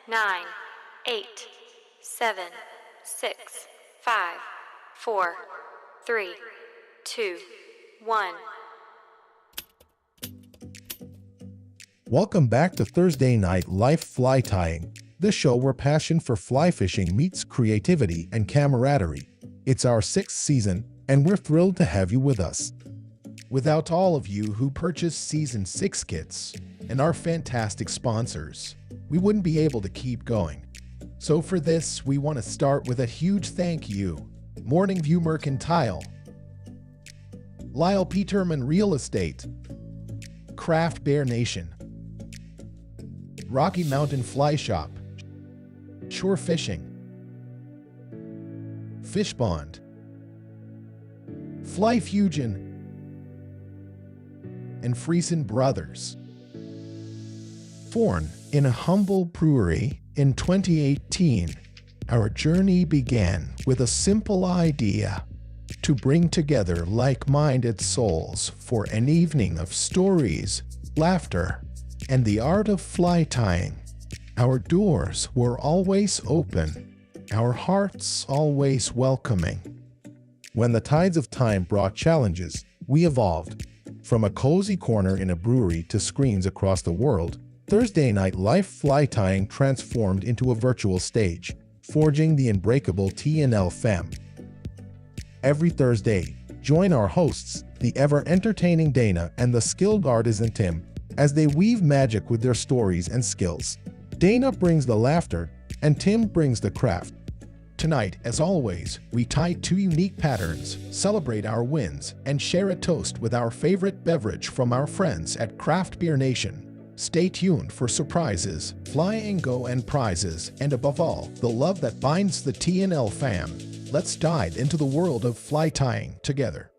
9, 8, 7, 6, 5, 4, 3, 2, 1. Welcome back to Thursday Night Life Fly Tying, the show where passion for fly fishing meets creativity and camaraderie. It's our 6th season, and we're thrilled to have you with us. Without all of you who purchased Season 6 kits and our fantastic sponsors, we wouldn't be able to keep going. So for this, we want to start with a huge thank you. Morning View Mercantile, Lyle Peterman Real Estate, Craft Bear Nation, Rocky Mountain Fly Shop, Shore Fishing, Fish Bond, Fly Fusion, and Freson Brothers. Born in a humble brewery in 2018, our journey began with a simple idea: to bring together like-minded souls for an evening of stories, laughter, and the art of fly tying. Our doors were always open, our hearts always welcoming. When the tides of time brought challenges, we evolved. From a cozy corner in a brewery to screens across the world, Thursday Night Life Fly Tying transformed into a virtual stage, forging the unbreakable T&L fam. Every Thursday, join our hosts, the ever-entertaining Dana and the skilled artisan Tim, as they weave magic with their stories and skills. Dana brings the laughter, and Tim brings the craft. Tonight, as always, we tie 2 unique patterns, celebrate our wins, and share a toast with our favorite beverage from our friends at Craft Beer Nation. Stay tuned for surprises, fly and go and prizes, and above all, the love that binds the T&L fam. Let's dive into the world of fly tying together.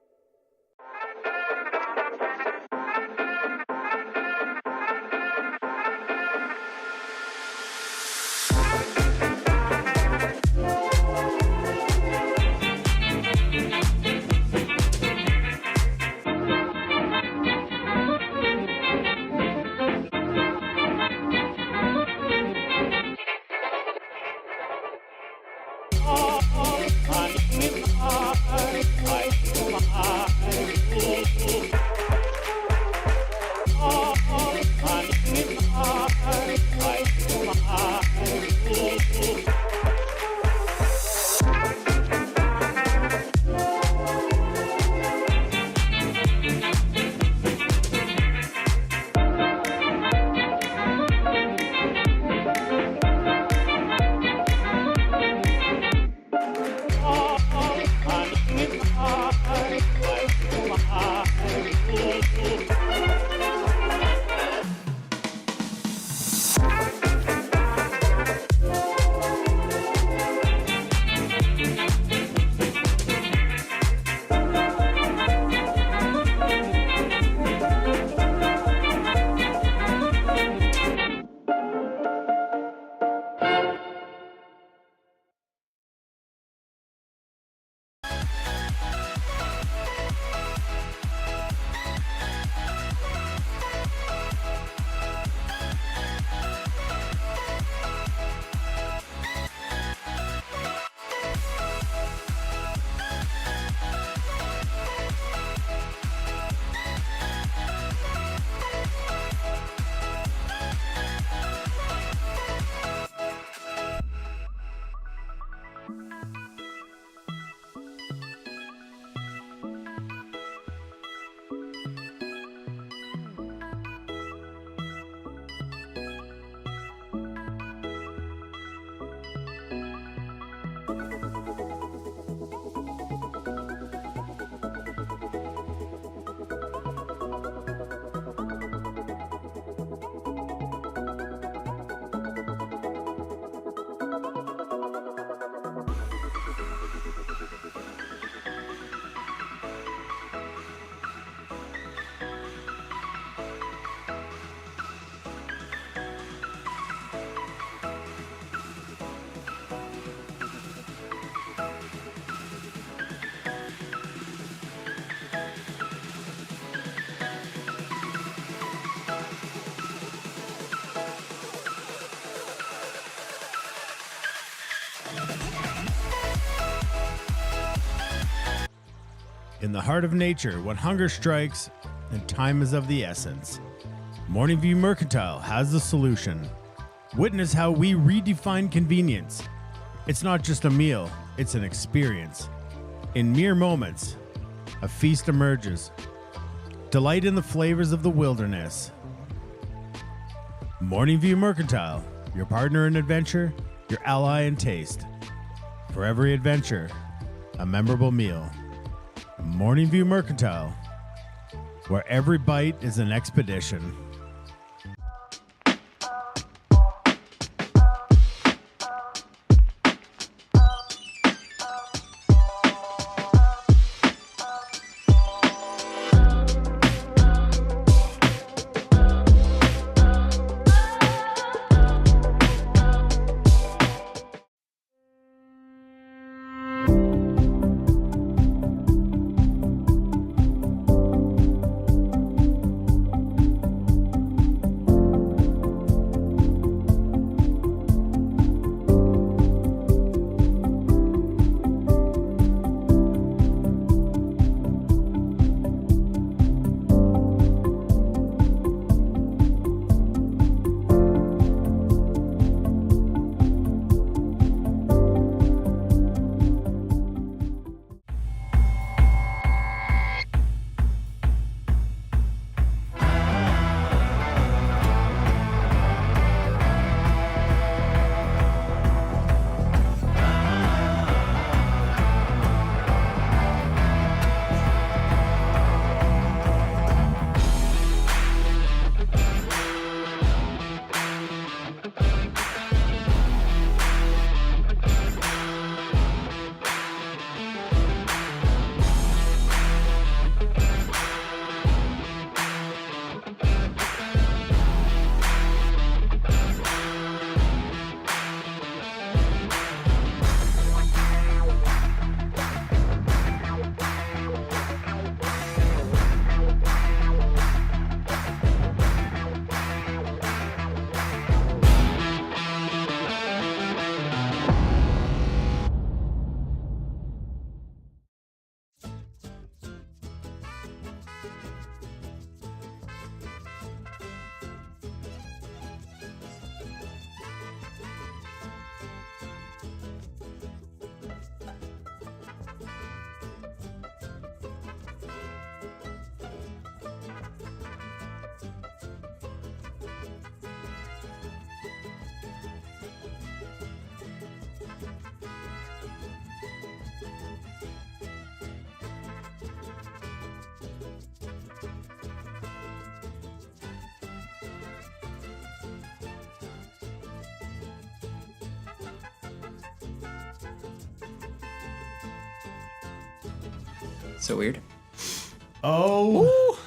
In the heart of nature, when hunger strikes and time is of the essence, Morning View Mercantile has the solution. Witness how we redefine convenience. It's not just a meal, it's an experience. In mere moments, a feast emerges. Delight in the flavors of the wilderness. Morning View Mercantile, your partner in adventure, your ally in taste. For every adventure, a memorable meal. Morning View Mercantile, where every bite is an expedition. So weird. Oh,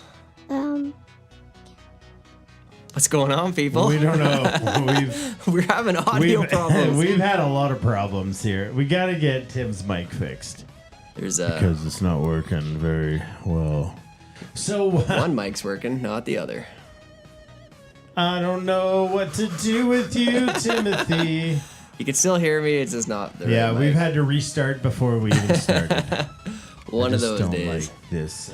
What's going on, people? we don't know. We're having audio problems. We've had a lot of problems here. We got to get Tim's mic fixed There's because it's not working very well. So one mic's working, not the other. I don't know what to do with you, Timothy. You can still hear me. It's just not the Yeah, right we've mic. had to restart before we even started. One I of just those don't days. like this.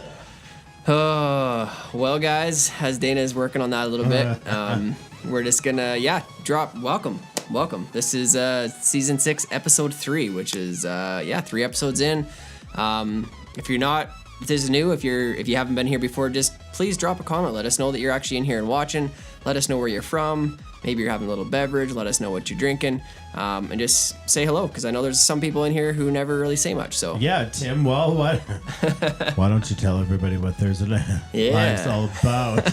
Well, guys, as Dana is working on that a little bit, we're just gonna drop. Welcome. This is season 6, episode 3, which is 3 episodes in. If you're not, if this is new, if you haven't been here before, just please drop a comment. Let us know that you're actually in here and watching. Let us know where you're from. Maybe you're having a little beverage. Let us know what you're drinking, and just say hello, because I know there's some people in here who never really say much. So Yeah, Tim. Well, why don't you tell everybody what Thursday Life's all about?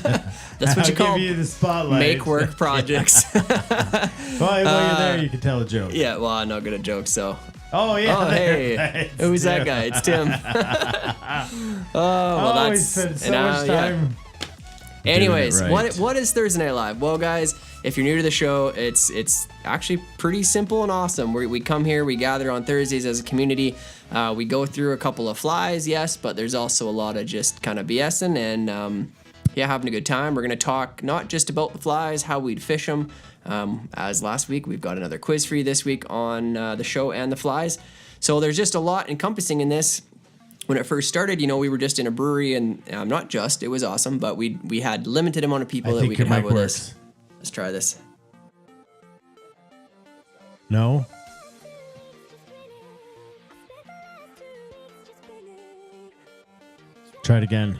that's what you call I'll give you the spotlight. make work projects. While you're there, you can tell a joke. Yeah, well, I'm not good at jokes, so. Oh yeah. Oh, hey, Right. who's that guy? It's Tim. Well, we that's spent so and, much time. Anyways, doing it right. what is Thursday Night Live? Well, guys, if you're new to the show, it's actually pretty simple and awesome. We come here, we gather on Thursdays as a community. We go through a couple of flies, yes, but there's also a lot of just kind of BSing and having a good time. We're gonna talk not just about the flies, how we'd fish them. As last week, we've got another quiz for you this week on the show and the flies. So there's just a lot encompassing in this. when it first started, we were just in a brewery, and not just, it was awesome, but we had limited amount of people that we could have with us. Let's try this. No. Try it again.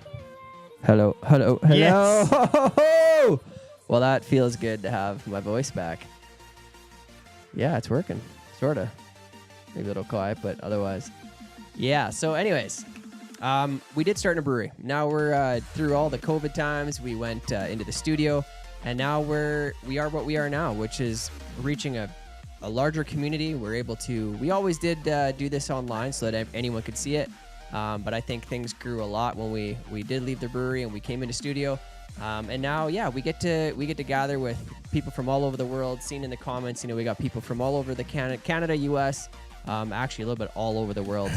Hello. Yes. Well, that feels good to have my voice back. Yeah, it's working. Sort of. Maybe a little quiet, but otherwise. Yeah, so anyways, we did start in a brewery. Now we're through all the COVID times. We went into the studio, and now we are what we are now, which is reaching a larger community. We're able to, we always did do this online so that anyone could see it. But I think things grew a lot when we did leave the brewery and we came into studio. And now, we get to gather with people from all over the world. Seen in the comments, we got people from all over the Canada, US, actually a little bit all over the world.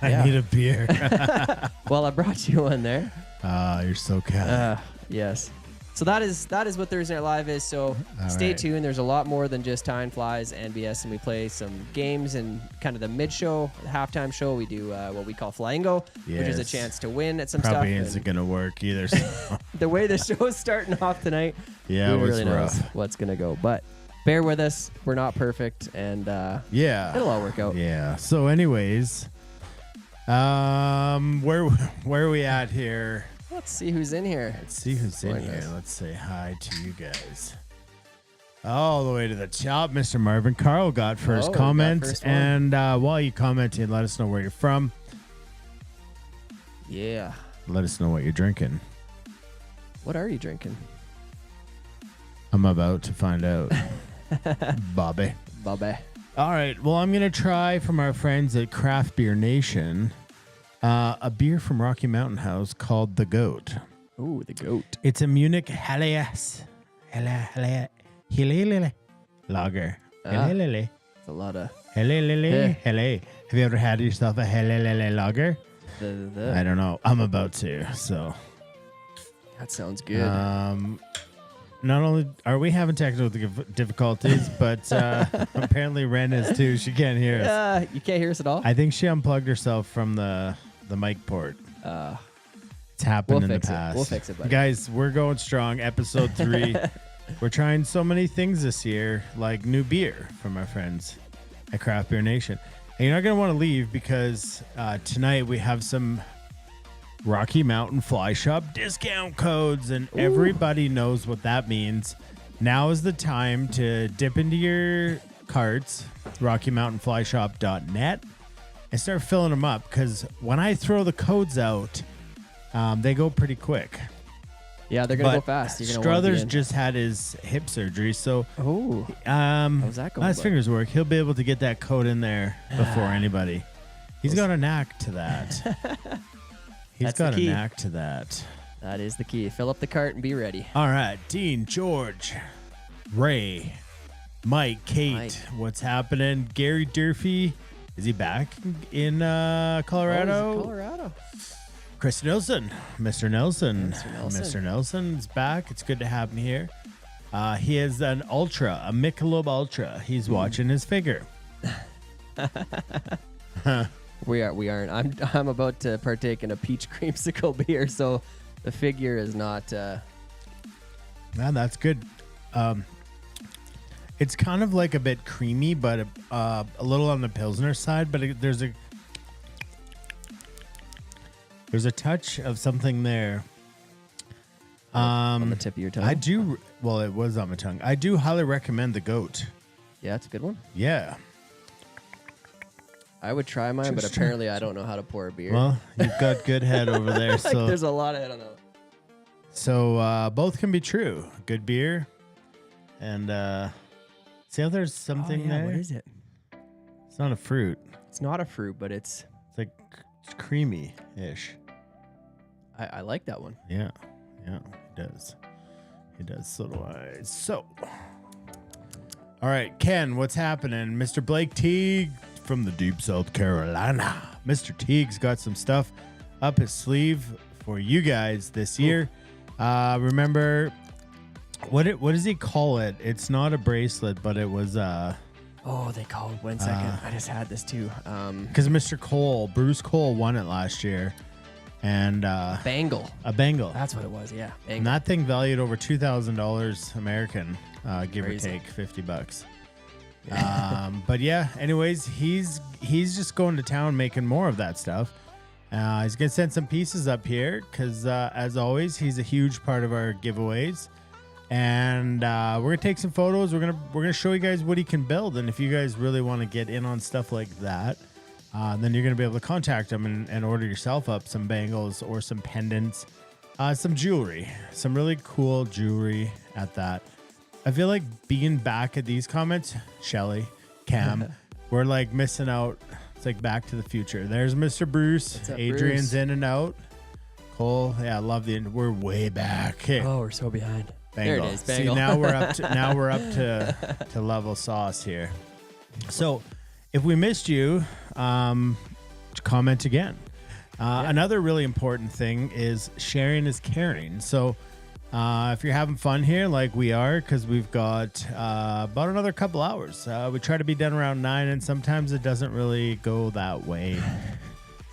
I need a beer. Well, I brought you one there. You're so kind. Yes. So that is what Thursday Night Live is. So stay tuned. There's a lot more than just Time Flies and BS, and we play some games and kind of the mid-show, the halftime show. We do what we call Flamingo, which is a chance to win at some stuff. Probably isn't going to work either. So. The way the show is starting off tonight, yeah, who really rough. knows what's going to go. But bear with us. We're not perfect, and it'll all work out. Yeah. So anyways, where are we at here? Let's see who's in here. Let's say hi to you guys. All the way to the top, Mr. Marvin Carl got first comment. And while you commenting, let us know where you're from. Yeah. Let us know what you're drinking. What are you drinking? I'm about to find out. Bobby. All right. Well, I'm going to try from our friends at Craft Beer Nation a beer from Rocky Mountain House called The Goat. Ooh, The Goat. It's a Munich Helles lager. It's a lot of... Have you ever had yourself a lager? I don't know. I'm about to, so... That sounds good. Not only are we having technical difficulties, but apparently Ren is too. She can't hear us. You can't hear us at all? I think she unplugged herself from the mic port. It's happened in the past. We'll fix it, buddy. Guys, we're going strong. Episode 3. We're trying so many things this year, like new beer from our friends at Craft Beer Nation. And you're not going to want to leave because tonight we have some Rocky Mountain Fly Shop discount codes, and everybody knows what that means. Now is the time to dip into your carts, RockyMountainFlyShop.net, and start filling them up, because when I throw the codes out, they go pretty quick. Yeah, they're going to go fast. Struthers just had his hip surgery, so how's that going? His fingers work. He'll be able to get that code in there before anybody. He's got a knack to that. He's got a knack to that. That is the key. Fill up the cart and be ready. All right. Dean, George, Ray, Mike, Kate, what's happening? Gary Durfee, is he back in Colorado? Colorado. Chris Nelson, Mr. Nelson. Mr. Nelson's back. It's good to have him here. He is an Ultra, a Michelob Ultra. He's watching his figure. We aren't. I'm about to partake in a peach creamsicle beer, so the figure is not. Man, that's good. It's kind of like a bit creamy, but a little on the Pilsner side. But there's a touch of something there. On the tip of your tongue. I do. Well, it was on my tongue. I do highly recommend the Goat. Yeah, it's a good one. Yeah. I would try mine, but apparently I don't know how to pour a beer. Well, you've got good head over there. So there's a lot of head on that. So both can be true. Good beer, and see how there's something there. What is it? It's not a fruit. It's not a fruit, but it's like it's creamy-ish. I like that one. Yeah, it does. It does. So do I. So, all right, Ken, what's happening? Mr. Blake Teague from the deep South Carolina. Mr. Teague's got some stuff up his sleeve for you guys this year. Remember, what does he call it? It's not a bracelet, but it was Oh, they called. 1 second. I just had this too. Because Bruce Cole won it last year. And Bangle. A bangle. That's what it was, yeah. Bangle. And that thing valued over $2,000 American, give Crazy. or take $50. But yeah, anyways, he's just going to town making more of that stuff. He's gonna send some pieces up here because, as always, he's a huge part of our giveaways. And we're gonna take some photos. We're gonna show you guys what he can build. And if you guys really want to get in on stuff like that, then you're gonna be able to contact him and order yourself up some bangles or some pendants, some jewelry, some really cool jewelry at that. I feel like being back at these comments, Shelly, Cam, we're like missing out. It's like Back to the Future. There's Mr. Bruce. What's up, Adrian's Bruce? in and out. Cole, yeah, I love we're way back. Okay. Oh, we're so behind. Bangle. There it is, See, Bangle. now we're up to level sauce here. So, if we missed you, comment again. Another really important thing is sharing is caring. So, if you're having fun here, like we are, because we've got about another couple hours. We try to be done around 9, and sometimes it doesn't really go that way.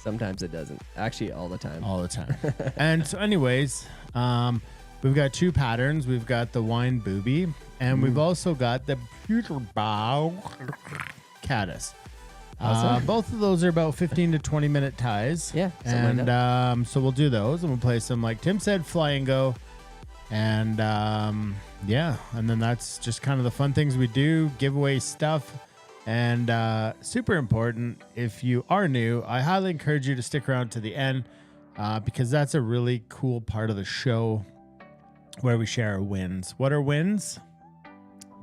Sometimes it doesn't. Actually, all the time. All the time. And so, anyways, we've got 2 patterns. We've got the Wine Booby, and we've also got the Puterbaugh Caddis. Both of those are about 15 to 20 minute ties. Yeah, and like that. So we'll do those, and we'll play some, like Tim said, fly and go. And yeah, and then that's just kind of the fun things we do, giveaway stuff. And super important, if you are new, I highly encourage you to stick around to the end because that's a really cool part of the show where we share our wins. What are wins?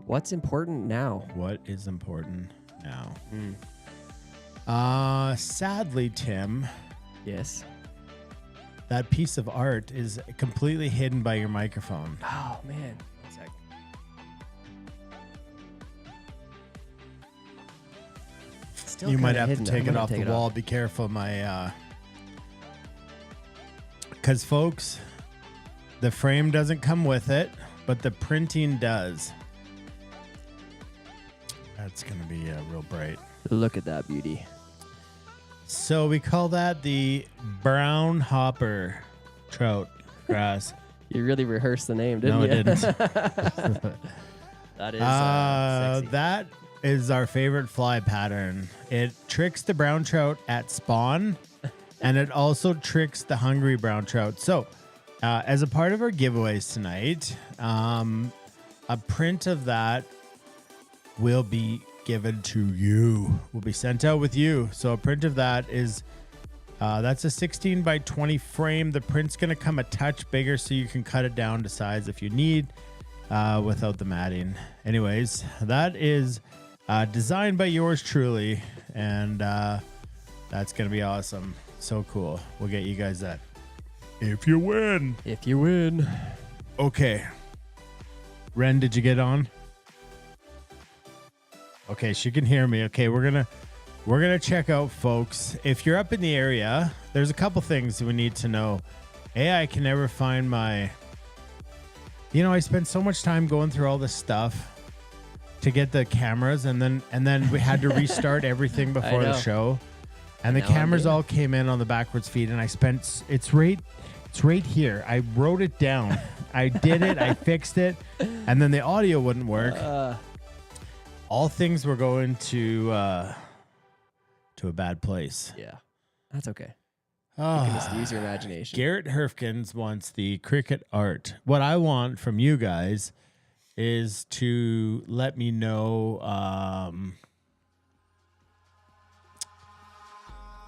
What's important now? What is important now? Sadly, Tim, Yes. that piece of art is completely hidden by your microphone. Oh, man. 1 sec. Still You might kinda have hidden. to take I'm it gonna off take the wall. Be careful, because folks, the frame doesn't come with it, but the printing does. That's going to be real bright. Look at that beauty. So we call that the brown hopper trout grass. You really rehearsed the name, didn't No, you? I didn't. That is sexy. That is our favorite fly pattern. It tricks the brown trout at spawn, and it also tricks the hungry brown trout. So, as a part of our giveaways tonight, a print of that will be given to you. Will be sent out with you. So a print of that is that's a 16 by 20 frame. The print's going to come a touch bigger so you can cut it down to size if you need without the matting. Anyways, that is designed by yours truly, and that's going to be awesome. So cool. We'll get you guys that if you win. If you win. Okay. Ren, did you get on? Okay, she can hear me. Okay, we're gonna check out, folks. If you're up in the area, there's a couple things we need to know. I can never find my. I spent so much time going through all this stuff to get the cameras, and then we had to restart everything before the show, and the Now I'm cameras doing all came in on the backwards feed, and I spent. It's right here. I wrote it down. I did it. I fixed it, and then the audio wouldn't work. All things were going to a bad place. Yeah. That's okay. You Oh, can just use your imagination. Garrett Herfkins wants the cricket art. What I want from you guys is to let me know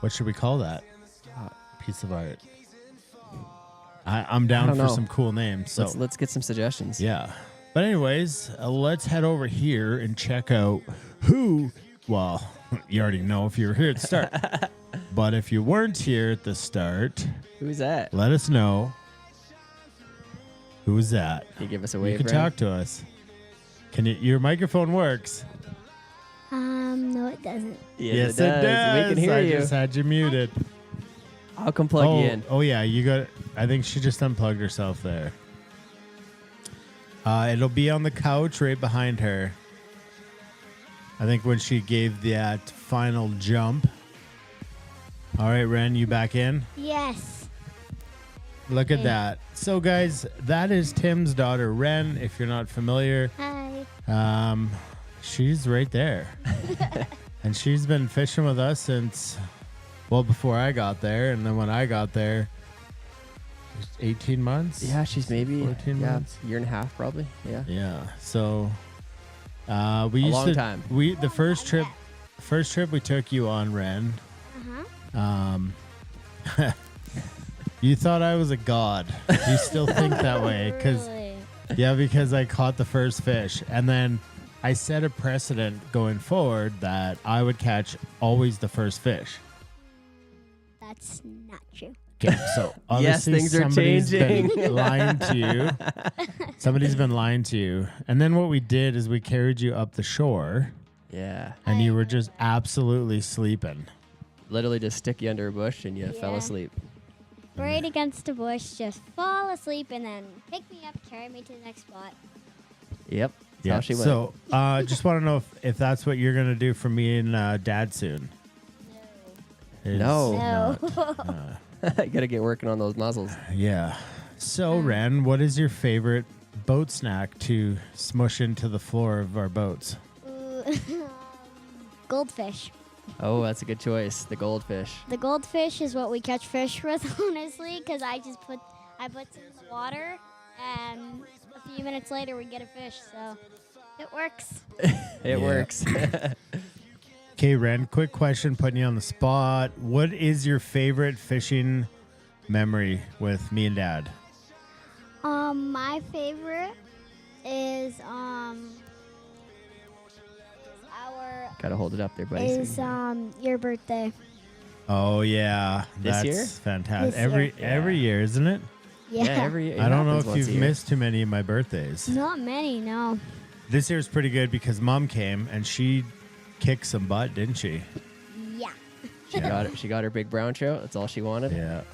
what should we call that piece of art? I'm down don't for know. some cool names. So Let's get some suggestions. yeah. But anyways, let's head over here and check out who. Well, you already know if you were here at the start. But if you weren't here at the start, Who's that? let us know. Who's that? Can you give us a You wave, can Ren? talk to us. Can you? Your microphone works. No, it doesn't. Yes, it does. We can hear I you. just had you muted. I'll come plug you in. Oh yeah, you got. I think she just unplugged herself there. It'll be on the couch right behind her. I think when she gave that final jump. All right, Ren, you back in? Yes. Look at that. So, guys, that is Tim's daughter, Ren. If you're not familiar, Hi. she's right there. And she's been fishing with us since, well, before I got there. And then when I got there, 18 months? Yeah, she's maybe 14 months. year and a half probably. Yeah. Yeah. So we used long to time. the first trip we took you on, Ren. You thought I was a god. Do you still think that way? Because I caught the first fish, and then I set a precedent going forward that I would catch always the first fish. That's not true. Okay, so Yes, obviously things are somebody's changing. been lying to you. Somebody's been lying to you. And then what we did is we carried you up the shore, Yeah. and you were just absolutely sleeping. Literally just stick you under a bush and you fell Yeah. asleep. Right against a bush, just fall asleep and then pick me up, carry me to the next spot. Yep. That's how she went. So just want to know if that's what you're going to do for me and Dad soon. Is No. No. You gotta get working on those muzzles. Yeah. So, Ren, what is your favorite boat snack to smush into the floor of our boats? Goldfish. Oh, that's a good choice. The goldfish. The goldfish is what we catch fish with, honestly, because I put some in the water, and a few minutes later we get a fish, so it works. It works. Okay, Ren, quick question, putting you on the spot. What is your favorite fishing memory with me and Dad? My favorite is Gotta hold it up there, buddy. your birthday. Oh, yeah. This That's year? fantastic. This Every year, isn't it? Yeah. It I don't know happens if once you've a year. missed too many of my birthdays. Not many, no. This year's pretty good because Mom came and she kicked some butt, didn't she? Yeah. She got it. She got her big brown trout. That's all she wanted. Yeah. Yep.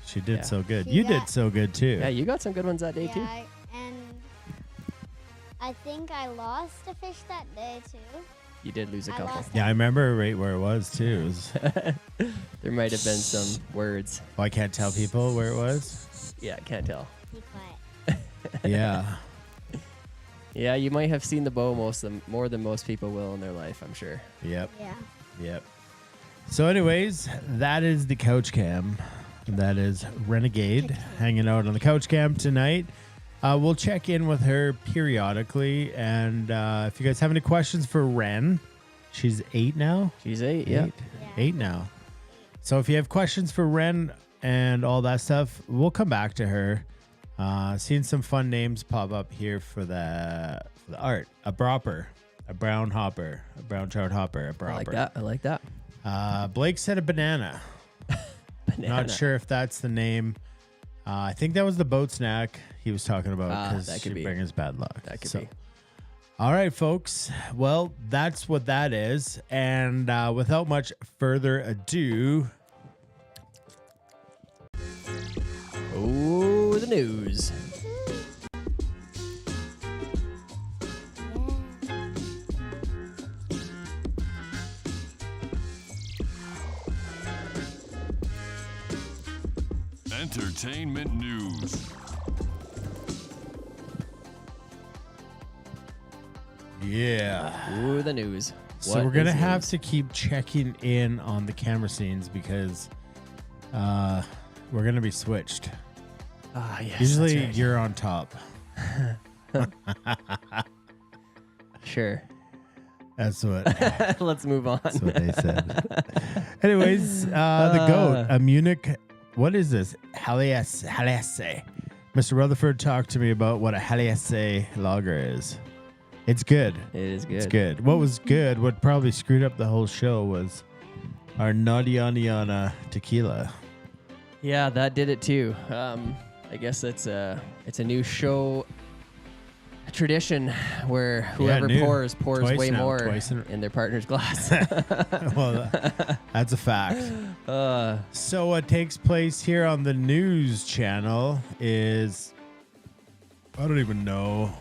She did Yeah. so good. She You got- did so good too. Yeah, you got some good ones that day too. And I think I lost a fish that day too. You did lose a I couple. lost Yeah, I remember right where it was too. It was, There might have been some words. I can't tell people where it was. Yeah, can't tell. Be quiet. Yeah. Yeah, you might have seen the bow more than most people will in their life, I'm sure. Yep. Yeah. Yep. So, anyways, that is the couch cam. That is Renegade hanging out on the couch cam tonight. We'll check in with her periodically. And if you guys have any questions for Ren, she's 8 now. She's 8, yeah. 8 now. So if you have questions for Ren and all that stuff, we'll come back to her. Seeing some fun names pop up here for the art. A bropper, a brown hopper, a brown trout hopper, a bropper. I like that. Blake said a banana. Banana. Not sure if that's the name. I think that was the boat snack he was talking about because that she could be. bring us bad luck. That could be. All right, folks. Well, that's what that is. And without much further ado, Oh, the news. Entertainment news. yeah. Ooh, the news. So What we're going to is have news? to keep checking in on the camera scenes because we're going to be switched. Ah, yes. Usually that's right. you're on top. Sure. That's what, Let's move on. that's what they said. Anyways, the goat, a Munich, what is this? Helles. Mr. Rutherford talked to me about what a Helles lager is. It's good. It is good. It's good. What was good, what probably screwed up the whole show was our Nadiana tequila. Yeah, that did it too. I guess it's a new show tradition where whoever new. pours Twice way now, more twice in- in their partner's glass. Well, that's a fact. So what takes place here on the news channel is, I don't even know.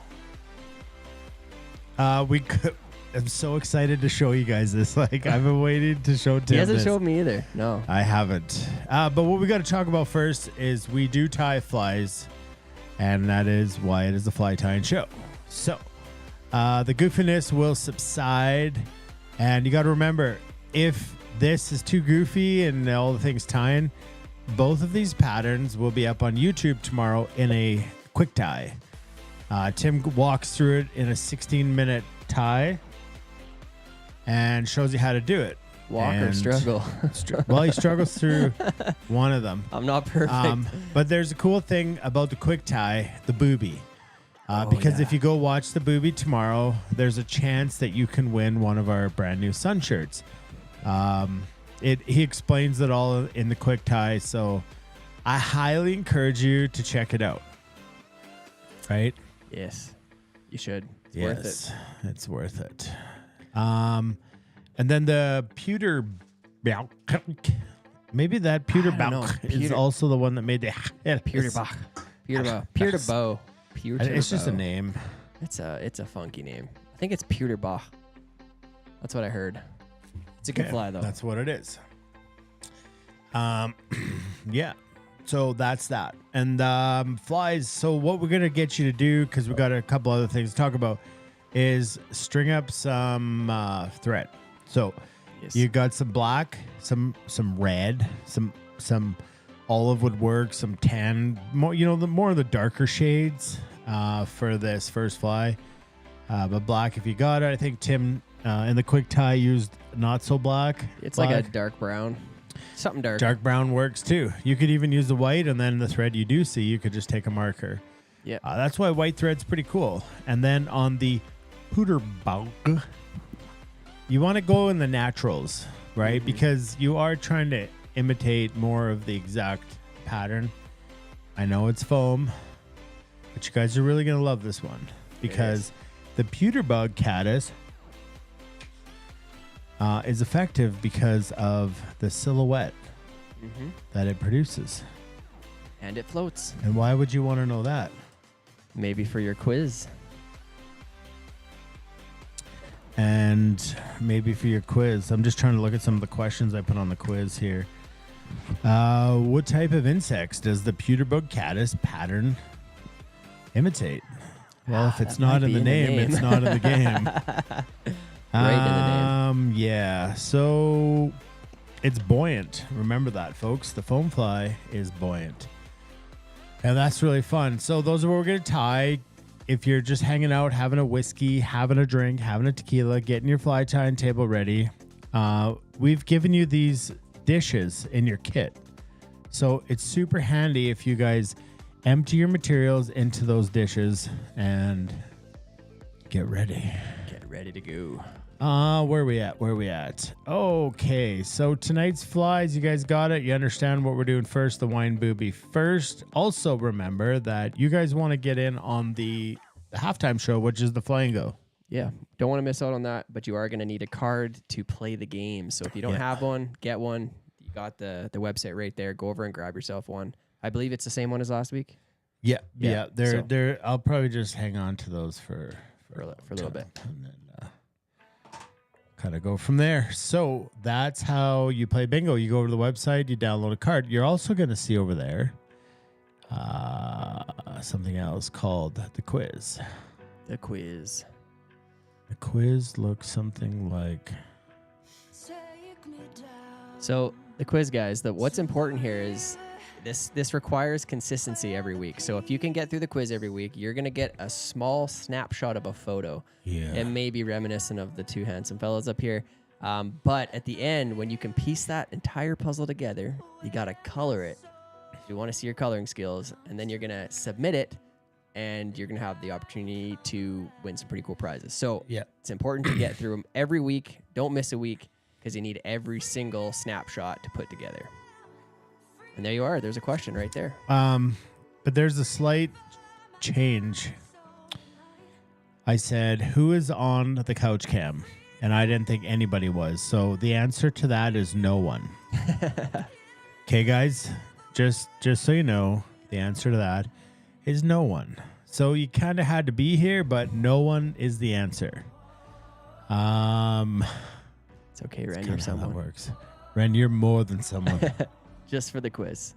am so excited to show you guys this. Like, I've been waiting to show Tim He hasn't this. showed me either. No. I haven't. But what we got to talk about first is we do tie flies, and that is why it is the fly tying show. So, the goofiness will subside, and you got to remember, if this is too goofy and all the things tying, both of these patterns will be up on YouTube tomorrow in a quick tie. Tim walks through it in a 16-minute tie and shows you how to do it. Walk or struggle? Well, he struggles through one of them. I'm not perfect. But there's a cool thing about the quick tie, the booby. Because if you go watch the booby tomorrow, there's a chance that you can win one of our brand new sun shirts. He explains it all in the quick tie, so I highly encourage you to check it out. Right? Yes, you should. It's worth it. It's worth it. And then the Puterbaugh, maybe that Puterbaugh is also the one that made the Puterbaugh. Puterbaugh. It's just a name. It's a funky name. I think it's Puterbaugh. That's what I heard. It's a good fly though. That's what it is. Yeah. So that's that. And flies. So what we're gonna get you to do, because we got a couple other things to talk about, is string up some thread. So you got some black, some red, some olive would work, some tan, more the more of the darker shades for this first fly. But black, if you got it, I think Tim in the quick tie used not so black. It's like a dark brown. Something dark. Dark brown works too. You could even use the white, and then the thread you do see, you could just take a marker. Yeah. That's why white thread's pretty cool. And then on the Puterbaugh, you want to go in the naturals, right? Mm-hmm. Because you are trying to imitate more of the exact pattern. I know it's foam, but you guys are really going to love this one, because the Puterbaugh Caddis is effective because of the silhouette that it produces. And it floats. And why would you want to know that? Maybe for your quiz. And maybe for your quiz. I'm just trying to look at some of the questions I put on the quiz here. What type of insects does the Puterbaugh Caddis pattern imitate? Well, if it's not in the name, it's not in the game. Right in the name. Yeah. So it's buoyant. Remember that, folks. The foam fly is buoyant. And that's really fun. So those are what we're going to tie. If you're just hanging out, having a whiskey, having a drink, having a tequila, getting your fly tying table ready, we've given you these dishes in your kit. So it's super handy if you guys empty your materials into those dishes and get ready. Get ready to go. Where are we at? Okay, so tonight's flies, you guys got it. You understand what we're doing first, the Wine Booby first. Also remember that you guys want to get in on the halftime show, which is the Fly and Go. Yeah, don't want to miss out on that, but you are going to need a card to play the game. So if you don't have one, get one. You got the website right there. Go over and grab yourself one. I believe it's the same one as last week. Yeah. They're I'll probably just hang on to those for a little bit. And then, kind of go from there. So that's how you play bingo. You go over to the website, you download a card. You're also going to see over there something else called the quiz. The quiz. The quiz looks something like... So the quiz, guys, what's important here is this requires consistency every week. So if you can get through the quiz every week, you're going to get a small snapshot of a photo. Yeah. It may be reminiscent of the two handsome fellows up here. But at the end, when you can piece that entire puzzle together, you got to color it. You want to see your coloring skills, and then you're going to submit it, and you're going to have the opportunity to win some pretty cool prizes. So it's important to get through them every week. Don't miss a week, because you need every single snapshot to put together. And there you are. There's a question right there. But there's a slight change. I said, who is on the couch cam? And I didn't think anybody was. So the answer to that is no one. Okay, guys, just so you know, the answer to that is no one. So you kind of had to be here, but no one is the answer. It's okay, Ren. Kinda You're how that someone. works. Ren, you're more than someone. Just for the quiz.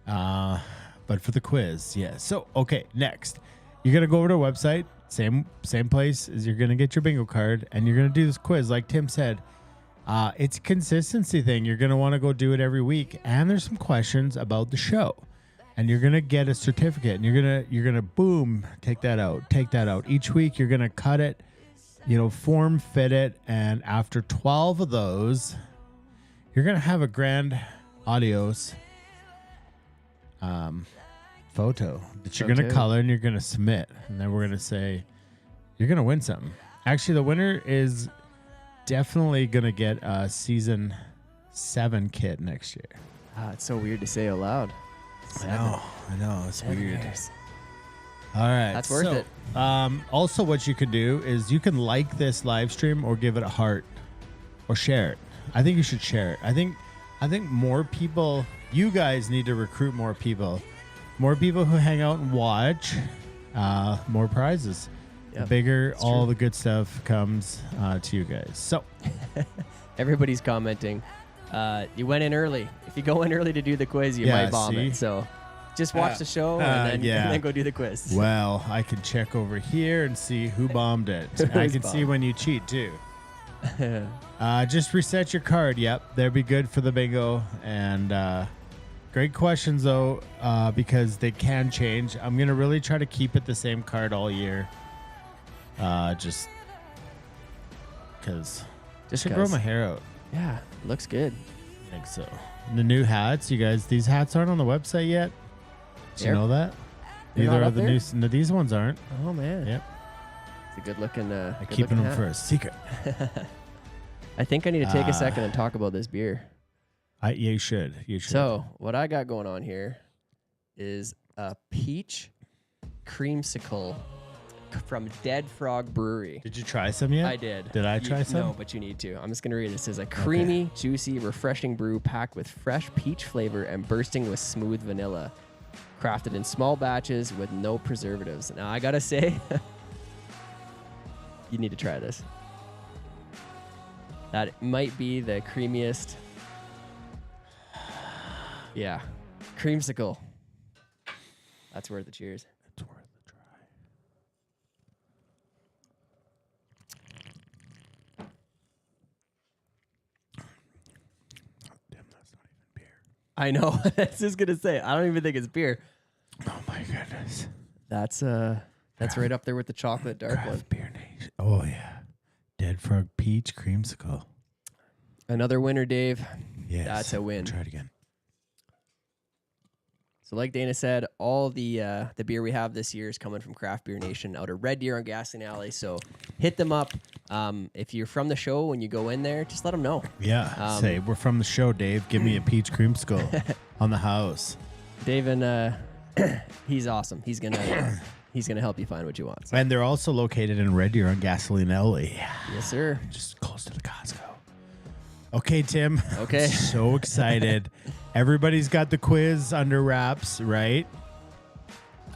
But for the quiz, yeah. So, okay, next. You're going to go over to our website, same place as you're going to get your bingo card, and you're going to do this quiz. Like Tim said, it's a consistency thing. You're going to want to go do it every week, and there's some questions about the show. And you're going to get a certificate, and you're going to boom, take that out. Each week, you're going to cut it, form fit it, and after 12 of those, you're going to have a grand adios photo that you're going to color and you're going to submit. And then we're going to say, you're going to win something. Actually, the winner is definitely going to get a season 7 kit next year. It's so weird to say out loud. I know. It's 7 weird. years. All right. That's worth it. Also, what you can do is you can like this live stream or give it a heart or share it. I think you should share it. I think more people, you guys need to recruit more people. More people who hang out and watch, more prizes. Yep, The bigger that's all true. the good stuff comes to you guys. So, Everybody's commenting. You went in early. If you go in early to do the quiz, you Yeah, might vomit. see? So just watch the show and then go do the quiz. well, I can check over here and see who bombed it. I can see bombed? when you cheat too. Just reset your card. Yep, they'll be good for the bingo. And great questions though, because they can change. I'm gonna really try to keep it the same card all year. Just because. Just should grow my hair out. Yeah, looks good. I think so. And the new hats, you guys. These hats aren't on the website yet. Did you They're- know that? they're Neither not are up the there? new. No, these ones aren't. Oh man. Yep. It's a good looking. I'm keeping them for a secret. I think I need to take a second and talk about this beer. Yeah, you should. You should. So what I got going on here is a peach creamsicle from Dead Frog Brewery. Did you try some yet? I did. Did I try some? No, but you need to. I'm just going to read it. It says a creamy, juicy, refreshing brew packed with fresh peach flavor and bursting with smooth vanilla. Crafted in small batches with no preservatives. Now, I got to say, you need to try this. That might be the creamiest. Yeah. Creamsicle. That's worth the cheers. It's worth a try. Damn, that's not even beer. I know. I was just going to say, I don't even think it's beer. Oh my goodness. That's right up there with the chocolate dark one. Craft Beer Nation. Oh yeah. Dead Frog Peach Creamsicle. Another winner, Dave. Yes. That's a win. Try it again. So like Dana said, all the beer we have this year is coming from Craft Beer Nation out of Red Deer on Gasoline Alley. So hit them up. If you're from the show, when you go in there, just let them know. Yeah. Say, we're from the show, Dave. Give me a peach creamsicle on the house. Dave and he's awesome. He's gonna help you find what you want. So. And they're also located in Red Deer on Gasoline Alley. Yes, sir. Just close to the Costco. Okay, Tim. Okay. I'm so excited. Everybody's got the quiz under wraps, right?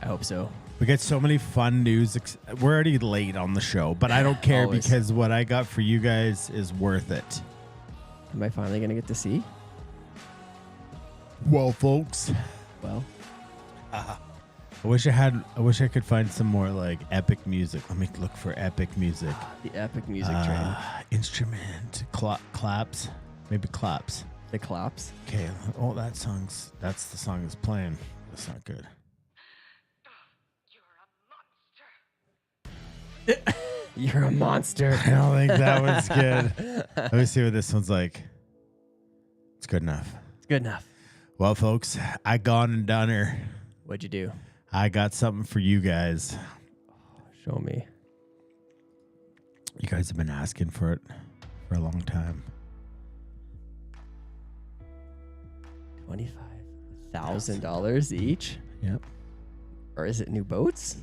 I hope so. We got so many fun news. We're already late on the show, but I don't care Always. because what I got for you guys is worth it. Am I finally gonna get to see? Well, folks, Well, I wish I could find some more like epic music. Let me look for epic music. the epic music train. Instrument, claps, maybe claps. The claps. Okay. Oh, that's the song that's playing. That's not good. You're a monster. I don't think that one's good. Let me see what this one's like. It's good enough. It's good enough. Well, folks, I gone and done her. What'd you do? I got something for you guys. Show me. You guys have been asking for it for a long time. $25,000 each? Yep. Or is it new boats?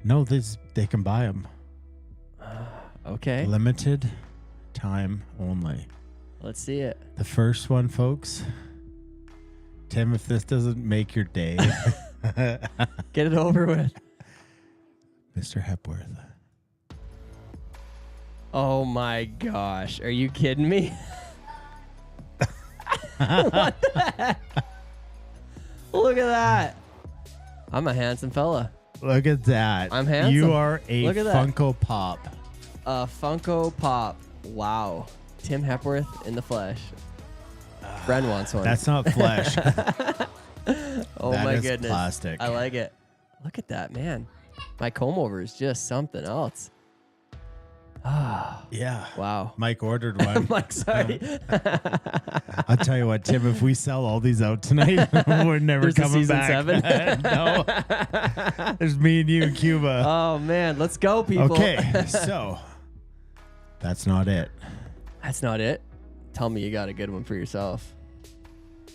No, they can buy them. Okay. Limited time only. Let's see it. The first one, folks. Tim, if this doesn't make your day, Get it over with. Mr. Hepworth. Oh my gosh. Are you kidding me? What the heck? Look at that. I'm a handsome fella. Look at that. I'm handsome. You are a Look at that. Funko Pop. A Funko Pop. Wow. Tim Hepworth in the flesh. Bren wants one. That's not flesh. Oh That my is goodness. plastic. I like it. Look at that, man. My comb over is just something else. Yeah. Wow. Mike ordered one. Mike, sorry. I'll tell you what, Tim, if we sell all these out tonight, we're never There's a coming season back. 7? No. There's me and you in Cuba. Oh, man. Let's go, people. Okay, so that's not it. That's not it. Tell me you got a good one for yourself.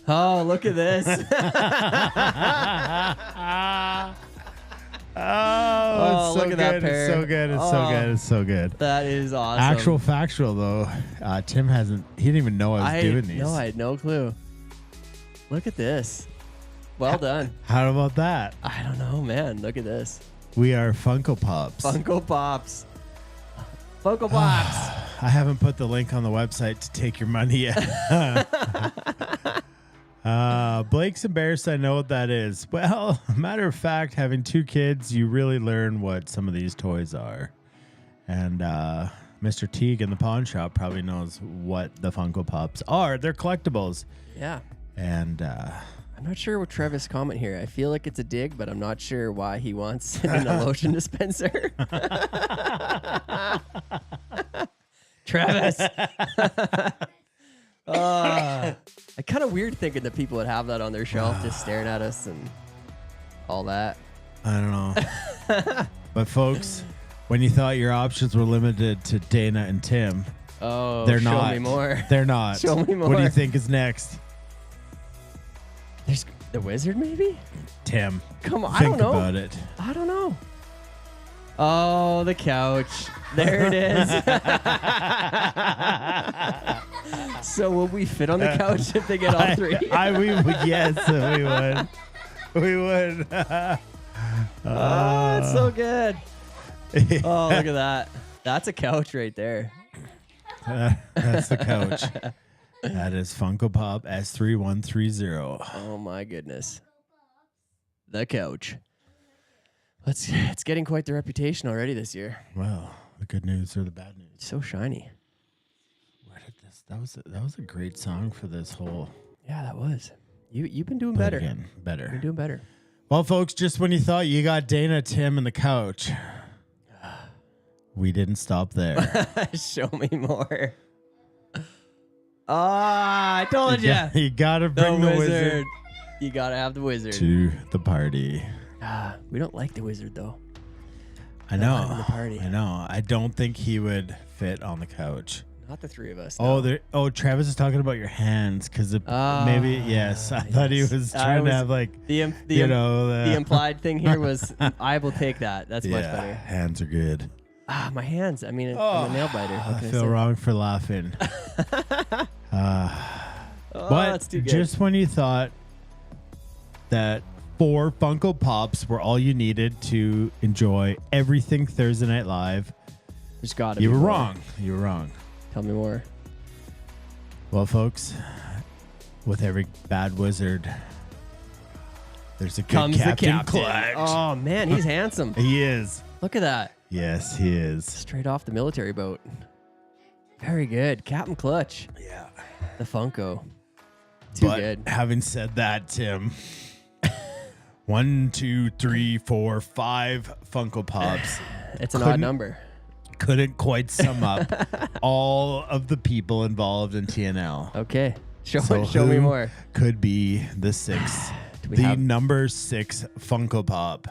Oh, look at this. Oh, it's so look at that good. pair. It's so good. It's so Oh. good. It's so good. That is awesome. Actual factual though, Tim he didn't even know I was doing these. No, I had no clue. Look at this. Well done. How about that? I don't know, man. Look at this. We are Funko Pops. Funko Pops. Funko Pops. I haven't put the link on the website to take your money yet. Blake's embarrassed. I know what that is. Well, matter of fact, having 2 kids, you really learn what some of these toys are. And Mr. Teague in the pawn shop probably knows what the Funko Pops are. They're collectibles. Yeah. And I'm not sure what Travis' comment here. I feel like it's a dig, but I'm not sure why he wants it in a lotion dispenser. Travis. I kind of weird thinking that people would have that on their shelf just staring at us and all that. I don't know. But folks, when you thought your options were limited to Dana and Tim, they're not. Show me more. They're not. Show me more. What do you think is next? There's the wizard, maybe? Tim. Come on, I Think don't know. about it. I don't know. Oh, the couch. There it is. So will we fit on the couch if they get all 3? We would. Yes, we would. We would. Oh, it's so good. Oh, look at that. That's a couch right there. That's the couch. That is Funko Pop S3130. Oh my goodness. The couch. It's getting quite the reputation already this year. Well, the good news or the bad news? So shiny. Where did this? That was a great song for this whole. Yeah, that was. You've been doing But better. again, better. You're doing better. Well, folks, just when you thought you got Dana, Tim, and the couch, we didn't stop there. Show me more. I told you. You gotta bring the wizard You gotta have the wizard. to the party. We don't like the wizard though. I know. Not in the party. I know. I don't think he would fit on the couch. Not the 3 of us. Oh, no. there. Travis is talking about your hands because Ah, maybe yes. I thought he yes. was I trying to was- have like the the implied thing here was I will take that. That's much yeah, better. hands are good. My hands. I mean, I'm a nail biter. What I can feel I say? wrong for laughing. Oh, But that's too good. just when you thought that 4 Funko Pops were all you needed to enjoy everything Thursday Night Live, There's gotta you be were more. wrong. You were wrong. Tell me more. Well, folks, with every bad wizard, there's a good Comes Captain the captain. Clutch. Oh man, he's handsome. He is. Look at that. Yes, he is. Straight off the military boat. Very good. Captain Clutch. Yeah. The Funko. Too But good. having said that, Tim, 1, 2, 3, 4, 5 Funko Pops It's an odd couldn't- number. couldn't quite sum up all of the people involved in TNL. Okay. Show So me who more. Could be the 6th, Do we the have- number 6 Funko Pop.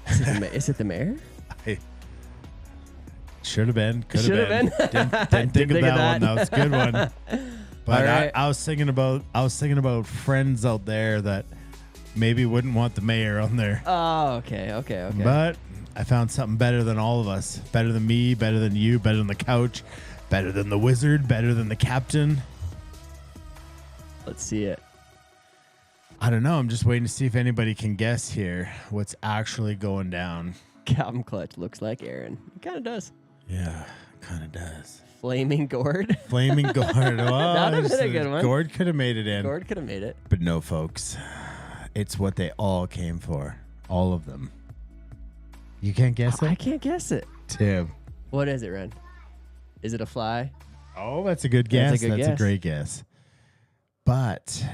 Is it the mayor? Should have been. Could Should have have been. been. Didn't think of think of that one. that. That was a good one. But All right. I was thinking about friends out there that maybe wouldn't want the mayor on there. Oh, okay. But I found something better than all of us. Better than me, better than you, better than the couch, better than the wizard, better than the captain. Let's see it. I don't know. I'm just waiting to see if anybody can guess here what's actually going down. Captain Clutch looks like Aaron. He kind of does. Yeah, kind of does. Flaming gourd. Flaming gourd. Oh, That would've been a good one. Gourd could have made it in. Gourd could have made it. But no, folks. It's what they all came for. All of them. You can't guess I it? can't guess it. Tim. What is it, Ren? Is it a fly? Oh, that's a good guess. That's a good That's guess. a great guess. But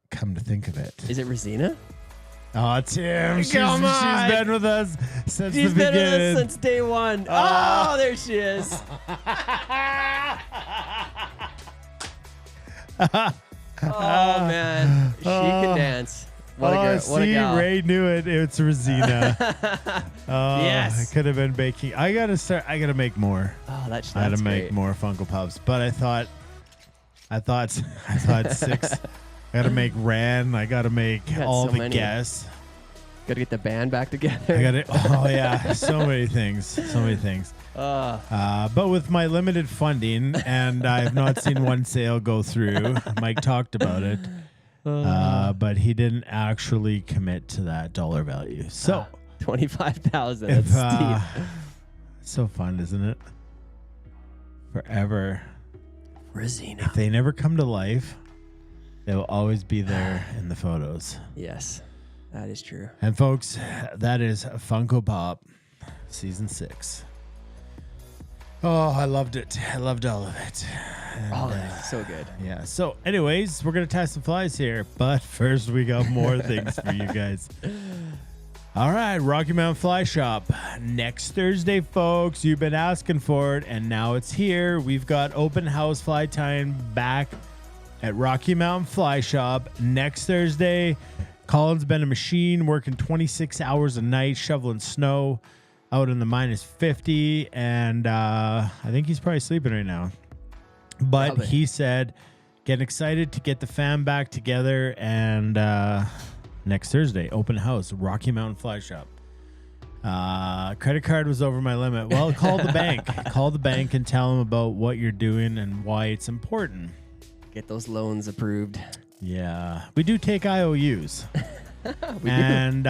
come to think of it. Is it Rosina? Oh, Tim. She's Come on. been with us since She's the been with beginning. us since day one. Oh, there she is. Oh, man. She can dance. What a girl. What a see, gal. Ray knew it. It's Rosina. Oh, Yes. I could have been baking. I gotta make more. Oh, that's I had to great. make more Funko Pops, but I thought 6. I gotta make Ran. I gotta make got all so the many. guests. Gotta get the band back together. I gotta. Oh yeah, so many things. So many things. But with my limited funding, and I have not seen one sale go through. Mike talked about it, but he didn't actually commit to that dollar value. So 25,000. if, That's steep. so fun, isn't it? Forever. Rosina. If they never come to life, they will always be there in the photos. Yes, that is true. And folks, that is Funko Pop Season 6. Oh, I loved it. I loved all of it. And, Oh, that's so good. yeah. So anyways, we're going to test some flies here. But first, we got more things for you guys. All right, Rocky Mountain Fly Shop. Next Thursday, folks. You've been asking for it, and now it's here. We've got open house fly time back at Rocky Mountain Fly Shop next Thursday. Colin's been a machine, working 26 hours a night, shoveling snow out in the -50, and I think he's probably sleeping right now. But Probably. he said, getting excited to get the fam back together, and next Thursday, open house, Rocky Mountain Fly Shop. Credit card was over my limit. Well, call the bank. Call the bank and tell them about what you're doing and why it's important. Get those loans approved. Yeah, we do take IOUs. We and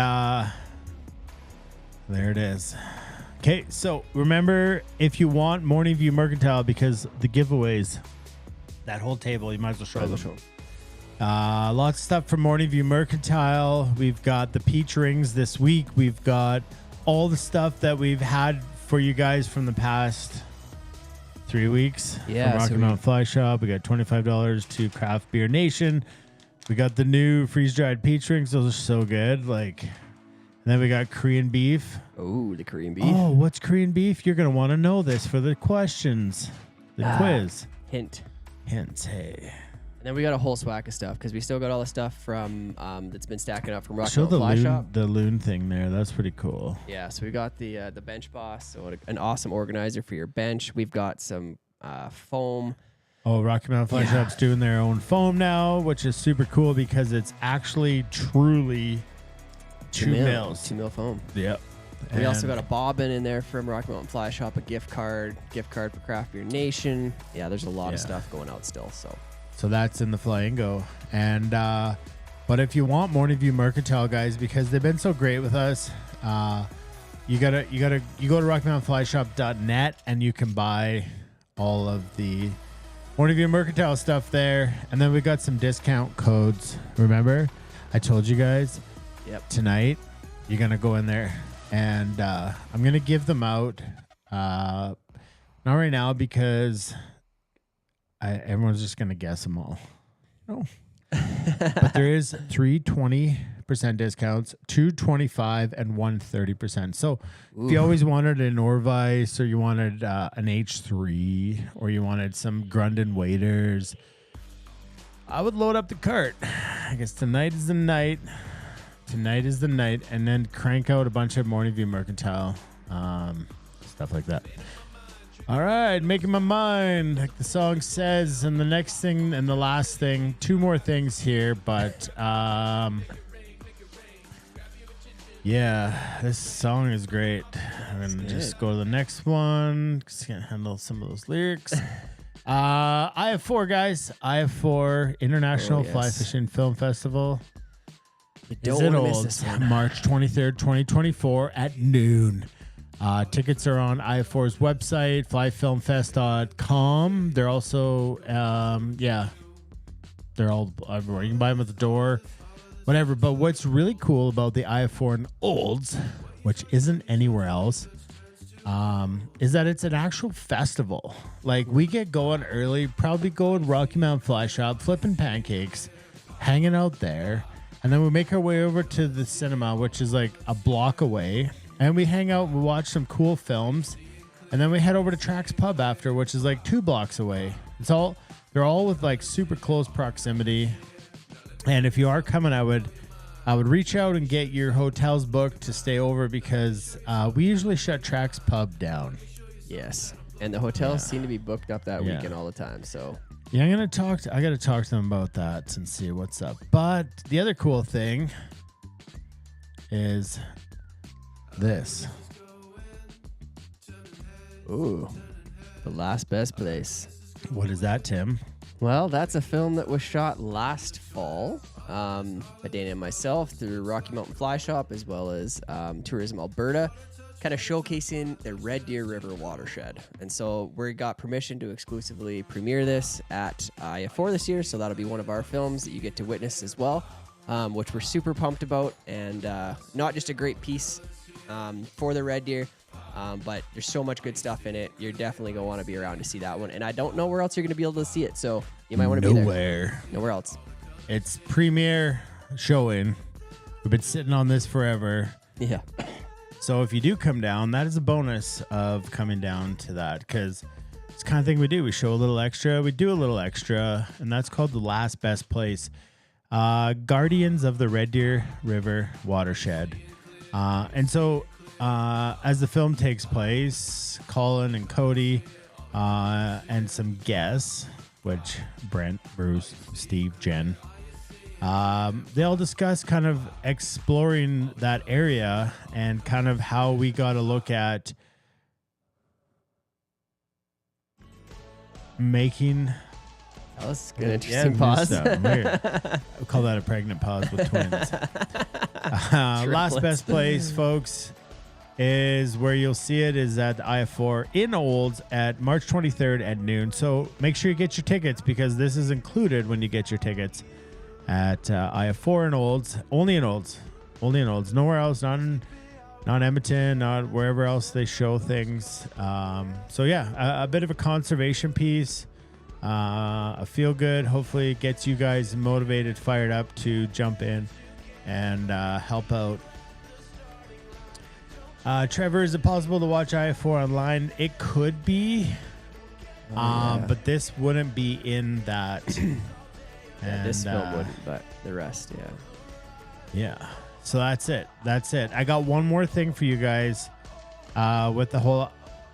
there it is. Okay, so remember, if you want Morning View Mercantile, because the giveaways, that whole table, you might as well show them. Lots of stuff from Morning View Mercantile. We've got the peach rings this week. We've got all the stuff that we've had for you guys from the past 3 weeks. Yeah, From Rocky so Mountain Fly Shop. We got $25 to Craft Beer Nation. We got the new freeze-dried peach rings. Those are so good. And then we got Korean beef. Oh, the Korean beef. Oh, what's Korean beef? You're going to want to know this for the questions. The quiz. Hint. Hints, hey. And then we got a whole swag of stuff because we still got all the stuff from that's been stacking up from Rocky Show Mountain Fly Shop. the loon thing there. That's pretty cool. Yeah, so we got the bench boss, so an awesome organizer for your bench. We've got some foam. Oh, Rocky Mountain Fly Shop's doing their own foam now, which is super cool because it's actually truly 2 mils. 2 mil foam. Yep. We also got a bobbin in there from Rocky Mountain Fly Shop, a gift card for Craft Beer Nation. Yeah, there's a lot of stuff going out still. So that's in the Flamingo. And but if you want Morning View Mercantile, guys, because they've been so great with us, you go to RockyMountainFlyShop.net and you can buy all of the Morning View Mercantile stuff there. And then we got some discount codes. Remember, I told you guys. Yep. Tonight, you're gonna go in there, and I'm gonna give them out. Not right now because everyone's just gonna guess them all. No, but there is 3 20% discounts, 2 25, and 1 30%. So if you always wanted an Orvice, or you wanted an H3, or you wanted some Grundon waders, I would load up the cart. I guess tonight is the night. Tonight is the night, and then crank out a bunch of Morning View Mercantile, stuff like that. All right, making my mind, like the song says, and the next thing and the last thing, 2 more things here, but yeah, this song is great. I'm gonna just go to the next one. Just can't handle some of those lyrics. I have 4, guys. I have 4 International Fly Fishing Film Festival. You don't want to miss this one. March 23rd, 2024 at noon. Tickets are on IF4's website, flyfilmfest.com. They're also, they're all everywhere. You can buy them at the door, whatever. But what's really cool about the IF4 and Olds, which isn't anywhere else, is that it's an actual festival. Like, we get going early, probably going Rocky Mountain Fly Shop, flipping pancakes, hanging out there. And then we make our way over to the cinema, which is like a block away. And we hang out, we watch some cool films. And then we head over to Trax Pub after, which is like 2 blocks away. They're all with like super close proximity. And if you are coming, I would reach out and get your hotels booked to stay over, because we usually shut Trax Pub down. Yes. And the hotels seem to be booked up that weekend all the time. So yeah, I got to talk to them about that and see what's up. But the other cool thing is this. Ooh, The Last Best Place. What is that, Tim? Well, that's a film that was shot last fall by Dana and myself through Rocky Mountain Fly Shop, as well as Tourism Alberta, kind of showcasing the Red Deer River watershed. And so we got permission to exclusively premiere this at IF4 this year, so that'll be one of our films that you get to witness as well, which we're super pumped about. And not just a great piece for the Red Deer, but there's so much good stuff in it. You're definitely going to want to be around to see that one. And I don't know where else you're going to be able to see it, so you might want to be there. Nowhere else. It's premiere showing. We've been sitting on this forever. Yeah. So if you do come down, that is a bonus of coming down to that, because it's the kind of thing we do. We show a little extra, we do a little extra, and that's called The Last Best Place. Guardians of the Red Deer River watershed. And so as the film takes place, Colin and Cody and some guests, which Brent, Bruce, Steve, Jen, they'll discuss kind of exploring that area and kind of how we got to look at making. That was an interesting pause. Weird. We'll call that a pregnant pause with twins. Last Best Place, folks, is where you'll see it is at the IF4 in Olds at March 23rd at noon. So make sure you get your tickets, because this is included when you get your tickets at IF4 in Olds. Only in Olds. Only in Olds. Nowhere else. Not Edmonton, not wherever else they show things. So yeah, a bit of a conservation piece. A feel good. Hopefully it gets you guys motivated, fired up to jump in and help out. Trevor, is it possible to watch IF4 online? It could be, but this wouldn't be in that. This film wouldn't, but the rest, yeah. So that's it. I got one more thing for you guys with the whole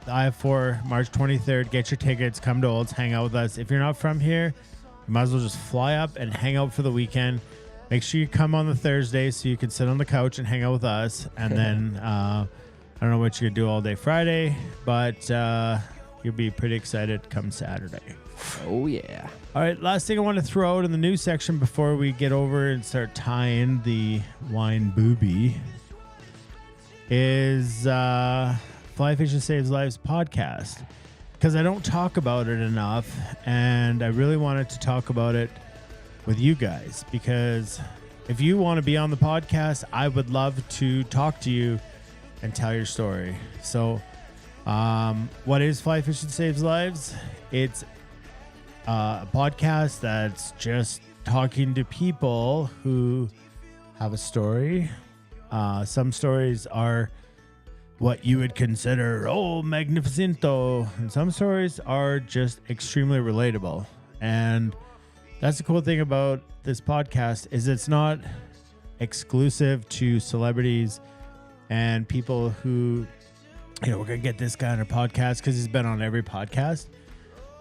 IF4 March 23rd. Get your tickets. Come to Olds. Hang out with us. If you're not from here, you might as well just fly up and hang out for the weekend. Make sure you come on the Thursday so you can sit on the couch and hang out with us. And then I don't know what you're going to do all day Friday, but you'll be pretty excited come Saturday. Oh, yeah. All right, last thing I want to throw out in the news section before we get over and start tying the Wine Booby is Fly Fishing Saves Lives podcast, because I don't talk about it enough, and I really wanted to talk about it with you guys, because if you want to be on the podcast, I would love to talk to you and tell your story. So what is Fly Fishing Saves Lives? It's a podcast that's just talking to people who have a story. Some stories are what you would consider, magnificento. And some stories are just extremely relatable. And that's the cool thing about this podcast is it's not exclusive to celebrities and people who, we're going to get this guy on our podcast because he's been on every podcast.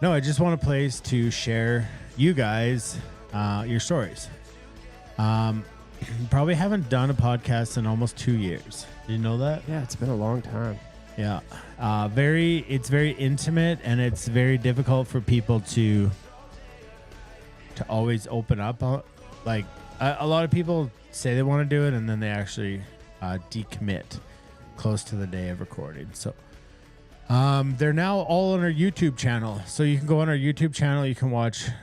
No, I just want a place to share you guys your stories. Probably haven't done a podcast in almost 2 years. Did you know that? Yeah, it's been a long time. Yeah. It's very intimate, and it's very difficult for people to always open up. A lot of people say they want to do it, and then they actually decommit. close to the day of recording. So they're now all on our YouTube channel. So you can go on our YouTube channel. You can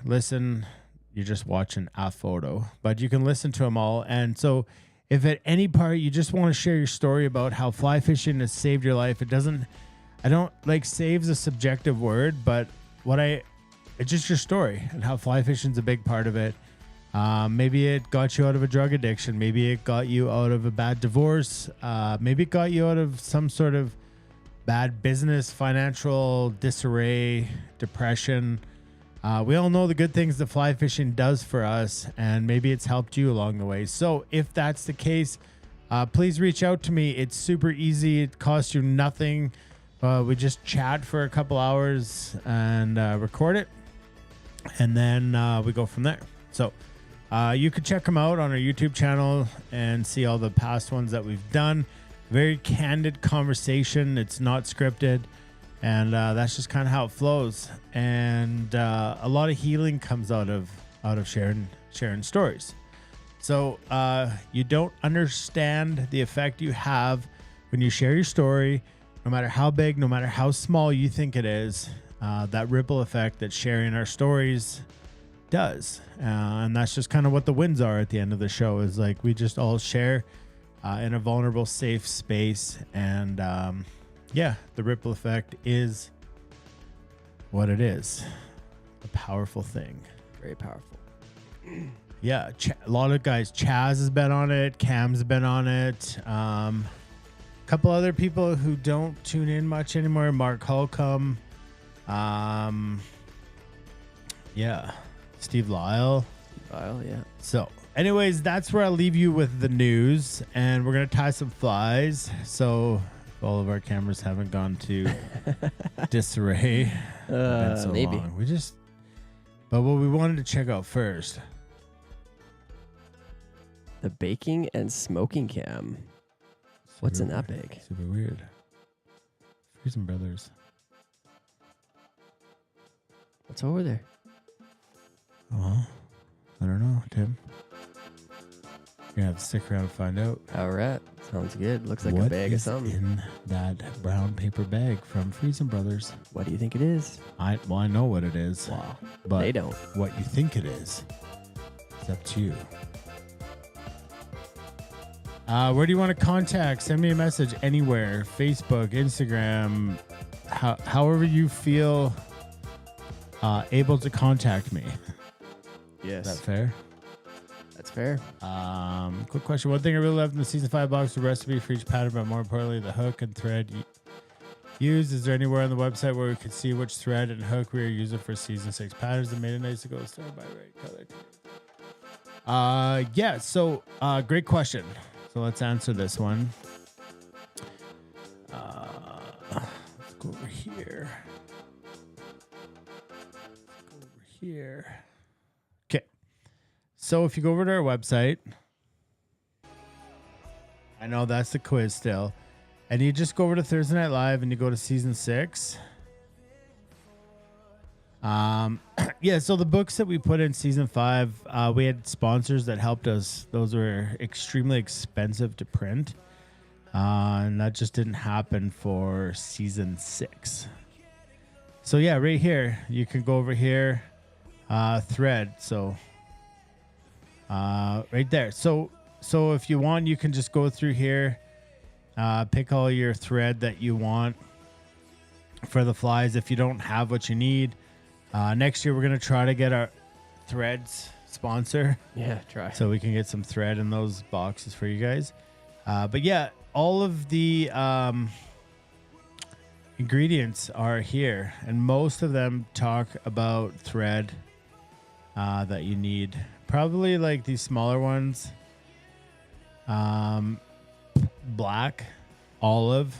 listen. You're just watching a photo, but you can listen to them all. And so if at any part you just want to share your story about how fly fishing has saved your life, I don't like save's a subjective word, but it's just your story and how fly fishing's a big part of it. Maybe it got you out of a drug addiction. Maybe it got you out of a bad divorce. Maybe it got you out of some sort of bad business, financial disarray, depression. We all know the good things that fly fishing does for us, and maybe it's helped you along the way. So if that's the case, please reach out to me. It's super easy. It costs you nothing. We just chat for a couple hours and record it, and then we go from there. So you could check them out on our YouTube channel and see all the past ones that we've done. Very candid conversation. It's not scripted. And that's just kind of how it flows. And a lot of healing comes out of sharing stories. So you don't understand the effect you have when you share your story, no matter how big, no matter how small you think it is, that ripple effect that sharing our stories does. And that's just kind of what the wins are at the end of the show, is like we just all share in a vulnerable, safe space. And the ripple effect is what it is. A powerful thing. Very powerful. Yeah, a lot of guys. Chaz has been on it. Cam's been on it. A couple other people who don't tune in much anymore. Mark Holcomb. Steve Lyle. Yeah. So, anyways, that's where I'll leave you with the news. And we're going to tie some flies. So, if all of our cameras haven't gone to disarray. Maybe. Long. But what we wanted to check out first. The baking and smoking cam. What's in that bag? Super weird. Freson Brothers. What's over there? Oh, I don't know, Tim. You're going to have to stick around and find out. All right. Sounds good. Looks like What a bag of is something. in that brown paper bag from Freson Brothers? What do you think it is? I know what it is. Wow. But They don't. what you think it is up to you. Where do you want to contact? Send me a message anywhere. Facebook, Instagram, however you feel able to contact me. Yes. Is that fair? That's fair. Quick question. One thing I really loved in the season 5 box, the recipe for each pattern, but more importantly, the hook and thread used. Is there anywhere on the website where we could see which thread and hook we are using for season 6 patterns that made it nice to go start by right color? So great question. So let's answer this one. Let's go over here. Okay. So if you go over to our website, I know that's the quiz still, and you just go over to Thursday Night Live and you go to season 6. So the books that we put in season 5, we had sponsors that helped us. Those were extremely expensive to print, and that just didn't happen for season 6. So yeah, right here you can go over here, thread. So right there. So if you want, you can just go through here, pick all your thread that you want for the flies. If you don't have what you need. Next year, we're going to try to get our threads sponsor. Yeah, try. So we can get some thread in those boxes for you guys. But yeah, all of the ingredients are here. And most of them talk about thread that you need. Probably like these smaller ones. Black, olive,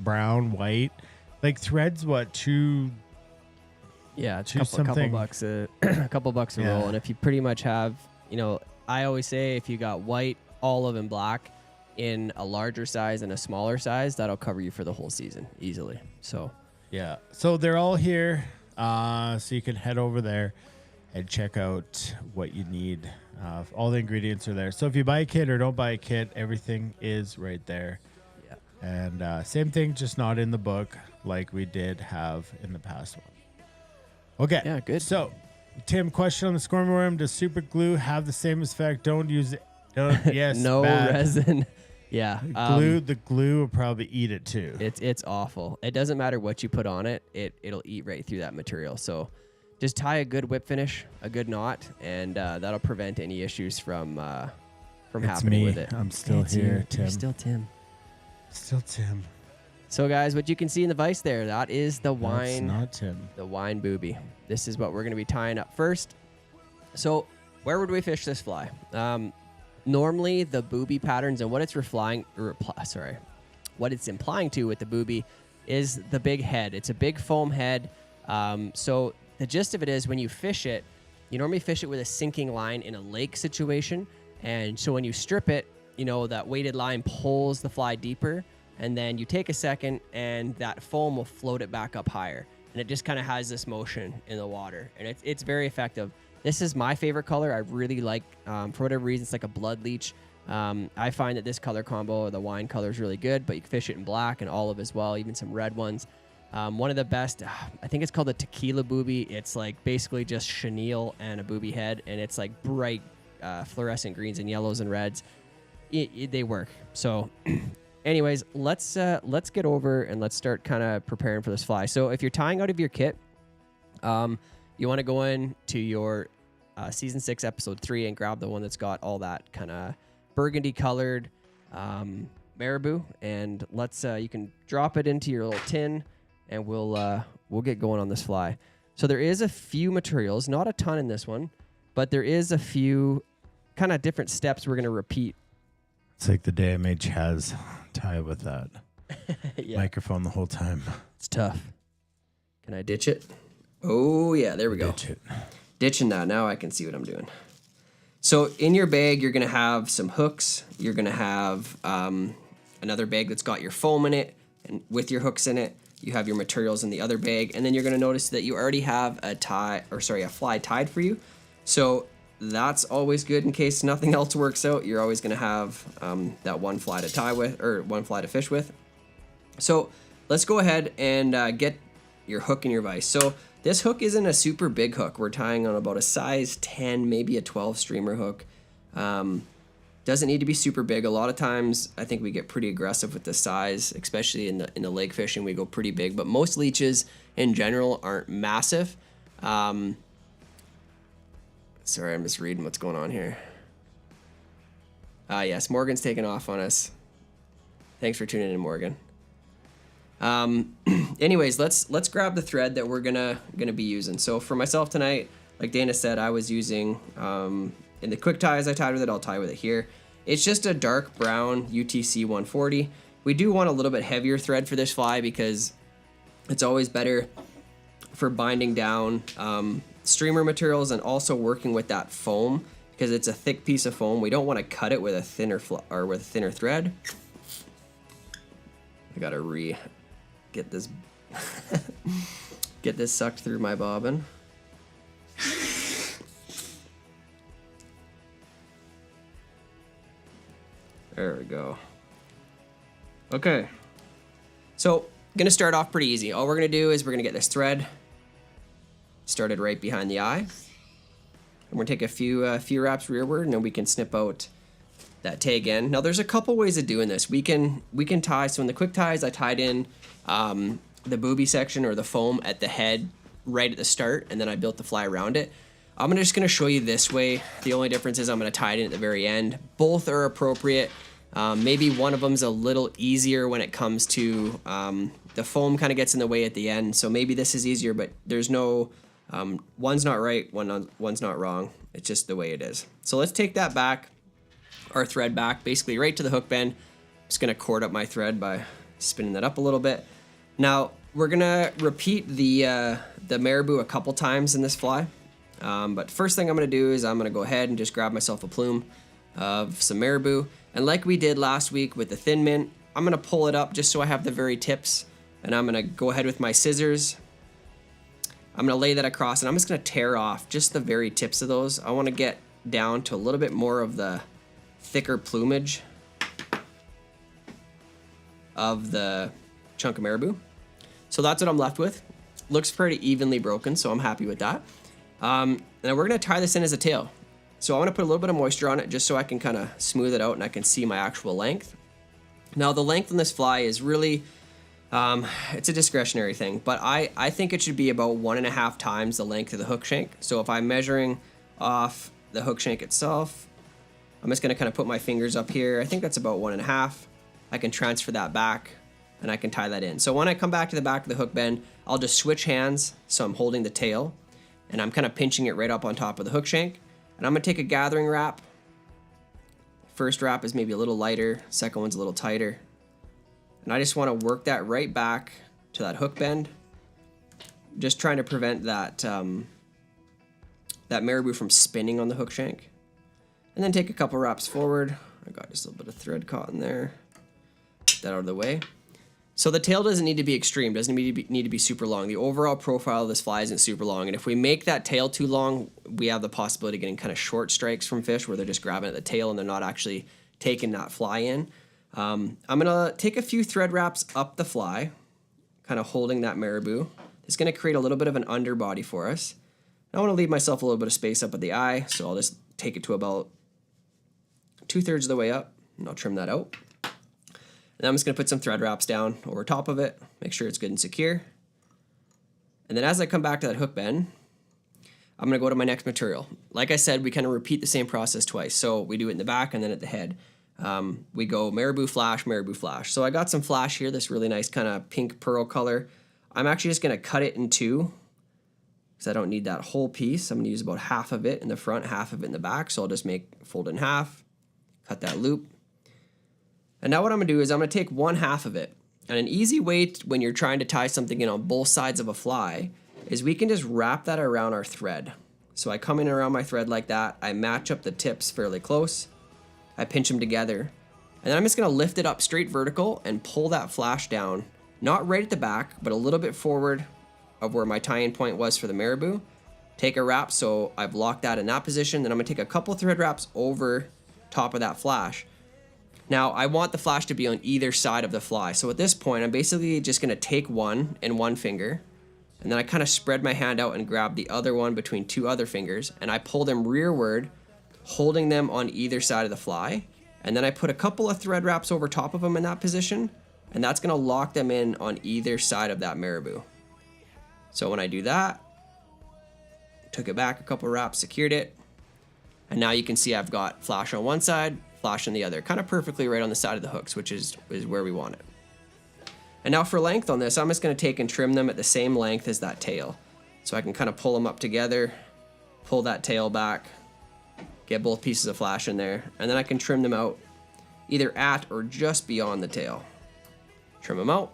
brown, white. Like thread's what, Yeah, it's choose a couple something. bucks a couple bucks a Yeah. roll. And if you pretty much have, I always say if you got white, olive, and black in a larger size and a smaller size, that'll cover you for the whole season easily. So yeah. So they're all here. So you can head over there and check out what you need. All the ingredients are there. So if you buy a kit or don't buy a kit, everything is right there. yeah. And same thing, just not in the book like we did have in the past one. Okay. Yeah, good. So, Tim, question on the squirmy worm. Does super glue have the same effect? Don't use it. Yes, No bad. resin. Yeah. The glue will probably eat it too. It's awful. It doesn't matter what you put on it. It'll eat right through that material. So just tie a good whip finish, a good knot, and that'll prevent any issues from happening with it. I'm still It's here, you. Tim. You're still Tim. Still Tim. So guys, what you can see in the vise there, that is the That's wine. not Tim. The Wine Booby. This is what we're going to be tying up first. So where would we fish this fly? Normally the booby patterns and what it's what it's implying to with the booby is the big head. It's a big foam head. So the gist of it is when you fish it, you normally fish it with a sinking line in a lake situation. And so when you strip it, that weighted line pulls the fly deeper, and then you take a second and that foam will float it back up higher. And it just kind of has this motion in the water, and it's very effective. This is my favorite color. I really like, for whatever reason, it's like a blood leech. I find that this color combo, or the wine color, is really good, but you can fish it in black and olive as well, even some red ones. One of the best, I think it's called the tequila booby. It's like basically just chenille and a booby head, and it's like bright fluorescent greens and yellows and reds. They work. So anyways, let's get over and let's start kind of preparing for this fly. So if you're tying out of your kit, you want to go into your season 6 episode 3 and grab the one that's got all that kind of burgundy colored marabou, and you can drop it into your little tin, and we'll get going on this fly. So there is a few materials, not a ton in this one, but there is a few kind of different steps we're going to repeat. It's like the day I made Chaz tie with that microphone the whole time. It's tough. Can I ditch it? Oh, yeah, there we go. Ditch it. Ditching that. Now I can see what I'm doing. So in your bag, you're going to have some hooks. You're going to have another bag that's got your foam in it, and with your hooks in it. You have your materials in the other bag, and then you're going to notice that you already have a fly tied for you. So that's always good in case nothing else works out. You're always going to have that one fly to tie with, or one fly to fish with. So let's go ahead and get your hook in your vise. So this hook isn't a super big hook. We're tying on about a size 10, maybe a 12 streamer hook. Doesn't need to be super big. A lot of times I think we get pretty aggressive with the size, especially in the lake fishing. We go pretty big, but most leeches in general aren't massive. Sorry, I'm just reading what's going on here. Yes, Morgan's taking off on us. Thanks for tuning in, Morgan. Anyways, let's grab the thread that we're gonna be using. So for myself tonight, like Dana said, I was using in the quick ties I tied with it. I'll tie with it here. It's just a dark brown UTC 140. We do want a little bit heavier thread for this fly because it's always better for binding down streamer materials and also working with that foam because it's a thick piece of foam. We don't want to cut it with a thinner thread. I gotta get this get this sucked through my bobbin. There we go. Okay. So, gonna start off pretty easy. All we're gonna do is we're gonna get this thread started right behind the eye. And we're gonna take a few wraps rearward, and then we can snip out that tag end. Now, there's a couple ways of doing this. We can tie. So in the quick ties, I tied in the booby section or the foam at the head right at the start, and then I built the fly around it. I'm just gonna show you this way. The only difference is I'm gonna tie it in at the very end. Both are appropriate. Maybe one of them's a little easier when it comes to the foam kind of gets in the way at the end. So maybe this is easier, but there's no one's not right, one's not wrong. It's just the way it is. So let's take that back, our thread back, basically right to the hook bend. I'm just gonna cord up my thread by spinning that up a little bit. Now we're gonna repeat the marabou a couple times in this fly. But first thing I'm gonna do is I'm gonna go ahead and just grab myself a plume of some marabou. And like we did last week with the thin mint, I'm gonna pull it up just so I have the very tips. And I'm gonna go ahead with my scissors. I'm gonna lay that across and I'm just gonna tear off just the very tips of those. I wanna get down to a little bit more of the thicker plumage of the chunk of marabou. So that's what I'm left with. Looks pretty evenly broken, so I'm happy with that. And then we're gonna tie this in as a tail. So I wanna put a little bit of moisture on it just so I can kind of smooth it out and I can see my actual length. Now the length on this fly is really, it's a discretionary thing, but I think it should be about 1.5 times the length of the hook shank. So if I'm measuring off the hook shank itself, I'm just gonna kind of put my fingers up here. I think that's about 1.5. I can transfer that back and I can tie that in. So when I come back to the back of the hook bend, I'll just switch hands. So I'm holding the tail and I'm kind of pinching it right up on top of the hook shank. And I'm gonna take a gathering wrap. First wrap is maybe a little lighter, second one's a little tighter. And I just wanna work that right back to that hook bend. Just trying to prevent that, that marabou from spinning on the hook shank. And then take a couple wraps forward. I got just a little bit of thread caught in there. Get that out of the way. So the tail doesn't need to be extreme, doesn't need to be super long. The overall profile of this fly isn't super long. And if we make that tail too long, we have the possibility of getting kind of short strikes from fish where they're just grabbing at the tail and they're not actually taking that fly in. I'm gonna take a few thread wraps up the fly, kind of holding that marabou. It's gonna create a little bit of an underbody for us. I wanna leave myself a little bit of space up at the eye, so I'll just take it to about 2/3 of the way up, and I'll trim that out. And then I'm just gonna put some thread wraps down over top of it, make sure it's good and secure. And then as I come back to that hook bend, I'm gonna go to my next material. Like I said, we kind of repeat the same process twice. So we do it in the back and then at the head. We go marabou flash, marabou flash. So I got some flash here, this really nice kind of pink pearl color. I'm actually just gonna cut it in two because I don't need that whole piece. I'm gonna use about half of it in the front, half of it in the back. So I'll just fold it in half, cut that loop. And now what I'm gonna do is I'm gonna take 1/2 of it. And an easy way when you're trying to tie something in on both sides of a fly is we can just wrap that around our thread. So I come in around my thread like that, I match up the tips fairly close, I pinch them together, and then I'm just gonna lift it up straight vertical and pull that flash down, not right at the back, but a little bit forward of where my tie-in point was for the marabou. Take a wrap, so I've locked that in that position, then I'm gonna take a couple thread wraps over top of that flash. Now, I want the flash to be on either side of the fly. So at this point, I'm basically just gonna take one in one finger, and then I kind of spread my hand out and grab the other one between two other fingers, and I pull them rearward, holding them on either side of the fly. And then I put a couple of thread wraps over top of them in that position, and that's gonna lock them in on either side of that marabou. So when I do that, took it back a couple wraps, secured it, and now you can see I've got flash on one side, flash on the other, kind of perfectly right on the side of the hooks, which is where we want it. And now for length on this, I'm just gonna take and trim them at the same length as that tail. So I can kind of pull them up together, pull that tail back, get both pieces of flash in there, and then I can trim them out either at or just beyond the tail. Trim them out.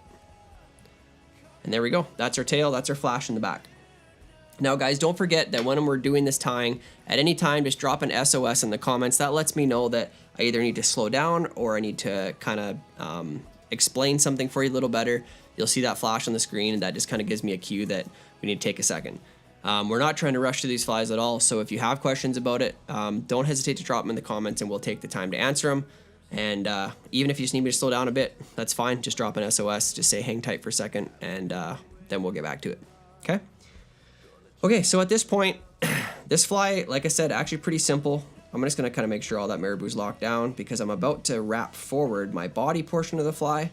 And there we go. That's our tail, that's our flash in the back. Now guys, don't forget that when we're doing this tying, at any time just drop an SOS in the comments. That lets me know that I either need to slow down or I need to kind of explain something for you a little better. You'll see that flash on the screen and that just kind of gives me a cue that we need to take a second. We're not trying to rush through these flies at all, so if you have questions about it, don't hesitate to drop them in the comments and we'll take the time to answer them. And even if you just need me to slow down a bit, that's fine. Just drop an SOS, just say hang tight for a second, and then we'll get back to it, okay? Okay, so at this point, this fly, like I said, actually pretty simple. I'm just gonna kind of make sure all that marabou's locked down because I'm about to wrap forward my body portion of the fly.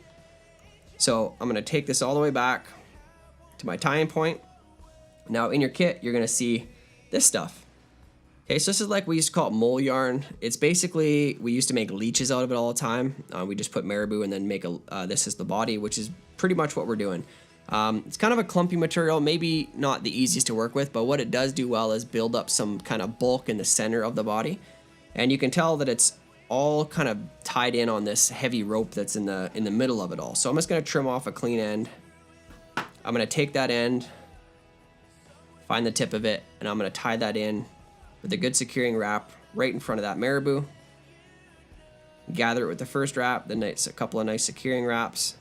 So I'm gonna take this all the way back to my tying point. Now in your kit, you're gonna see this stuff. Okay, so this is like we used to call it mole yarn. It's basically, we used to make leeches out of it all the time. We just put marabou and then make this is the body, which is pretty much what we're doing. It's kind of a clumpy material, maybe not the easiest to work with, but what it does do well is build up some kind of bulk in the center of the body. And you can tell that it's all kind of tied in on this heavy rope that's in the middle of it all. So I'm just gonna trim off a clean end. I'm gonna take that end, find the tip of it, and I'm gonna tie that in with a good securing wrap right in front of that marabou. Gather it with the first wrap, then a couple of nice securing wraps,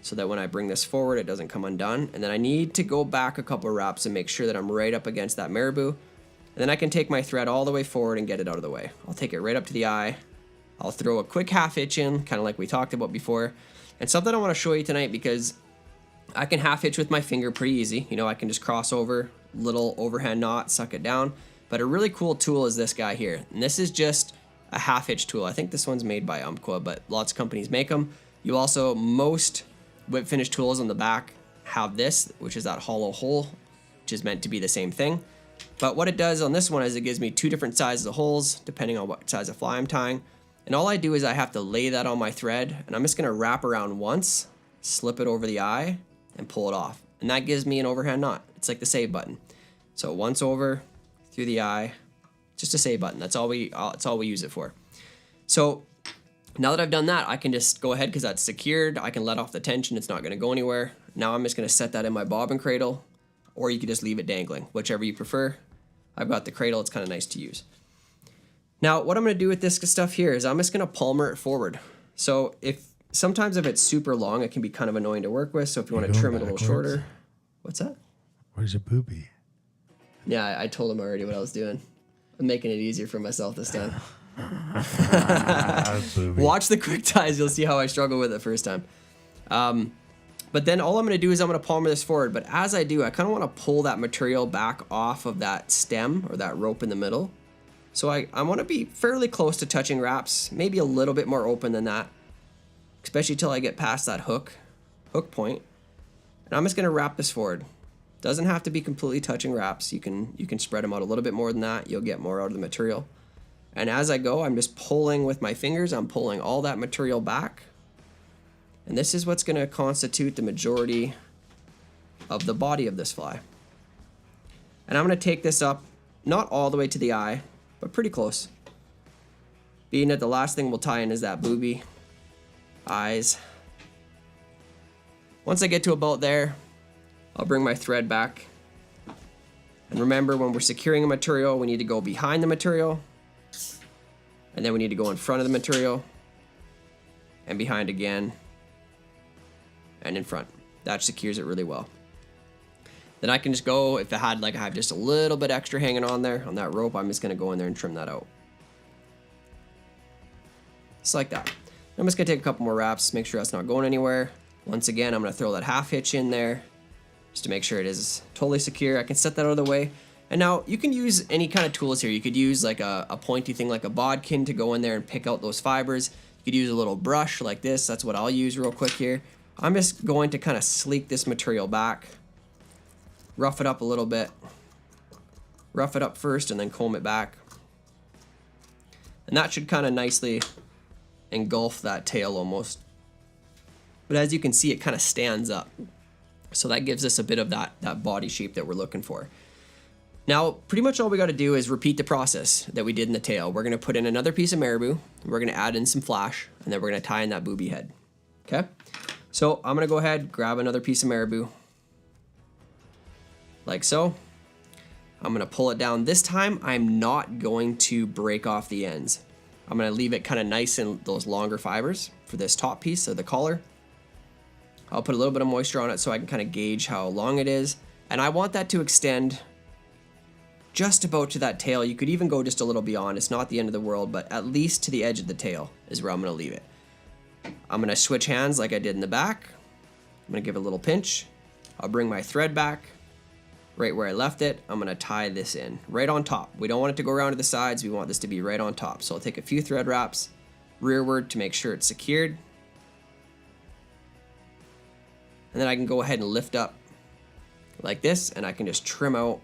so that when I bring this forward, it doesn't come undone. And then I need to go back a couple of wraps and make sure that I'm right up against that marabou. And then I can take my thread all the way forward and get it out of the way. I'll take it right up to the eye. I'll throw a quick half hitch in, kind of like we talked about before. And something I want to show you tonight, because I can half hitch with my finger pretty easy. You know, I can just cross over, little overhand knot, suck it down. But a really cool tool is this guy here. And this is just a half hitch tool. I think this one's made by Umpqua, but lots of companies make them. You also, most whip finish tools on the back have this, which is that hollow hole, which is meant to be the same thing. But what it does on this one is it gives me 2 different sizes of holes, depending on what size of fly I'm tying. And all I do is I have to lay that on my thread, and I'm just gonna wrap around once, slip it over the eye, and pull it off. And that gives me an overhand knot. It's like the save button. So once over, through the eye, just a save button. That's all we use it for. So now that I've done that, I can just go ahead, because that's secured. I can let off the tension. It's not gonna go anywhere. Now I'm just gonna set that in my bobbin cradle, or you could just leave it dangling, whichever you prefer. I've got the cradle. It's kind of nice to use. Now, what I'm going to do with this stuff here is I'm just going to palmer it forward. So sometimes if it's super long, it can be kind of annoying to work with. So if you want to trim it a little shorter. What's that? Where's your booby? Yeah, I told him already what I was doing. I'm making it easier for myself this time. Watch the quick ties. You'll see how I struggle with it first time. But then all I'm going to do is I'm going to palmer this forward. But as I do, I kind of want to pull that material back off of that stem or that rope in the middle. So I want to be fairly close to touching wraps, maybe a little bit more open than that, especially till I get past that hook point. And I'm just going to wrap this forward. Doesn't have to be completely touching wraps. You can spread them out a little bit more than that. You'll get more out of the material. And as I go, I'm just pulling with my fingers. I'm pulling all that material back. And this is what's going to constitute the majority of the body of this fly. And I'm going to take this up, not all the way to the eye, but pretty close. Being that the last thing we'll tie in is that booby, eyes. Once I get to about there, I'll bring my thread back. And remember, when we're securing a material, we need to go behind the material, and then we need to go in front of the material, and behind again, and in front. That secures it really well. Then I can just go, if I have just a little bit extra hanging on there on that rope, I'm just gonna go in there and trim that out. Just like that. I'm just gonna take a couple more wraps, make sure that's not going anywhere. Once again, I'm gonna throw that half hitch in there just to make sure it is totally secure. I can set that out of the way. And now you can use any kind of tools here. You could use like a pointy thing like a bodkin to go in there and pick out those fibers. You could use a little brush like this. That's what I'll use real quick here. I'm just going to kind of sleek this material back, rough it up a little bit, rough it up first and then comb it back. And that should kind of nicely engulf that tail almost. But as you can see, it kind of stands up. So that gives us a bit of that body shape that we're looking for. Now, pretty much all we got to do is repeat the process that we did in the tail. We're going to put in another piece of marabou, we're going to add in some flash, and then we're going to tie in that booby head. Okay? So I'm going to go ahead, grab another piece of marabou, like so. I'm going to pull it down. This time, I'm not going to break off the ends. I'm going to leave it kind of nice in those longer fibers for this top piece of the collar. I'll put a little bit of moisture on it so I can kind of gauge how long it is. And I want that to extend just about to that tail. You could even go just a little beyond. It's not the end of the world, but at least to the edge of the tail is where I'm going to leave it. I'm going to switch hands like I did in the back. I'm going to give it a little pinch. I'll bring my thread back right where I left it. I'm going to tie this in right on top. We don't want it to go around to the sides. We want this to be right on top. So I'll take a few thread wraps rearward to make sure it's secured. And then I can go ahead and lift up like this, and I can just trim out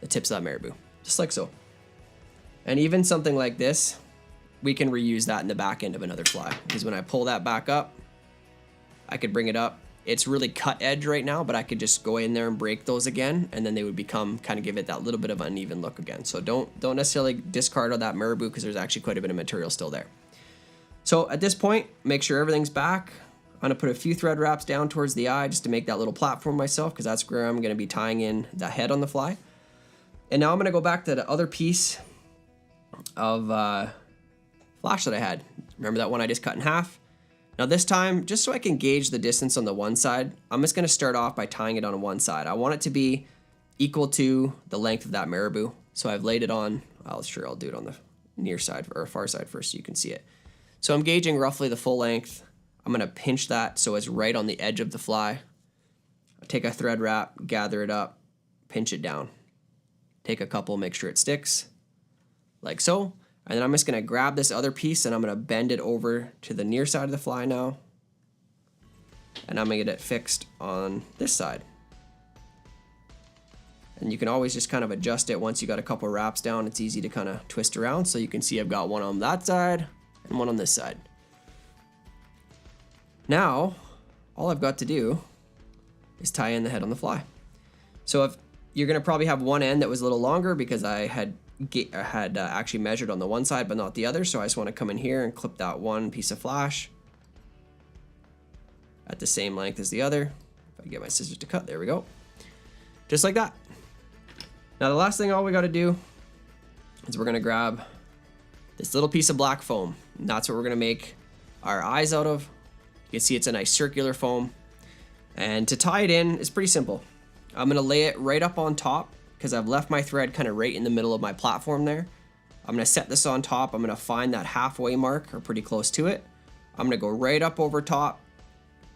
the tips of that marabou, just like so. And even something like this, we can reuse that in the back end of another fly, because when I pull that back up, I could bring it up. It's really cut edge right now, but I could just go in there and break those again, and then they would become, kind of give it that little bit of uneven look again. So don't necessarily discard all that marabou, because there's actually quite a bit of material still there. So at this point, make sure everything's back. I'm gonna put a few thread wraps down towards the eye just to make that little platform myself, because that's where I'm gonna be tying in the head on the fly. And now I'm gonna go back to the other piece of flash that I had. Remember that one I just cut in half? Now this time, just so I can gauge the distance on the one side, I'm just gonna start off by tying it on one side. I want it to be equal to the length of that marabou. So I've laid it on, I'll do it on the near side or far side first so you can see it. So I'm gauging roughly the full length. I'm going to pinch that so it's right on the edge of the fly. I'll take a thread wrap, gather it up, pinch it down. Take a couple, make sure it sticks, like so. And then I'm just going to grab this other piece and I'm going to bend it over to the near side of the fly now. And I'm going to get it fixed on this side. And you can always just kind of adjust it once you got a couple wraps down. It's easy to kind of twist around. So you can see I've got one on that side and one on this side. Now, all I've got to do is tie in the head on the fly. So if you're going to probably have one end that was a little longer because I had actually measured on the one side but not the other. So I just want to come in here and clip that one piece of flash at the same length as the other. If I get my scissors to cut, there we go. Just like that. Now the last thing all we got to do is we're going to grab this little piece of black foam. And that's what we're going to make our eyes out of. You can see it's a nice circular foam. And to tie it in is pretty simple. I'm going to lay it right up on top because I've left my thread kind of right in the middle of my platform there. I'm going to set this on top. I'm going to find that halfway mark or pretty close to it. I'm going to go right up over top,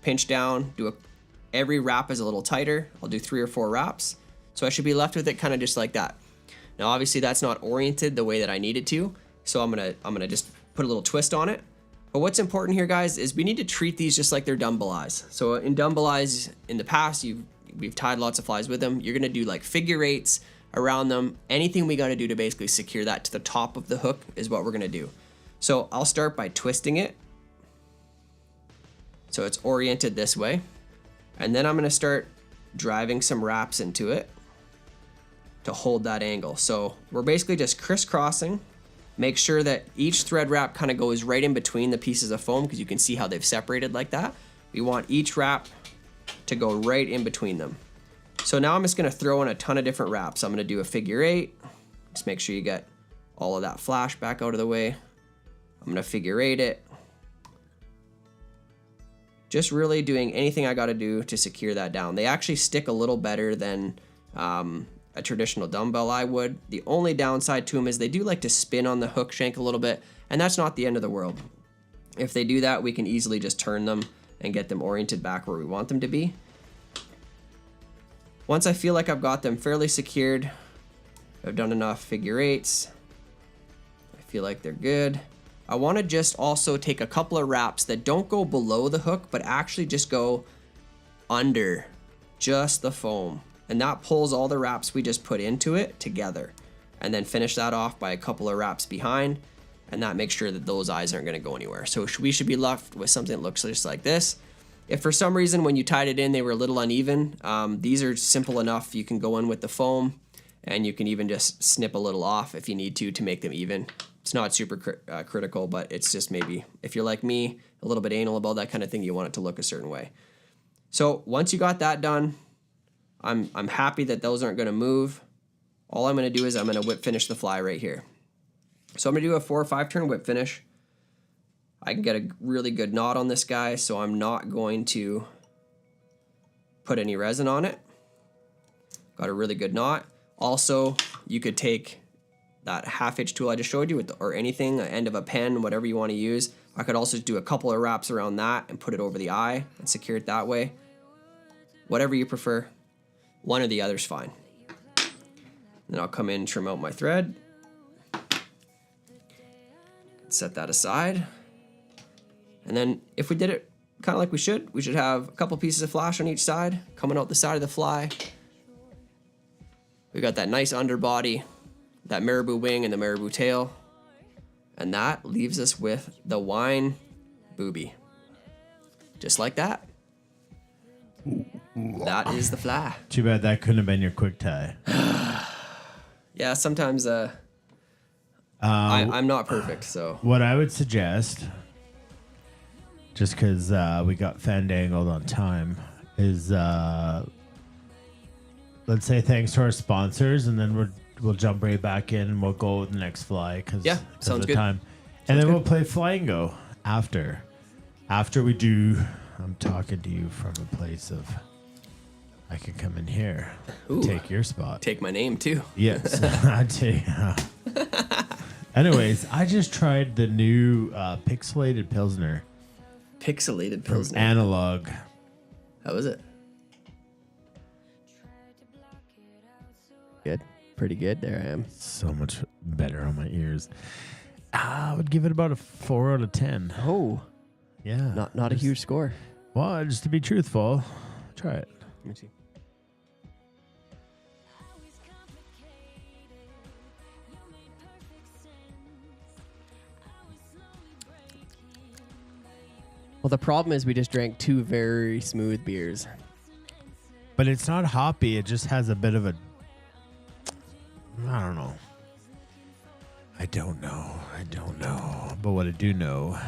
pinch down, every wrap is a little tighter. I'll do 3 or 4 wraps. So I should be left with it kind of just like that. Now obviously that's not oriented the way that I need it to. So I'm gonna just put a little twist on it. But what's important here, guys, is we need to treat these just like they're dumbbell eyes. So in dumbbell eyes in the past, we've tied lots of flies with them. You're gonna do like figure eights around them. Anything we gotta do to basically secure that to the top of the hook is what we're gonna do. So I'll start by twisting it so it's oriented this way. And then I'm gonna start driving some wraps into it to hold that angle. So we're basically just crisscrossing. Make sure that each thread wrap kind of goes right in between the pieces of foam because you can see how they've separated like that. We want each wrap to go right in between them. So now I'm just gonna throw in a ton of different wraps. I'm gonna do a figure 8. Just make sure you get all of that flash back out of the way. I'm gonna figure 8 it. Just really doing anything I gotta do to secure that down. They actually stick a little better than a traditional dumbbell eye would. The only downside to them is they do like to spin on the hook shank a little bit, and that's not the end of the world. If they do that, we can easily just turn them and get them oriented back where we want them to be. Once I feel like I've got them fairly secured, I've done enough figure 8s, I feel like they're good. I want to just also take a couple of wraps that don't go below the hook, but actually just go under just the foam. And that pulls all the wraps we just put into it together. And then finish that off by a couple of wraps behind. And that makes sure that those eyes aren't going to go anywhere. So we should be left with something that looks just like this. If for some reason when you tied it in they were a little uneven, these are simple enough. You can go in with the foam and you can even just snip a little off if you need to make them even. It's not super critical, but it's just maybe if you're like me, a little bit anal about that kind of thing, you want it to look a certain way. So once you got that done, I'm happy that those aren't going to move. All I'm going to do is I'm going to whip finish the fly right here. So I'm going to do a 4 or 5 turn whip finish. I can get a really good knot on this guy, so I'm not going to put any resin on it. Got a really good knot. Also, you could take that 1/2 tool I just showed you or anything, the end of a pen, whatever you want to use. I could also do a couple of wraps around that and put it over the eye and secure it that way. Whatever you prefer. One or the other's fine. Then I'll come in and trim out my thread. Set that aside. And then if we did it kind of like we should have a couple pieces of flash on each side coming out the side of the fly. We got that nice underbody, that marabou wing and the marabou tail. And that leaves us with the Wine Booby. Just like that. That is the fly. Too bad that couldn't have been your quick tie. Yeah, sometimes I'm not perfect, so. What I would suggest, just because we got fandangled on time, is let's say thanks to our sponsors, and then we'll jump right back in and we'll go with the next fly because sounds of the good. time. And then we'll play Fly and Go after. After we do, I'm talking to you from a place of I can come in here, take your spot. Take my name too. Yes, I take. Anyways, I just tried the new pixelated Pilsner. Pixelated Pilsner. Analog. How was it? Good. Pretty good. There I am. So much better on my ears. I would give it about a 4 out of 10. Oh. Yeah. Not a huge score. Well, just to be truthful, try it. Let me see. Well, the problem is we just drank 2 very smooth beers. But it's not hoppy. It just has a bit of a... I don't know. I don't know. But what I do know.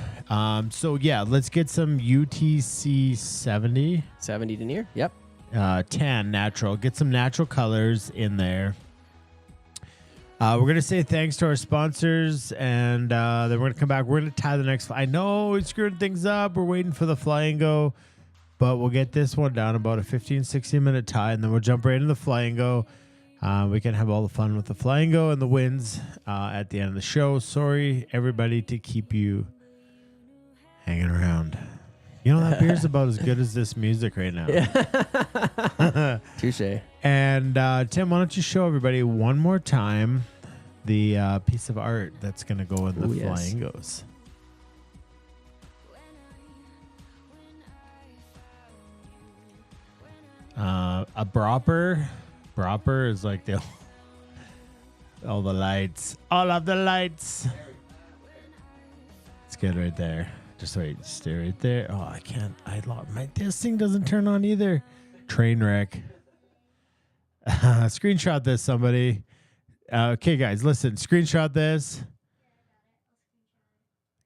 So, yeah, let's get some UTC 70. 70 denier? Yep. Tan natural. Get some natural colors in there. We're going to say thanks to our sponsors, and then we're going to come back. We're going to tie the next... I know we're screwing things up. We're waiting for the fly and go, but we'll get this one down about a 15, 16-minute tie, and then we'll jump right into the fly and go. We can have all the fun with the fly and go and the wins at the end of the show. Sorry, everybody, to keep you hanging around. You know, that beer's about as good as this music right now. Yeah. Touche. And Tim, why don't you show everybody one more time the piece of art that's going to go in the flyingos. A bropper. Bropper is like all the lights. All of the lights. It's good right there. Just wait, stay right there. Oh, I can't. This thing doesn't turn on either. Train wreck. Screenshot this, somebody. Okay, guys, listen. Screenshot this.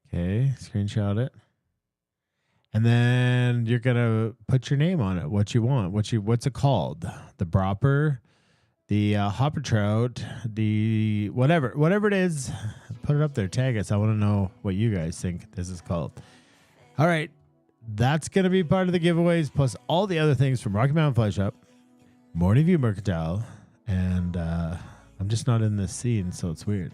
Okay, screenshot it. And then you're gonna put your name on it. What you want. What's it called? The bropper, the hopper trout, the whatever it is. Put it up there. Tag us. I want to know what you guys think this is called. All right, that's gonna be part of the giveaways, plus all the other things from Rocky Mountain Fly Shop, Morning View Mercantile, and I'm just not in this scene, so it's weird.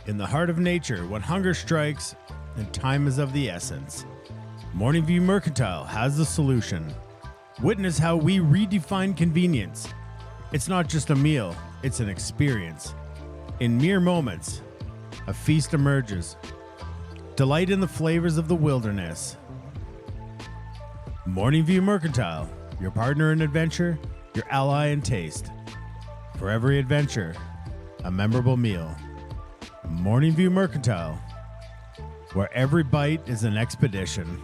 In the heart of nature, when hunger strikes and time is of the essence, Morning View Mercantile has the solution. Witness how we redefine convenience. It's not just a meal, it's an experience. In mere moments, a feast emerges. Delight in the flavors of the wilderness. Morning View Mercantile, your partner in adventure, your ally in taste. For every adventure, a memorable meal. Morning View Mercantile, where every bite is an expedition.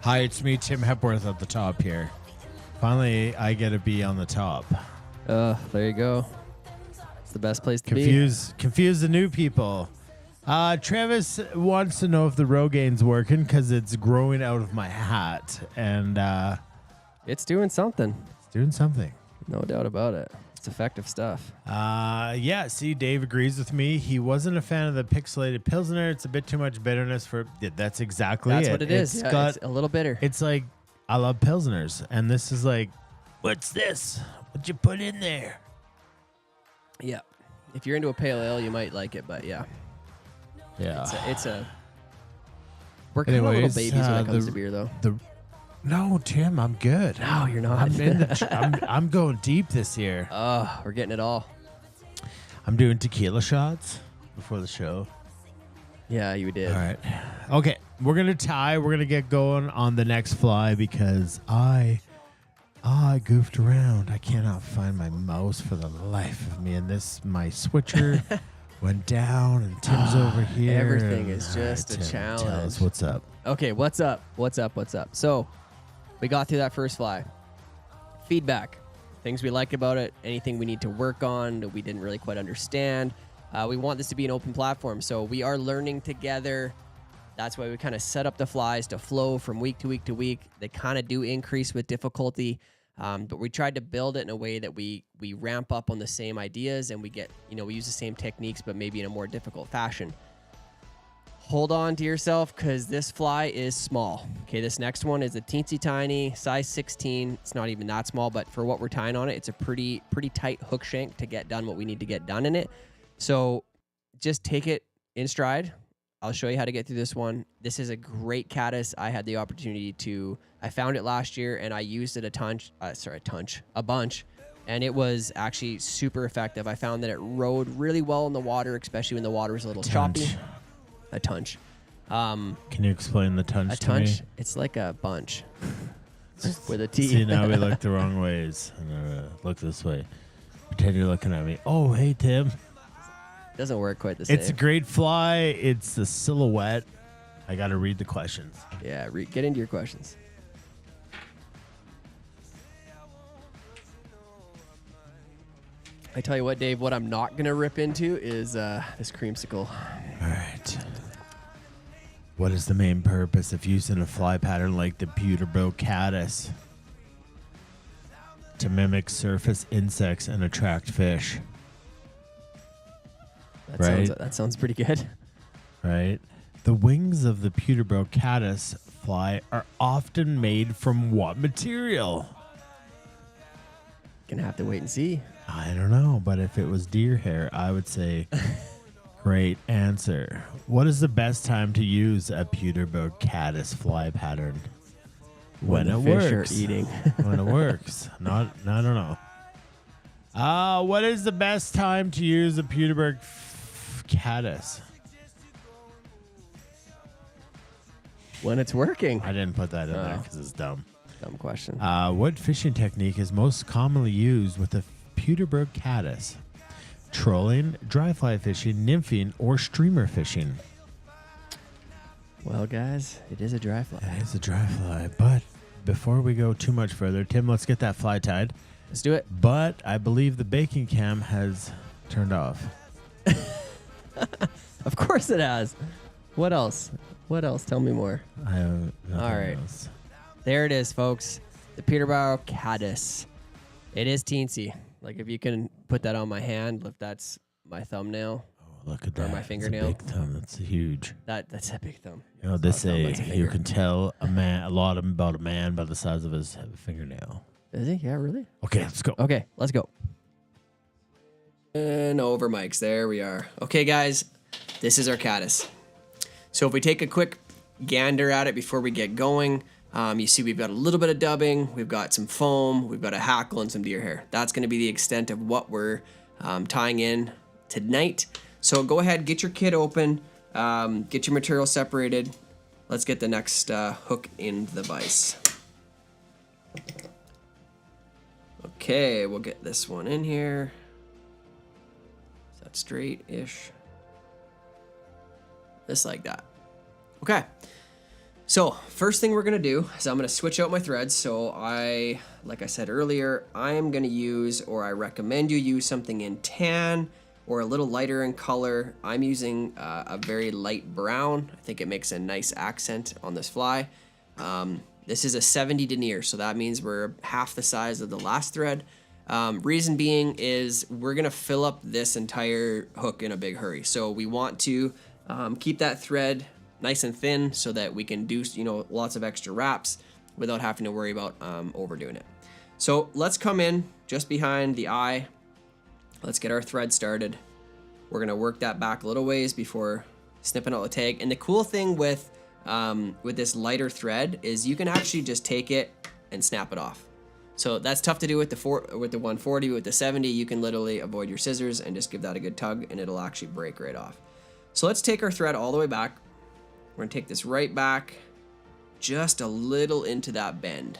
Hi, it's me, Tim Hepworth, at the top here. Finally, I get to be on the top. There you go. It's the best place to be. Confuse the new people. Travis wants to know if the Rogaine's working because it's growing out of my hat, and It's doing something. it's doing something. No doubt about it. It's effective stuff. Yeah, see, Dave agrees with me. He wasn't a fan of the pixelated Pilsner. It's a bit too much bitterness for... That's exactly That's it. what it is. It's Yeah, got... it's a little bitter. It's like, I love Pilsners, and this is like, what's this? What you put in there? Yeah. If you're into a pale ale, you might like it, but yeah. Yeah. We're kind of little Anyways, babies when it comes to beer, though. No, Tim, I'm good. No, you're not. I'm going deep this year. Oh, we're getting it all. I'm doing tequila shots before the show. Yeah, you did. All right. Okay, we're going to tie. We're going to get going on the next fly because I goofed around. I cannot find my mouse for the life of me. And my switcher went down, and Tim's over here. Everything is just a Tim, challenge. Tell us what's up. Okay, what's up? So, we got through that first fly. Feedback. Things we like about it. Anything we need to work on that we didn't really quite understand. We want this to be an open platform, so we are learning together. That's why we kind of set up the flies to flow from week to week to week. They kind of do increase with difficulty, but we tried to build it in a way that we ramp up on the same ideas and we get, we use the same techniques, but maybe in a more difficult fashion. Hold on to yourself because this fly is small. Okay, this next one is a teensy tiny, size 16. It's not even that small, but for what we're tying on it, it's a pretty tight hook shank to get done what we need to get done in it. So just take it in stride. I'll show you how to get through this one. This is a great caddis. I had the opportunity I found it last year and I used it a bunch. And it was actually super effective. I found that it rode really well in the water, especially when the water was a little choppy. A tunch. Can you explain the tunch to me? A tunch, it's like a bunch with a T. See, now we look the wrong ways. Look this way. Pretend you're looking at me. Oh, hey, Tim. Doesn't work quite the same. It's a great fly. It's a silhouette. I got to read the questions. Yeah, get into your questions. I tell you what, Dave, what I'm not going to rip into is this creamsicle. All right. What is the main purpose of using a fly pattern like the Puterbaugh Caddis? To mimic surface insects and attract fish. That sounds pretty good. Right. The wings of the Puterbaugh Caddis fly are often made from what material? Gonna have to wait and see. I don't know, but if it was deer hair, I would say great answer. What is the best time to use a Puterbaugh Caddis fly pattern? When it fish works. are eating. When it works. I don't know. What is the best time to use a Puterbaugh Caddis? When it's working. I didn't put that in there because it's dumb. Dumb question. What fishing technique is most commonly used with the Puterbaugh Caddis? Trolling, dry fly fishing, nymphing, or streamer fishing? Well, guys, it is a dry fly. It is a dry fly, but before we go too much further, Tim, let's get that fly tied. Let's do it. But I believe the baking cam has turned off. Of course it has. What else? Tell me more. I have nothing All right. else. There it is, folks. The Puterbaugh Caddis. It is teensy. Like if you can put that on my hand, if that's my thumbnail. Oh, look at Or that. my fingernail. It's a big thumb. That's huge. That's a big thumb. You know, they It's not a thumb, say that's a you finger. can tell a lot about a man by the size of his fingernail. Is he? Yeah, really? Okay, let's go. Okay, let's go. And over mics. There we are. Okay, guys, this is our caddis. So if we take a quick gander at it before we get going, you see we've got a little bit of dubbing, we've got some foam, we've got a hackle, and some deer hair. That's going to be the extent of what we're tying in tonight. So go ahead, get your kit open, get your material separated. Let's get the next hook in the vise. Okay, we'll get this one in here. Is that straight-ish? Just like that. Okay. So first thing we're gonna do is I'm gonna switch out my threads. So like I said earlier, I'm gonna use, or I recommend you use something in tan or a little lighter in color. I'm using a very light brown. I think it makes a nice accent on this fly. This is a 70 denier, so that means we're half the size of the last thread. Reason being is we're gonna fill up this entire hook in a big hurry. So we want to keep that thread nice and thin so that we can do, you know, lots of extra wraps without having to worry about overdoing it. So let's come in just behind the eye. Let's get our thread started. We're gonna work that back a little ways before snipping out the tag. And the cool thing with this lighter thread is you can actually just take it and snap it off. So that's tough to do with the 140. With the 70, you can literally avoid your scissors and just give that a good tug and it'll actually break right off. So let's take our thread all the way back. We're gonna take this right back, just a little into that bend.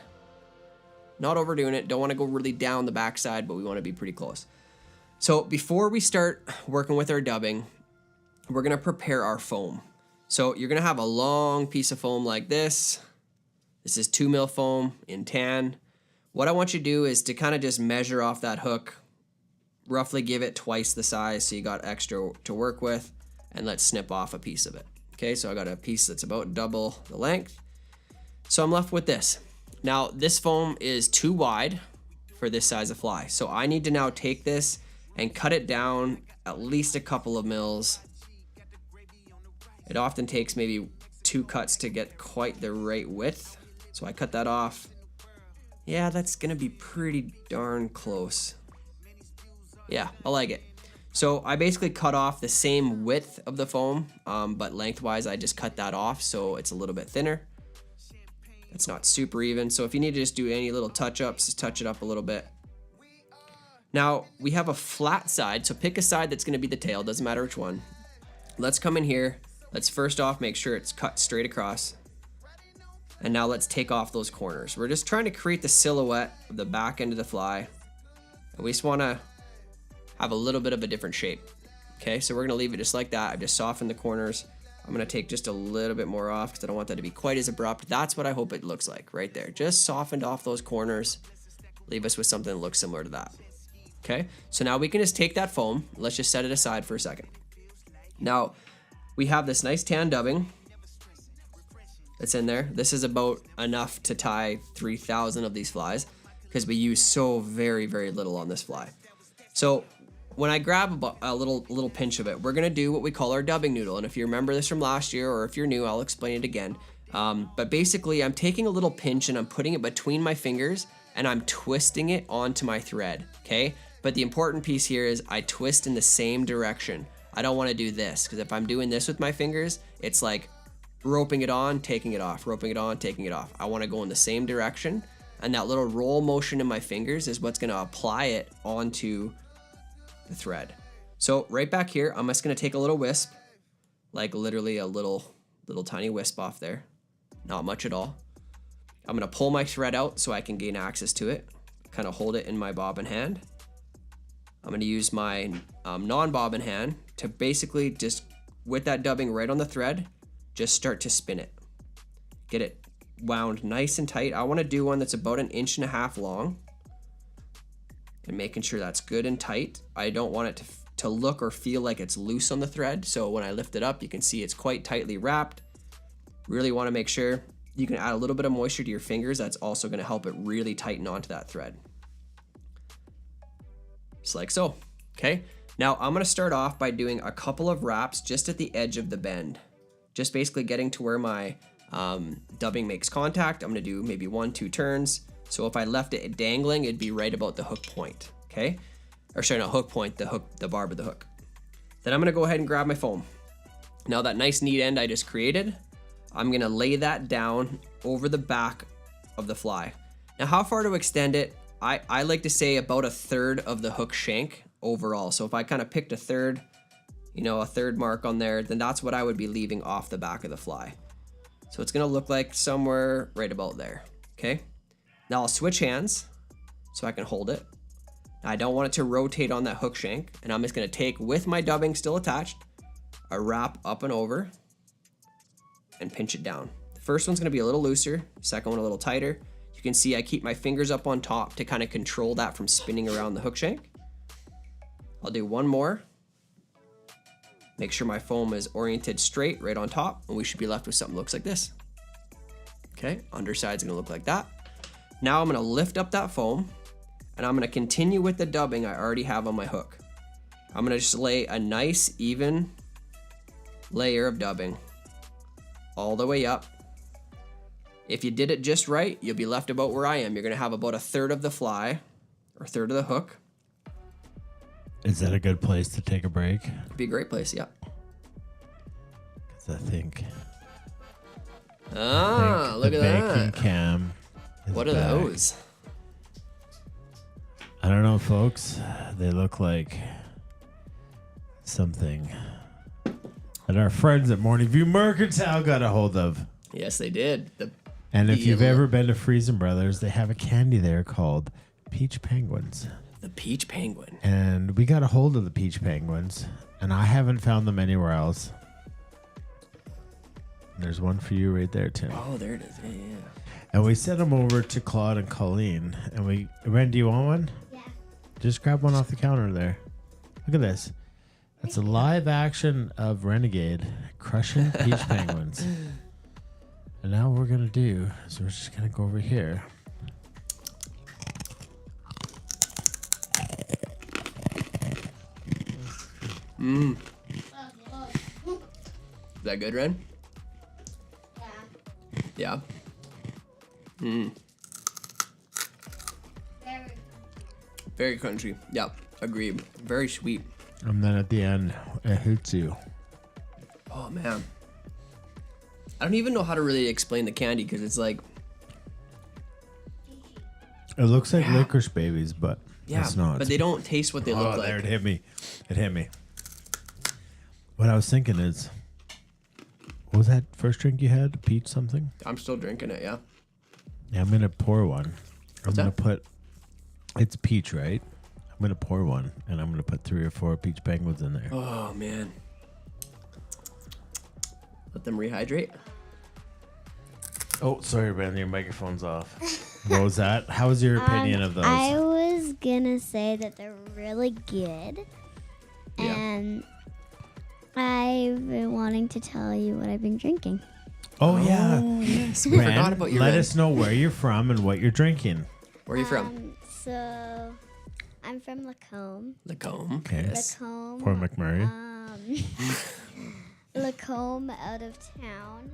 Not overdoing it, don't wanna go really down the backside, but we wanna be pretty close. So before we start working with our dubbing, we're gonna prepare our foam. So you're gonna have a long piece of foam like this. This is 2 mil foam in tan. What I want you to do is to kind of just measure off that hook, roughly give it twice the size so you got extra to work with, and let's snip off a piece of it. Okay, so I got a piece that's about double the length. So I'm left with this. Now this foam is too wide for this size of fly. So I need to now take this and cut it down at least a couple of mils. It often takes maybe 2 cuts to get quite the right width. So I cut that off. Yeah, that's gonna be pretty darn close. Yeah, I like it. So I basically cut off the same width of the foam, but lengthwise I just cut that off so it's a little bit thinner. It's not super even, so if you need to just do any little touch-ups, just touch it up a little bit. Now, we have a flat side, so pick a side that's gonna be the tail, doesn't matter which one. Let's come in here. Let's first off make sure it's cut straight across. And now let's take off those corners. We're just trying to create the silhouette of the back end of the fly. And we just wanna have a little bit of a different shape. Okay, so we're gonna leave it just like that. I've just softened the corners. I'm gonna take just a little bit more off because I don't want that to be quite as abrupt. That's what I hope it looks like right there. Just softened off those corners. Leave us with something that looks similar to that. Okay, so now we can just take that foam. Let's just set it aside for a second. Now, we have this nice tan dubbing that's in there. This is about enough to tie 3,000 of these flies because we use so very, very little on this fly. So when I grab a little pinch of it, we're gonna do what we call our dubbing noodle. And if you remember this from last year, or if you're new, I'll explain it again. But basically I'm taking a little pinch and I'm putting it between my fingers and I'm twisting it onto my thread, okay? But the important piece here is I twist in the same direction. I don't wanna do this, because if I'm doing this with my fingers, it's like roping it on, taking it off, roping it on, taking it off. I wanna go in the same direction, and that little roll motion in my fingers is what's gonna apply it onto the thread. So right back here, I'm just gonna take a little wisp, like literally a little tiny wisp off there. Not much at all. I'm gonna pull my thread out so I can gain access to it, kind of hold it in my bobbin hand. I'm gonna use my non-bobbin hand to basically just, with that dubbing right on the thread, just start to spin it. Get it wound nice and tight. I wanna do one that's about 1.5 inches long, and making sure that's good and tight. I don't want it to look or feel like it's loose on the thread. So when I lift it up, you can see it's quite tightly wrapped. Really wanna make sure you can add a little bit of moisture to your fingers. That's also gonna help it really tighten onto that thread. Just like so, okay? Now I'm gonna start off by doing a couple of wraps just at the edge of the bend. Just basically getting to where my dubbing makes contact. I'm gonna do maybe 1-2 turns. So if I left it dangling, it'd be right about the hook point, okay? Or sorry, not hook point, the barb of the hook. Then I'm gonna go ahead and grab my foam. Now that nice neat end I just created, I'm gonna lay that down over the back of the fly. Now how far to extend it? I like to say about 1/3 of the hook shank overall. So if I kind of picked a third mark on there, then that's what I would be leaving off the back of the fly. So it's gonna look like somewhere right about there, okay? Now I'll switch hands so I can hold it. Now I don't want it to rotate on that hook shank, and I'm just gonna take, with my dubbing still attached, a wrap up and over and pinch it down. First one's gonna be a little looser, second one a little tighter. You can see I keep my fingers up on top to kind of control that from spinning around the hook shank. I'll do one more. Make sure my foam is oriented straight right on top, and we should be left with something that looks like this. Okay, underside's gonna look like that. Now I'm gonna lift up that foam, and I'm gonna continue with the dubbing I already have on my hook. I'm gonna just lay a nice, even layer of dubbing all the way up. If you did it just right, you'll be left about where I am. You're gonna have about a third of the fly, or a third of the hook. Is that a good place to take a break? It'd be a great place, yeah. Because I think Look the at baking that. cam is What are back. those? I don't know, folks. They look like something that our friends at Morning View Mercantile got a hold of. Yes, they did. And if you've ever been to Freson Brothers, they have a candy there called Peach Penguins. The Peach Penguin. And we got a hold of the Peach Penguins, and I haven't found them anywhere else. There's one for you right there, Tim. Oh, there it is. Yeah, yeah. And we sent them over to Claude and Colleen. And Ren, do you want one? Yeah. Just grab one off the counter there. Look at this. That's a live action of Renegade crushing Peach Penguins. And now what we're going to do is we're just going to go over here. Is that good, Ren? Yeah. Very crunchy. Yep, agreed. Very sweet. And then at the end, it hits you. Oh, man. I don't even know how to really explain the candy because it's like, It looks like licorice babies, but yeah, it's not. but they don't taste what they look like. There, it hit me. It hit me. What I was thinking is, what was that first drink you had? Peach something? I'm still drinking it, yeah. Yeah, I'm going to pour one. I'm going to that? put, it's peach, right? I'm going to pour one, and I'm going to put 3 or 4 Peach Penguins in there. Oh, man. Let them rehydrate. Oh, sorry, Brandon, your microphone's off. What was that? How was your opinion of those? I was gonna say that they're really good, Yeah. and I've been wanting to tell you what I've been drinking. Oh, yeah. Yes, we Ren, forgot about your let Ren. us know where you're from and what you're drinking. Where are you from? So I'm from Lacombe. Lacombe. Okay. Yes. Lacombe. Poor McMurray. Lacombe, out of town.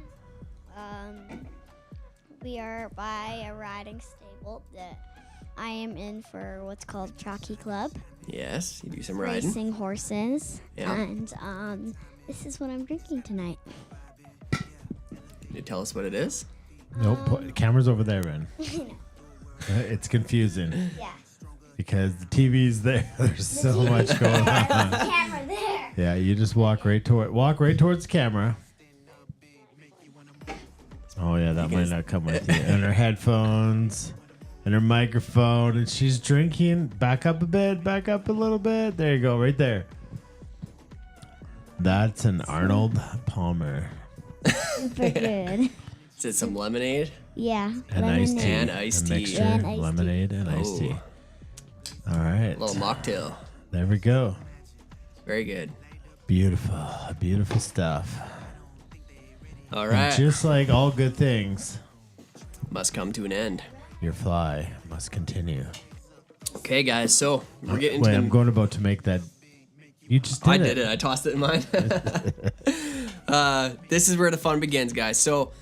We are by a riding stable that I am in for what's called Jockey Club. Yes, you do some riding. Racing horses. Yeah. And this is what I'm drinking tonight. Can you tell us what it is? Nope. Camera's over there, Ren. It's confusing Yeah. because the TV's there. There's so much going on. Camera there. Yeah, you just walk right towards the camera. Oh yeah, that might not come with you. And her headphones and her microphone, and she's drinking. Back up a bit, back up a little bit. There you go, right there. That's an Arnold Palmer Super good. Is it some lemonade? Yeah. and iced tea. And iced a tea. mixture, And iced tea. lemonade and iced tea. All right, A little mocktail. there we go. Very good. Beautiful, beautiful stuff. All And right. just like all good things, Must come to an end. your fly must continue. Okay, guys. So we're getting Wait, to I'm going to make that. You just did I did it. I tossed it in mine. This is where the fun begins, guys. So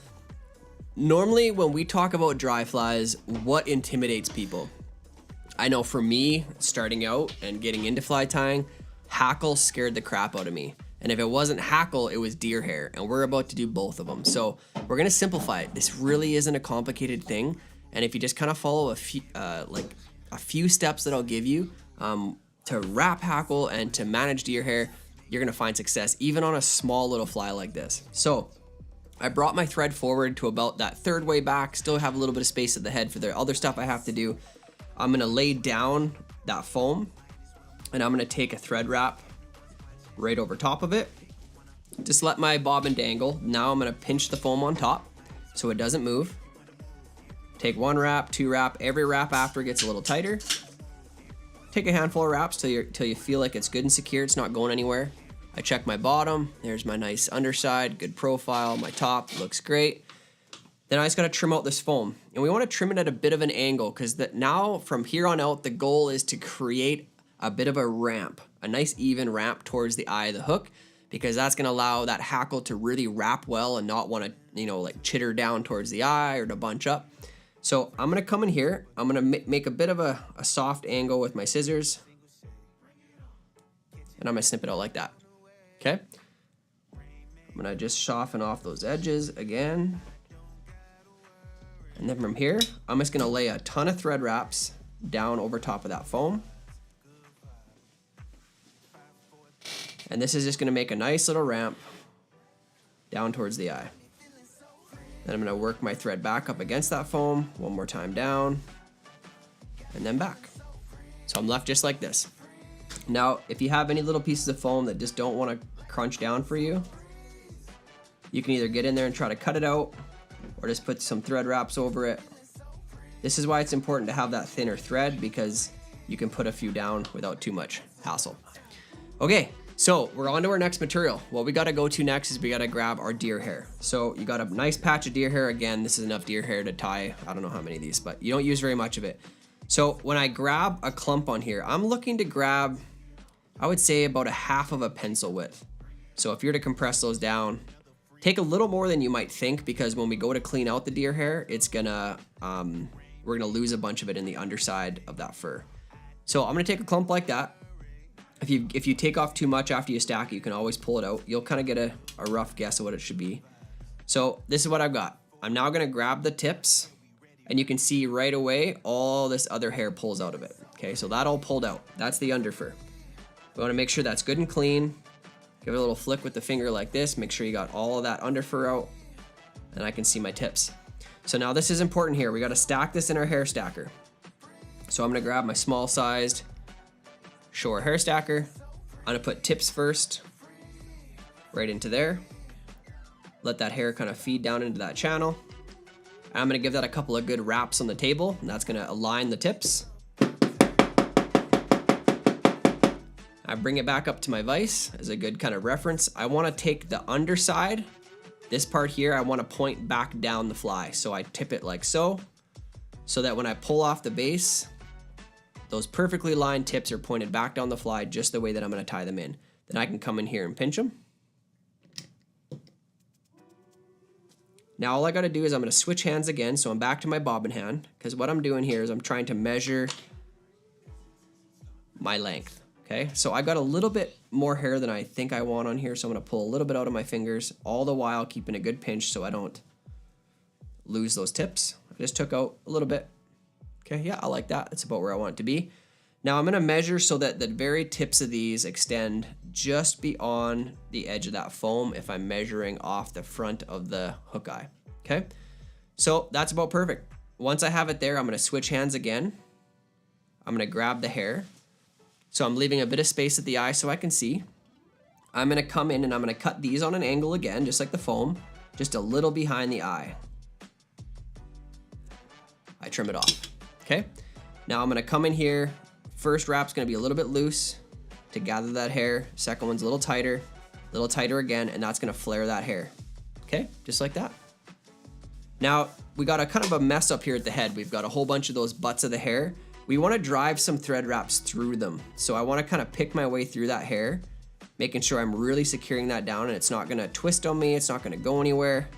normally when we talk about dry flies, what intimidates people? I know for me, starting out and getting into fly tying, hackle scared the crap out of me. And if it wasn't hackle, it was deer hair. And we're about to do both of them. So we're going to simplify it. This really isn't a complicated thing. And if you just kind of follow a few steps that I'll give you to wrap hackle and to manage deer hair, you're going to find success even on a small little fly like this. So I brought my thread forward to about that third way back, still have a little bit of space at the head for the other stuff I have to do. I'm going to lay down that foam and I'm going to take a thread wrap right over top of it. Just let my bobbin dangle. Now I'm going to pinch the foam on top. so it doesn't move. Take 1 wrap, 2 wrap, every wrap after gets a little tighter. Take a handful of wraps till you feel like it's good and secure, it's not going anywhere. I check my bottom, there's my nice underside, good profile, my top looks great. Then I just gotta trim out this foam. And we wanna trim it at a bit of an angle because now from here on out, the goal is to create a bit of a ramp, a nice even ramp towards the eye of the hook, because that's gonna allow that hackle to really wrap well and not wanna, like chitter down towards the eye or to bunch up. So I'm gonna come in here, I'm gonna make a bit of a soft angle with my scissors, and I'm gonna snip it out like that, okay? I'm gonna just soften off those edges again. And then from here, I'm just gonna lay a ton of thread wraps down over top of that foam. And this is just gonna make a nice little ramp down towards the eye. Then I'm gonna work my thread back up against that foam, one more time down, and then back. So I'm left just like this. Now, if you have any little pieces of foam that just don't wanna crunch down for you, you can either get in there and try to cut it out, or just put some thread wraps over it. This is why it's important to have that thinner thread, because you can put a few down without too much hassle. Okay, so we're on to our next material. What we gotta go to next is we gotta grab our deer hair. So you got a nice patch of deer hair. Again, this is enough deer hair to tie, I don't know how many of these, but you don't use very much of it. So when I grab a clump on here, I'm looking to grab, I would say about 1/2 of a pencil width. So if you're to compress those down, take a little more than you might think, because when we go to clean out the deer hair, it's gonna, we're gonna lose a bunch of it in the underside of that fur. So I'm gonna take a clump like that. If you take off too much after you stack it, you can always pull it out. You'll kind of get a rough guess of what it should be. So this is what I've got. I'm now gonna grab the tips, and you can see right away all this other hair pulls out of it. Okay, so that all pulled out. That's the under fur. We wanna make sure that's good and clean. Give it a little flick with the finger like this. Make sure you got all of that under fur out, and I can see my tips. So now this is important here. We gotta stack this in our hair stacker. So I'm gonna grab my small sized Shore hair stacker. I'm gonna put tips first, right into there. Let that hair kind of feed down into that channel. I'm gonna give that a couple of good wraps on the table, and that's gonna align the tips. I bring it back up to my vise as a good kind of reference. I wanna take the underside, this part here, I wanna point back down the fly. So I tip it like so that when I pull off the base, those perfectly lined tips are pointed back down the fly just the way that I'm gonna tie them in. Then I can come in here and pinch them. Now all I gotta do is I'm gonna switch hands again, so I'm back to my bobbin hand, because what I'm doing here is I'm trying to measure my length, okay? So I got a little bit more hair than I think I want on here, so I'm gonna pull a little bit out of my fingers, all the while keeping a good pinch so I don't lose those tips. I just took out a little bit. Okay, yeah, I like that. That's about where I want it to be. Now I'm gonna measure so that the very tips of these extend just beyond the edge of that foam if I'm measuring off the front of the hook eye, okay? So that's about perfect. Once I have it there, I'm gonna switch hands again. I'm gonna grab the hair. So I'm leaving a bit of space at the eye so I can see. I'm gonna come in and I'm gonna cut these on an angle again, just like the foam, just a little behind the eye. I trim it off. Okay, now I'm gonna come in here. First wrap's gonna be a little bit loose to gather that hair. Second one's a little tighter again, and that's gonna flare that hair. Okay, just like that. Now, we got a kind of a mess up here at the head. We've got a whole bunch of those butts of the hair. We wanna drive some thread wraps through them. So I wanna kind of pick my way through that hair, making sure I'm really securing that down and it's not gonna twist on me, it's not gonna go anywhere.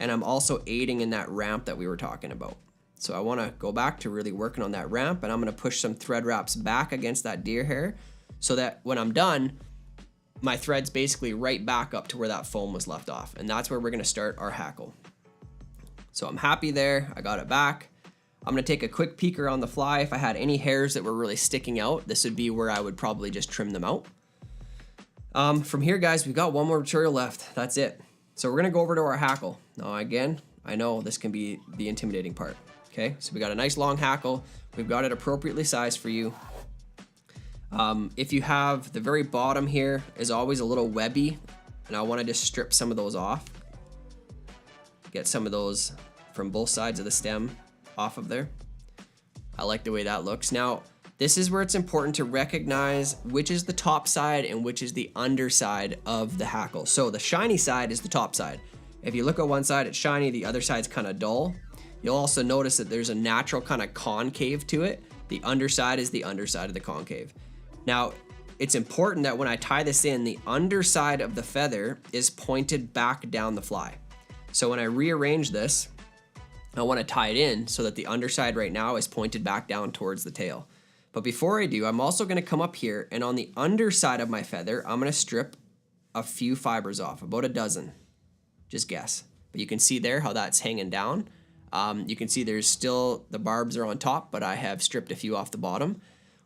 And I'm also aiding in that ramp that we were talking about. So I wanna go back to really working on that ramp, and I'm gonna push some thread wraps back against that deer hair so that when I'm done, my thread's basically right back up to where that foam was left off. And that's where we're gonna start our hackle. So I'm happy there, I got it back. I'm gonna take a quick peeker on the fly. If I had any hairs that were really sticking out, this would be where I would probably just trim them out. From here, guys, we've got one more material left, that's it. So we're gonna go over to our hackle. Now again, I know this can be the intimidating part. Okay, so we got a nice long hackle. We've got it appropriately sized for you. If you have the very bottom here is always a little webby, and I want to just strip some of those off. get some of those from both sides of the stem off of there. I like the way that looks. Now, this is where it's important to recognize which is the top side and which is the underside of the hackle. So the shiny side is the top side. If you look at one side, it's shiny, the other side's kind of dull. You'll also notice that there's a natural kind of concave to it. The underside is the underside of the concave. Now, it's important that when I tie this in, the underside of the feather is pointed back down the fly. So when I rearrange this, I want to tie it in so that the underside right now is pointed back down towards the tail. But before I do, I'm also going to come up here, and on the underside of my feather, I'm going to strip a few fibers off, about a dozen. Just guess. But you can see there how that's hanging down. You can see there's still, the barbs are on top, but I have stripped a few off the bottom.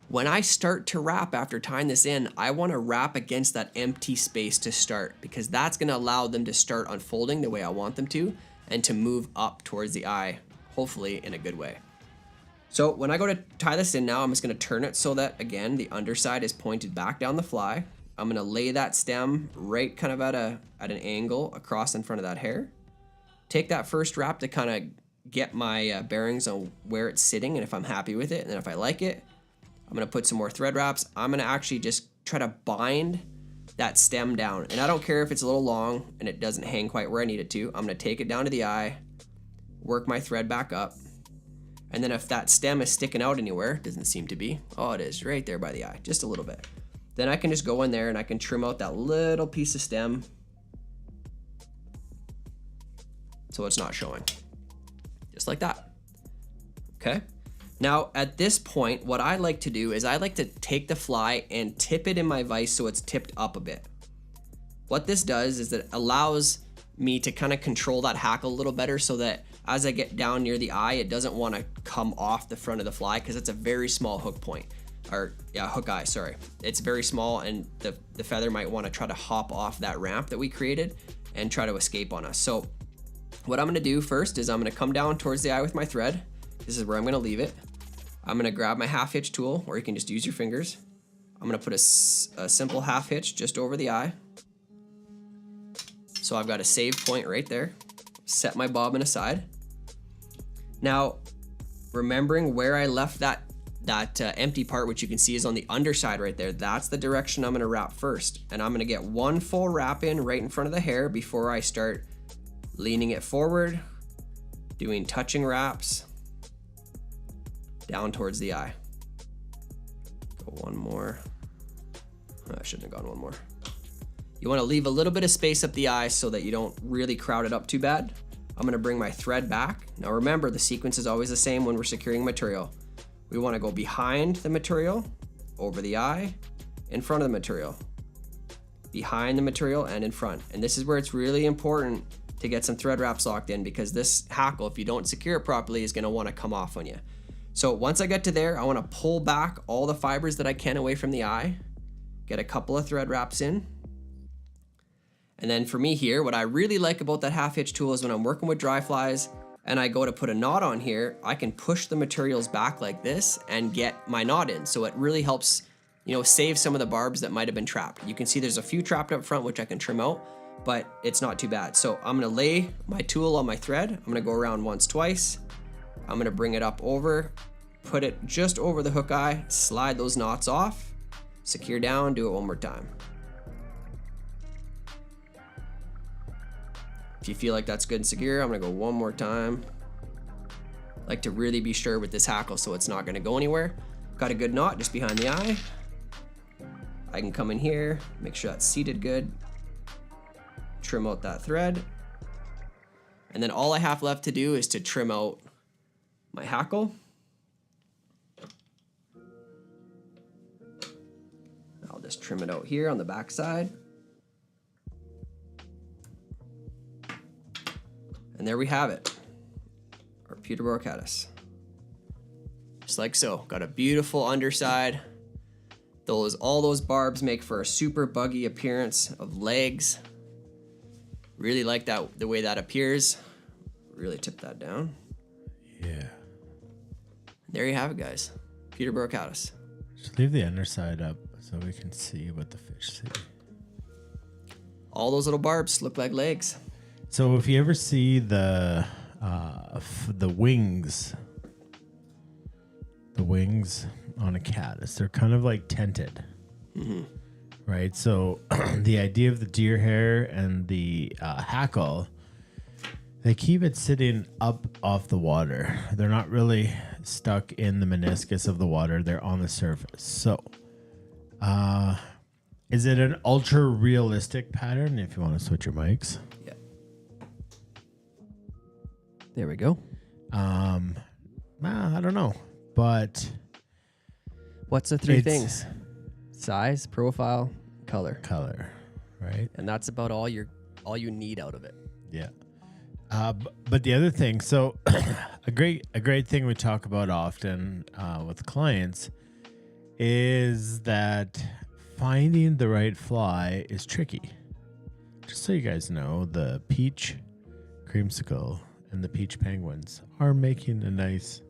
When I start to wrap after tying this in, I want to wrap against that empty space to start, because that's going to allow them to start unfolding the way I want them to and to move up towards the eye, hopefully in a good way. So when I go to tie this in now, I'm just going to turn it so that, again, the underside is pointed back down the fly. I'm going to lay that stem right kind of at an angle across in front of that hair. Take that first wrap to kind of get my bearings on where it's sitting and if I'm happy with it. And then if I like it, I'm going to put some more thread wraps. I'm going to actually just try to bind that stem down. And I don't care if it's a little long and it doesn't hang quite where I need it to. I'm going to take it down to the eye, work my thread back up. And then if that stem is sticking out anywhere, doesn't seem to be. Oh, it is right there by the eye, just a little bit. Then I can just go in there and I can trim out that little piece of stem so it's not showing. Just like that. Okay. Now at this point, what I like to do is I like to take the fly and tip it in my vise so it's tipped up a bit. What this does is it allows me to kind of control that hackle a little better so that as I get down near the eye, it doesn't want to come off the front of the fly because it's a very small hook point. Or yeah, hook eye, sorry. It's very small and the feather might want to try to hop off that ramp that we created and try to escape on us. So what I'm going to do first is I'm going to come down towards the eye with my thread. This is where I'm going to leave it. I'm going to grab my half hitch tool, or you can just use your fingers. I'm going to put a simple half hitch just over the eye. So I've got a save point right there. Set my bobbin aside. Now, remembering where I left that empty part, which you can see is on the underside right there, that's the direction I'm going to wrap first. And I'm going to get one full wrap in right in front of the hair before I start leaning it forward, doing touching wraps down towards the eye. Go one more. Oh, I shouldn't have gone one more. You want to leave a little bit of space up the eye so that you don't really crowd it up too bad. I'm going to bring my thread back. Now remember, the sequence is always the same when we're securing material. We want to go behind the material, over the eye, in front of the material, behind the material and in front. And this is where it's really important to get some thread wraps locked in, because this hackle, if you don't secure it properly, is going to want to come off on you. So once I get to there, I want to pull back all the fibers that I can away from the eye, get a couple of thread wraps in. And then for me here, what I really like about that half hitch tool is when I'm working with dry flies and I go to put a knot on here, I can push the materials back like this and get my knot in. So it really helps, save some of the barbs that might have been trapped. You can see there's a few trapped up front, which I can trim out, but it's not too bad. So I'm gonna lay my tool on my thread. I'm gonna go around once, twice. I'm gonna bring it up over, put it just over the hook eye, slide those knots off, secure down, do it one more time. If you feel like that's good and secure, I'm gonna go one more time. Like to really be sure with this hackle so it's not gonna go anywhere. Got a good knot just behind the eye. I can come in here, make sure that's seated good. Trim out that thread. And then all I have left to do is to trim out my hackle. I'll just trim it out here on the back side. And there we have it, our Puterbaugh Caddis. Just like so, got a beautiful underside. All those barbs make for a super buggy appearance of legs. Really like that, the way that appears. Really tip that down. Yeah. There you have it, guys. Puterbaugh Caddis. Just leave the underside up so we can see what the fish see. All those little barbs look like legs. So if you ever see the wings on a caddis, they're kind of like tinted, right? So the idea of the deer hair and the hackle, they keep it sitting up off the water. They're not really stuck in the meniscus of the water. They're on the surface. So is it an ultra realistic pattern? If you want to switch your mics. Yeah. There we go. I don't know, but What's the three things? Size, profile, color. Color, right? And that's about all you need out of it. Yeah. But the other thing, so a great thing we talk about often with clients is that finding the right fly is tricky. Just so you guys know, the peach creamsicle and the peach penguins are making a nice.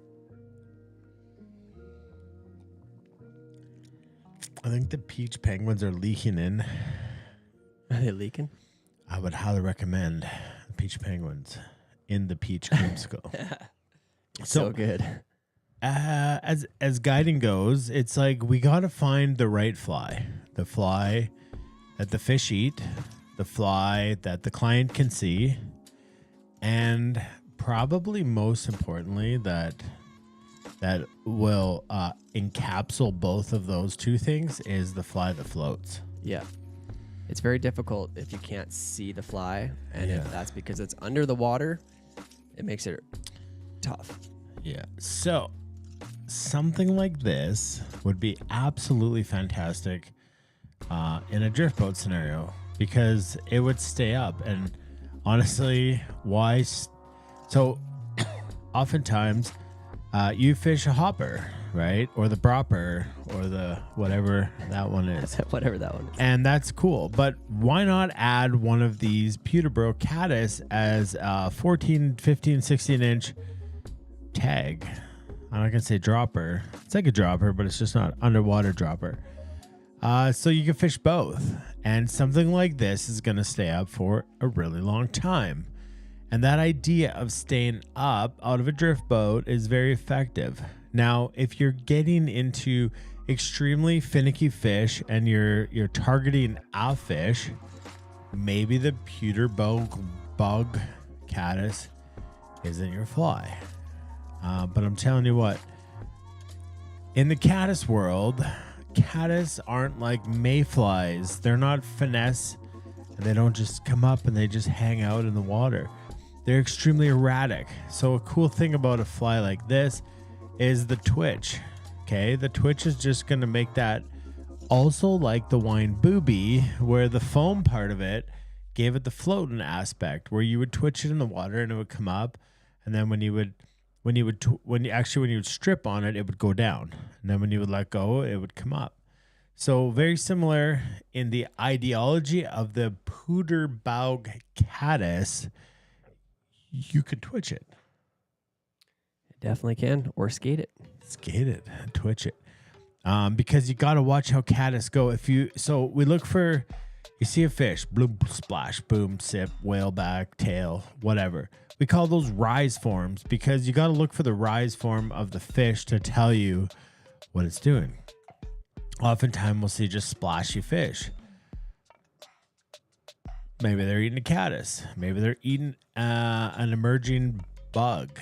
I think the peach penguins are leaking in. Are they leaking? I would highly recommend the peach penguins in the peach creamsicle. So good. As guiding goes, it's like we got to find the right fly. The fly that the fish eat, the fly that the client can see, and probably most importantly that will encapsulate both of those two things is the fly that floats. Yeah. It's very difficult if you can't see the fly, and if that's because it's under the water, it makes it tough. Yeah. So something like this would be absolutely fantastic in a drift boat scenario because it would stay up. And honestly, why? So oftentimes you fish a hopper, right? Or the bropper or the whatever that one is. Whatever that one is. And that's cool. But why not add one of these Puterbaugh Caddis as a 14, 15, 16-inch tag? I'm not going to say dropper. It's like a dropper, but it's just not underwater dropper. So you can fish both. And something like this is going to stay up for a really long time. And that idea of staying up out of a drift boat is very effective. Now, if you're getting into extremely finicky fish and you're targeting a fish, maybe the Puterbaugh Caddis isn't your fly. But I'm telling you what, in the caddis world, caddis aren't like mayflies. They're not finesse, and they don't just come up and they just hang out in the water. They're extremely erratic. So a cool thing about a fly like this is the twitch. Okay, the twitch is just going to make that also like the Wine Booby, where the foam part of it gave it the floating aspect, where you would twitch it in the water and it would come up, and then when you would strip on it, it would go down, and then when you would let go, it would come up. So very similar in the ideology of the Puterbaugh Caddis. You could twitch it. It definitely can, or skate it. Skate it, twitch it. Because you got to watch how caddis go. We look for, you see a fish, bloom, splash, boom, sip, whale back, tail, whatever. We call those rise forms because you got to look for the rise form of the fish to tell you what it's doing. Oftentimes we'll see just splashy fish. Maybe they're eating a caddis. Maybe they're eating an emerging bug.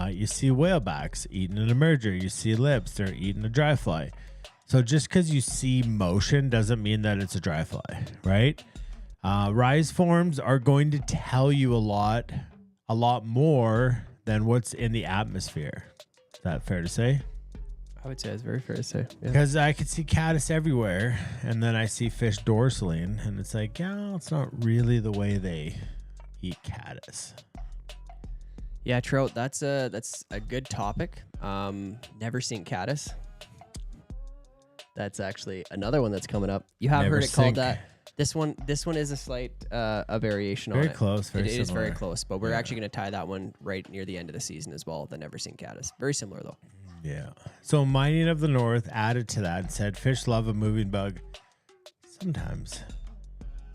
You see whalebacks eating an emerger. You see lips, they're eating a dry fly. So just because you see motion doesn't mean that it's a dry fly, right? Rise forms are going to tell you a lot more than what's in the atmosphere. Is that fair to say? I would say it's very fair to say. Because I could see caddis everywhere, and then I see fish dorsaling, and it's like, yeah, it's not really the way they eat caddis. Yeah, trout. That's a good topic. Never seen caddis. That's actually another one that's coming up. You have heard it called that. This one is a slight a variation on it. Very close. It is very close, but we're actually going to tie that one right near the end of the season as well. The never seen caddis. Very similar though. Yeah. So Mining of the North added to that and said fish love a moving bug. Sometimes.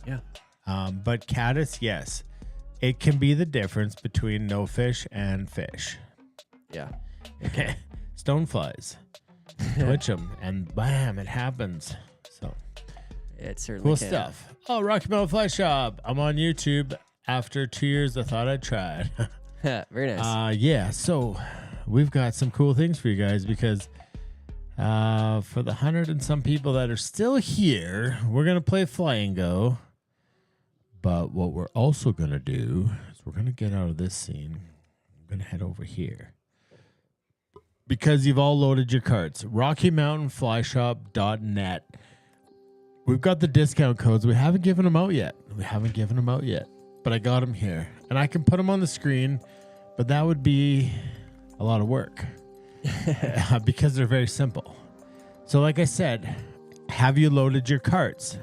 Yeah. But caddis, yes. it can be the difference between no fish and fish. Yeah. Stoneflies. Twitch them, and bam, it happens. So It certainly cool can. stuff. Oh, Rocky Mountain Fly Shop. I'm on YouTube. After 2 years, I thought I'd try it. Very nice. Yeah, so we've got some cool things for you guys because for the 100 and some people that are still here, we're going to play Fly and Go. But what we're also going to do is we're going to get out of this scene. I'm going to head over here. Because you've all loaded your carts. RockyMountainFlyShop.net. We've got the discount codes. We haven't given them out yet. But I got them here. And I can put them on the screen, but that would be a lot of work. Because they're very simple. So like I said, have you loaded your carts?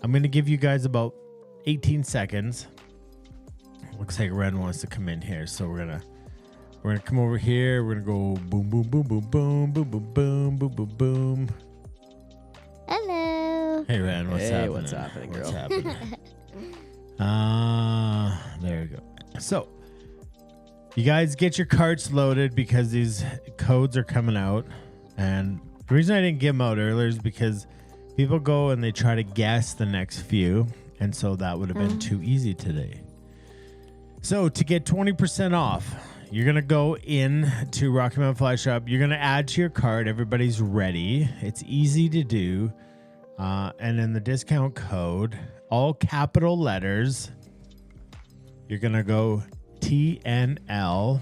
I'm going to give you guys about 18 seconds. Looks like Ren wants to come in here, so we're gonna come over here. We're gonna go boom, boom, boom, boom, boom, boom, boom, boom, boom, boom, boom. Hello. Hey, Ren, what's happening? What's happening, girl? What's happening? There we go. So, you guys get your carts loaded because these codes are coming out. And the reason I didn't give them out earlier is because people go and they try to guess the next few. And so that would have been too easy today. So to get 20% off, you're going to go in to Rocky Mountain Fly Shop. You're going to add to your cart. Everybody's ready. It's easy to do. And then the discount code, all capital letters, you're going to go TNL.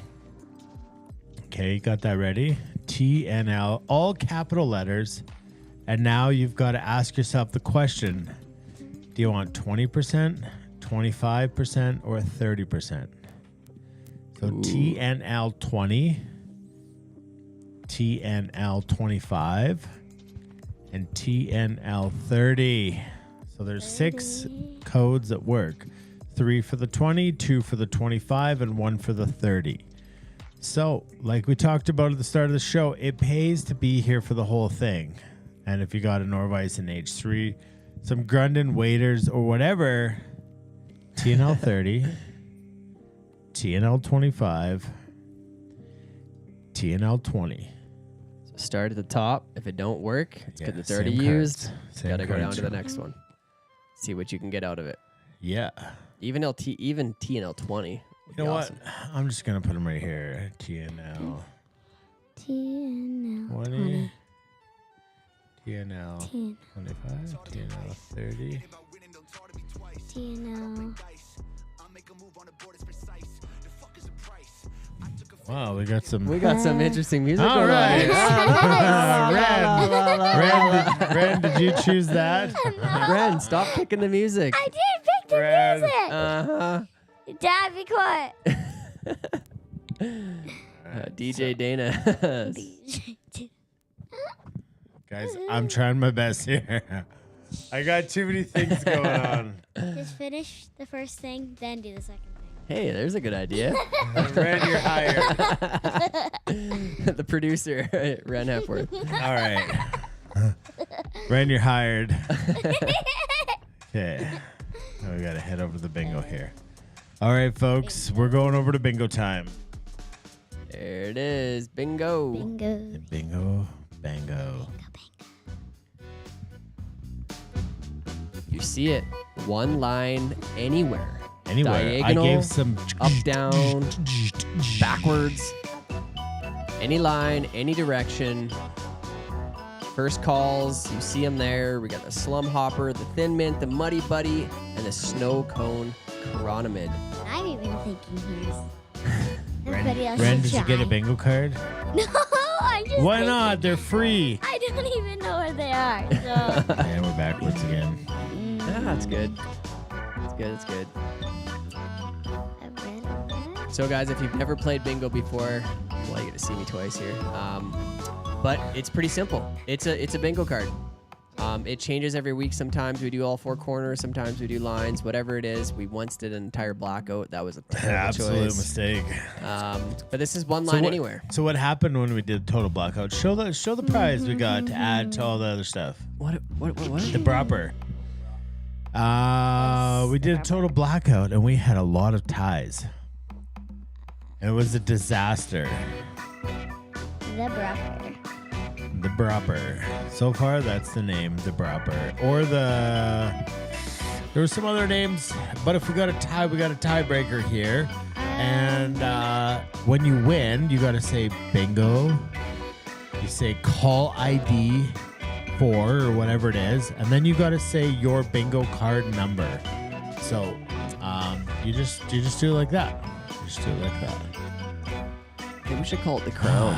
Okay, you got that ready? TNL, all capital letters. And now you've got to ask yourself the question, do you want 20%, 25%, or 30%? So TNL 20, TNL 25, and TNL 30. So there's 6 codes that work. 3 for the 20, 2 for the 25, and 1 for the 30. So, like we talked about at the start of the show, it pays to be here for the whole thing. And if you got an Norvise in H3, some Grundon waders or whatever, TNL 30, TNL 25, TNL 20. So start at the top. If it don't work, it's because it's already same used. cards. Same Got to go down cards. to the next one. See what you can get out of it. Yeah. Even TNL 20. You know what? I'm just going to put them right here. TNL TNL 20, TNL 25, TNL 30. TNL. Wow, we got some. We got some interesting music All going right. on. Ren, did you choose that? Ren, stop picking the music. I did pick the Red. music. Uh-huh. Dad, be quiet. DJ Dana. Guys, I'm trying my best here. I got too many things going on. Just finish the first thing, then do the second thing. Hey, there's a good idea. Ren, you're hired. The producer, Ren Hepworth. All right. Ren, you're hired. Okay. Now we got to head over to the bingo here. All right, folks. We're going over to bingo time. There it is. Bingo. Bingo. Bingo, bango. You see it. One line anywhere. Anywhere. Diagonal, I gave some up, down, backwards. Any line, any direction. First calls, you see them there. We got the Slum Hopper, the Thin Mint, the Muddy Buddy, and the Snow Cone Chironomid. I'm even thinking he's. Everybody else Ren, should did you get a try. bingo card? No, I'm just. Why thinking. not? They're free. I don't even know where they are. So. And we're backwards again. Ah, that's good. That's good, that's good. So guys, if you've never played bingo before, well, you get to see me twice here. But it's pretty simple. It's a bingo card. It changes every week. Sometimes we do all 4 corners. Sometimes we do lines. Whatever it is. We once did an entire blackout. That was a terrible Absolute choice. mistake. But this is one line anywhere. So what happened when we did total blackout? Show the prize we got to add to all the other stuff. What? The proper. We did a total blackout, and we had a lot of ties. It was a disaster. The Bruffer. The Bropper. So far, that's the name, the Bropper. Or there were some other names, but if we got a tie, we got a tiebreaker here. And when you win, you got to say bingo. You say call ID 4 or whatever it is, and then you got to say your bingo card number. So you just do it like that. You just do it like that. I think we should call it the Crown.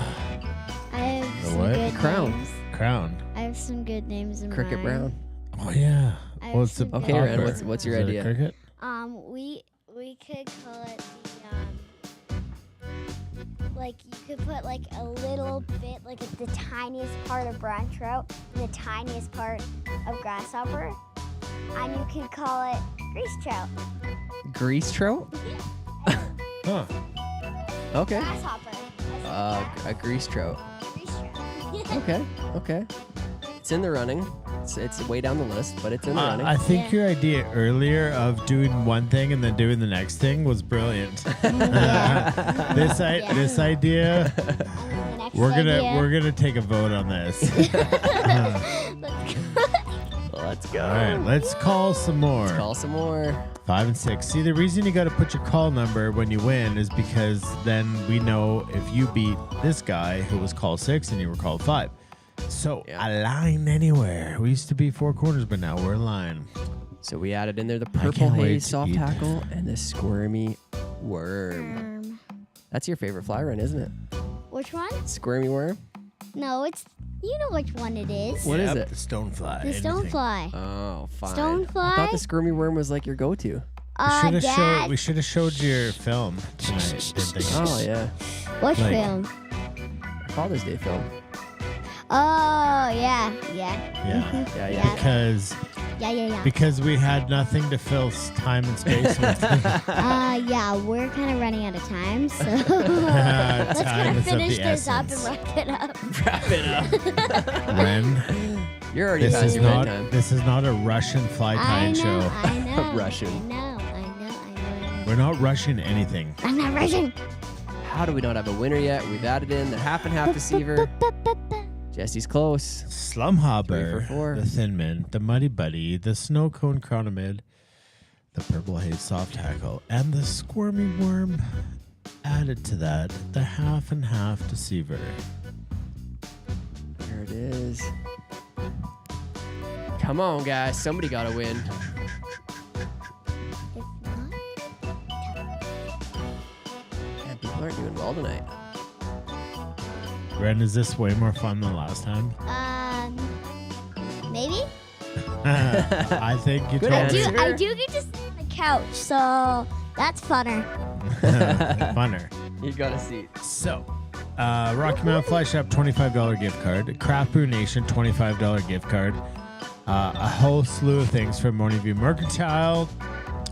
I have The some what? good Crown. names. Crown. I have some good names in Cricket mind. Brown. Oh yeah. I have What's the some good Okay, Ren, popper? what's your Is it a idea? cricket? We could call it like you could put like a little bit, like the tiniest part of brown trout and the tiniest part of grasshopper, and you could call it grease trout. Grease trout? Huh. Okay. Grasshopper. A grease trout. Grease trout. Okay. It's in the running. It's way down the list, but it's in the running. I think Yeah. your idea earlier of doing one thing and then doing the next thing was brilliant. This idea, And then the next we're idea- gonna take a vote on this. Let's go. All right, let's call some more. Call some more. 5 and 6. See, the reason you got to put your call number when you win is because then we know if you beat this guy who was call 6 and you were call 5. So a line anywhere. We used to be 4 corners, but now we're a line. So we added in there the I purple can't wait haze to soft eat. tackle and the squirmy worm. That's your favorite fly run, isn't it? Which one? Squirmy worm? No, it's, you know which one it is. What is Yep, it? The stonefly. The stonefly. Oh, fine. Stonefly? I thought the squirmy worm was like your go-to. Dad. We should have showed your film tonight. Didn't they? Oh, yeah. Which like- film? Father's Day film. Oh, yeah. Yeah. Yeah. Because Yeah. because we had nothing to fill time and space with. Yeah, we're kind of running out of time, so let's Time kind is of of finish the this up essence. and wrap it up. Wrap it up. Ren, You're already this past is your not bedtime. this is not a Russian fly tying show. I know. Russian. I know. We're not rushing anything. I'm not Russian. How do we not have a winner yet? We've added in the half and half deceiver. Jesse's close. Slumhopper, 3 for 4. the Thin Mint, the Muddy Buddy, the Snow Cone Chronomid, the Purple Haze Soft Tackle, and the Squirmy Worm. Added to that, the half and half deceiver. There it is. Come on, guys. Somebody got to win. If not, Yeah, people aren't doing well tonight. Ren, is this way more fun than last time? maybe. I think you Good told answer. me. I do get to sit on the couch, so that's funner. Funner. You got a seat. So, Rocky Mountain Fly Shop, $25 gift card. Craft Brew Nation, $25 gift card. A whole slew of things from Morning View Mercantile.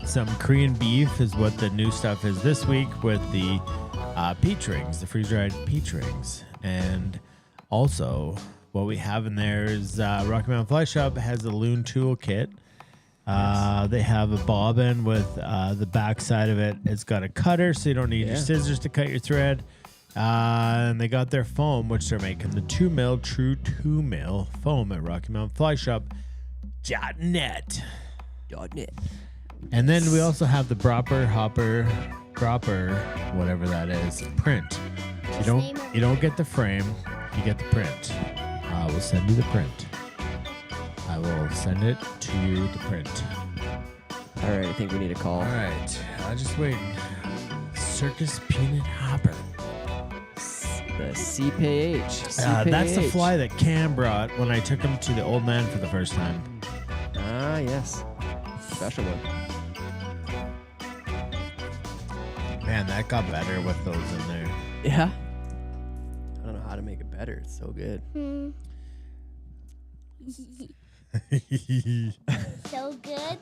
Some Korean beef is what the new stuff is this week with the peach rings, the freeze-dried peach rings. And also, what we have in there is Rocky Mountain Fly Shop has a loon tool kit. They have a bobbin with the back side of it. It's got a cutter, so you don't need your scissors to cut your thread. And they got their foam, which they're making the 2 mil true 2 mil foam at Rocky Mountain Fly Shop.net. .net. And then we also have the Bropper, whatever that is, print. You don't get the frame, you get the print. I will send you the print. I will send it to you, the print. All right, I think we need a call. All right, I'll just wait. Circus Peanut Hopper. The CPH. That's the fly that Cam brought when I took him to the old man for the first time. Ah, yes. Special one. Man, that got better with those in there. Yeah. I don't know how to make it better. It's so good. So good.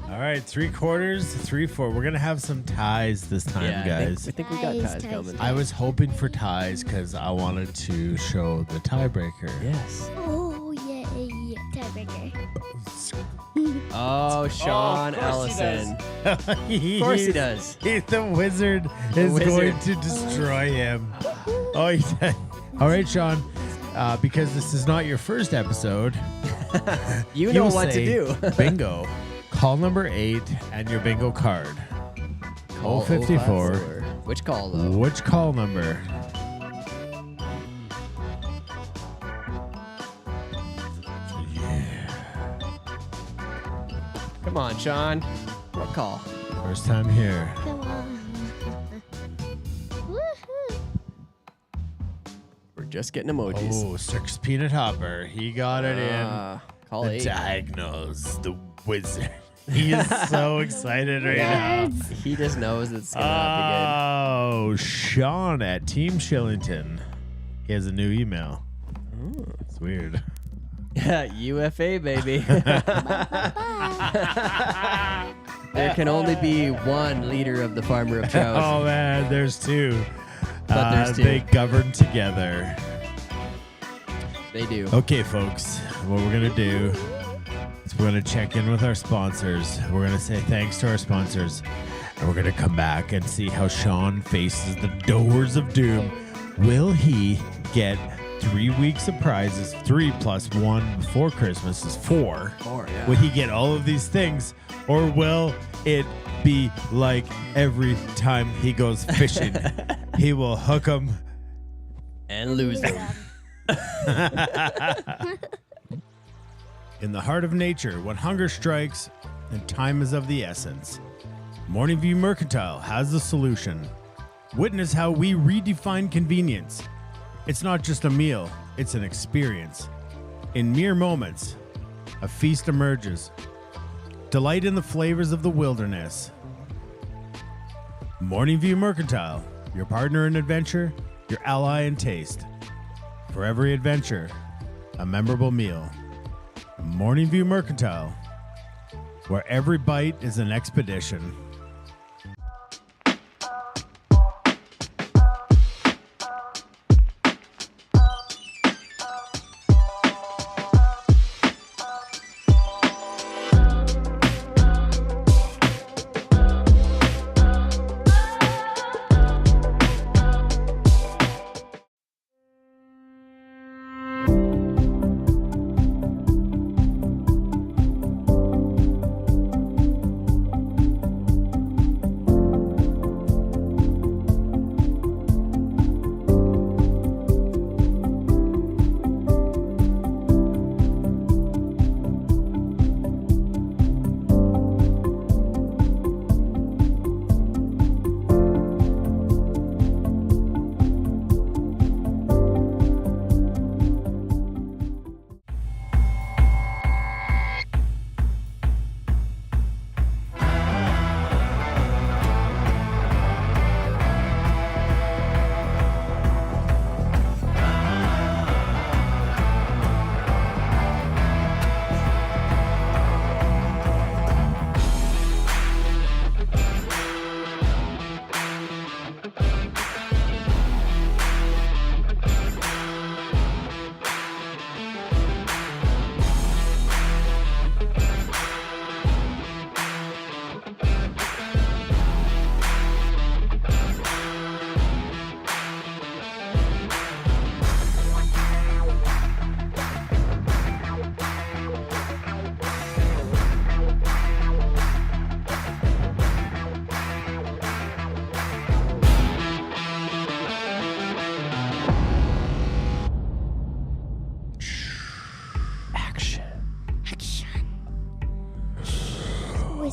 All right, 3/4, 3/4. We're gonna have some ties this time, guys. I think we got ties Ties. coming. I was hoping for ties because I wanted to show the tiebreaker. Yes. Oh, yeah. Tiebreaker. Oh, Sean Ellison. Of course he does. The wizard is going to destroy him. Oh, he did. All right, Sean. Because this is not your first episode, you know what to do. Bingo. Call number 8 and your bingo card. Call 54. Which call, though? Which call number? Come on, Sean. What call? First time here. Come on. Woohoo. We're just getting emojis. Oh, Circus Peanut Hopper. He got it in. Call The 8. Diagnose, the wizard. He is so excited right now. He just knows it's going to not Oh, Sean at Team Shillington. He has a new email. It's weird. be good. UFA, baby. There can only be one leader of the Farmer of Trout. Oh, man, there's 2. But there's 2. They govern together. They do. Okay, folks, what we're going to do is we're going to check in with our sponsors. We're going to say thanks to our sponsors. And we're going to come back and see how Sean faces the doors of doom. Will he get 3 weeks of prizes? 3 plus 1 before Christmas is 4. 4, yeah. Will he get all of these things? Or will it be like every time he goes fishing? He will hook them And lose them. In the heart of nature, when hunger strikes and time is of the essence, Morning View Mercantile has the solution. Witness how we redefine convenience. It's not just a meal, it's an experience. In mere moments, a feast emerges. Delight in the flavors of the wilderness. Morning View Mercantile, your partner in adventure, your ally in taste. For every adventure, a memorable meal. Morning View Mercantile, where every bite is an expedition.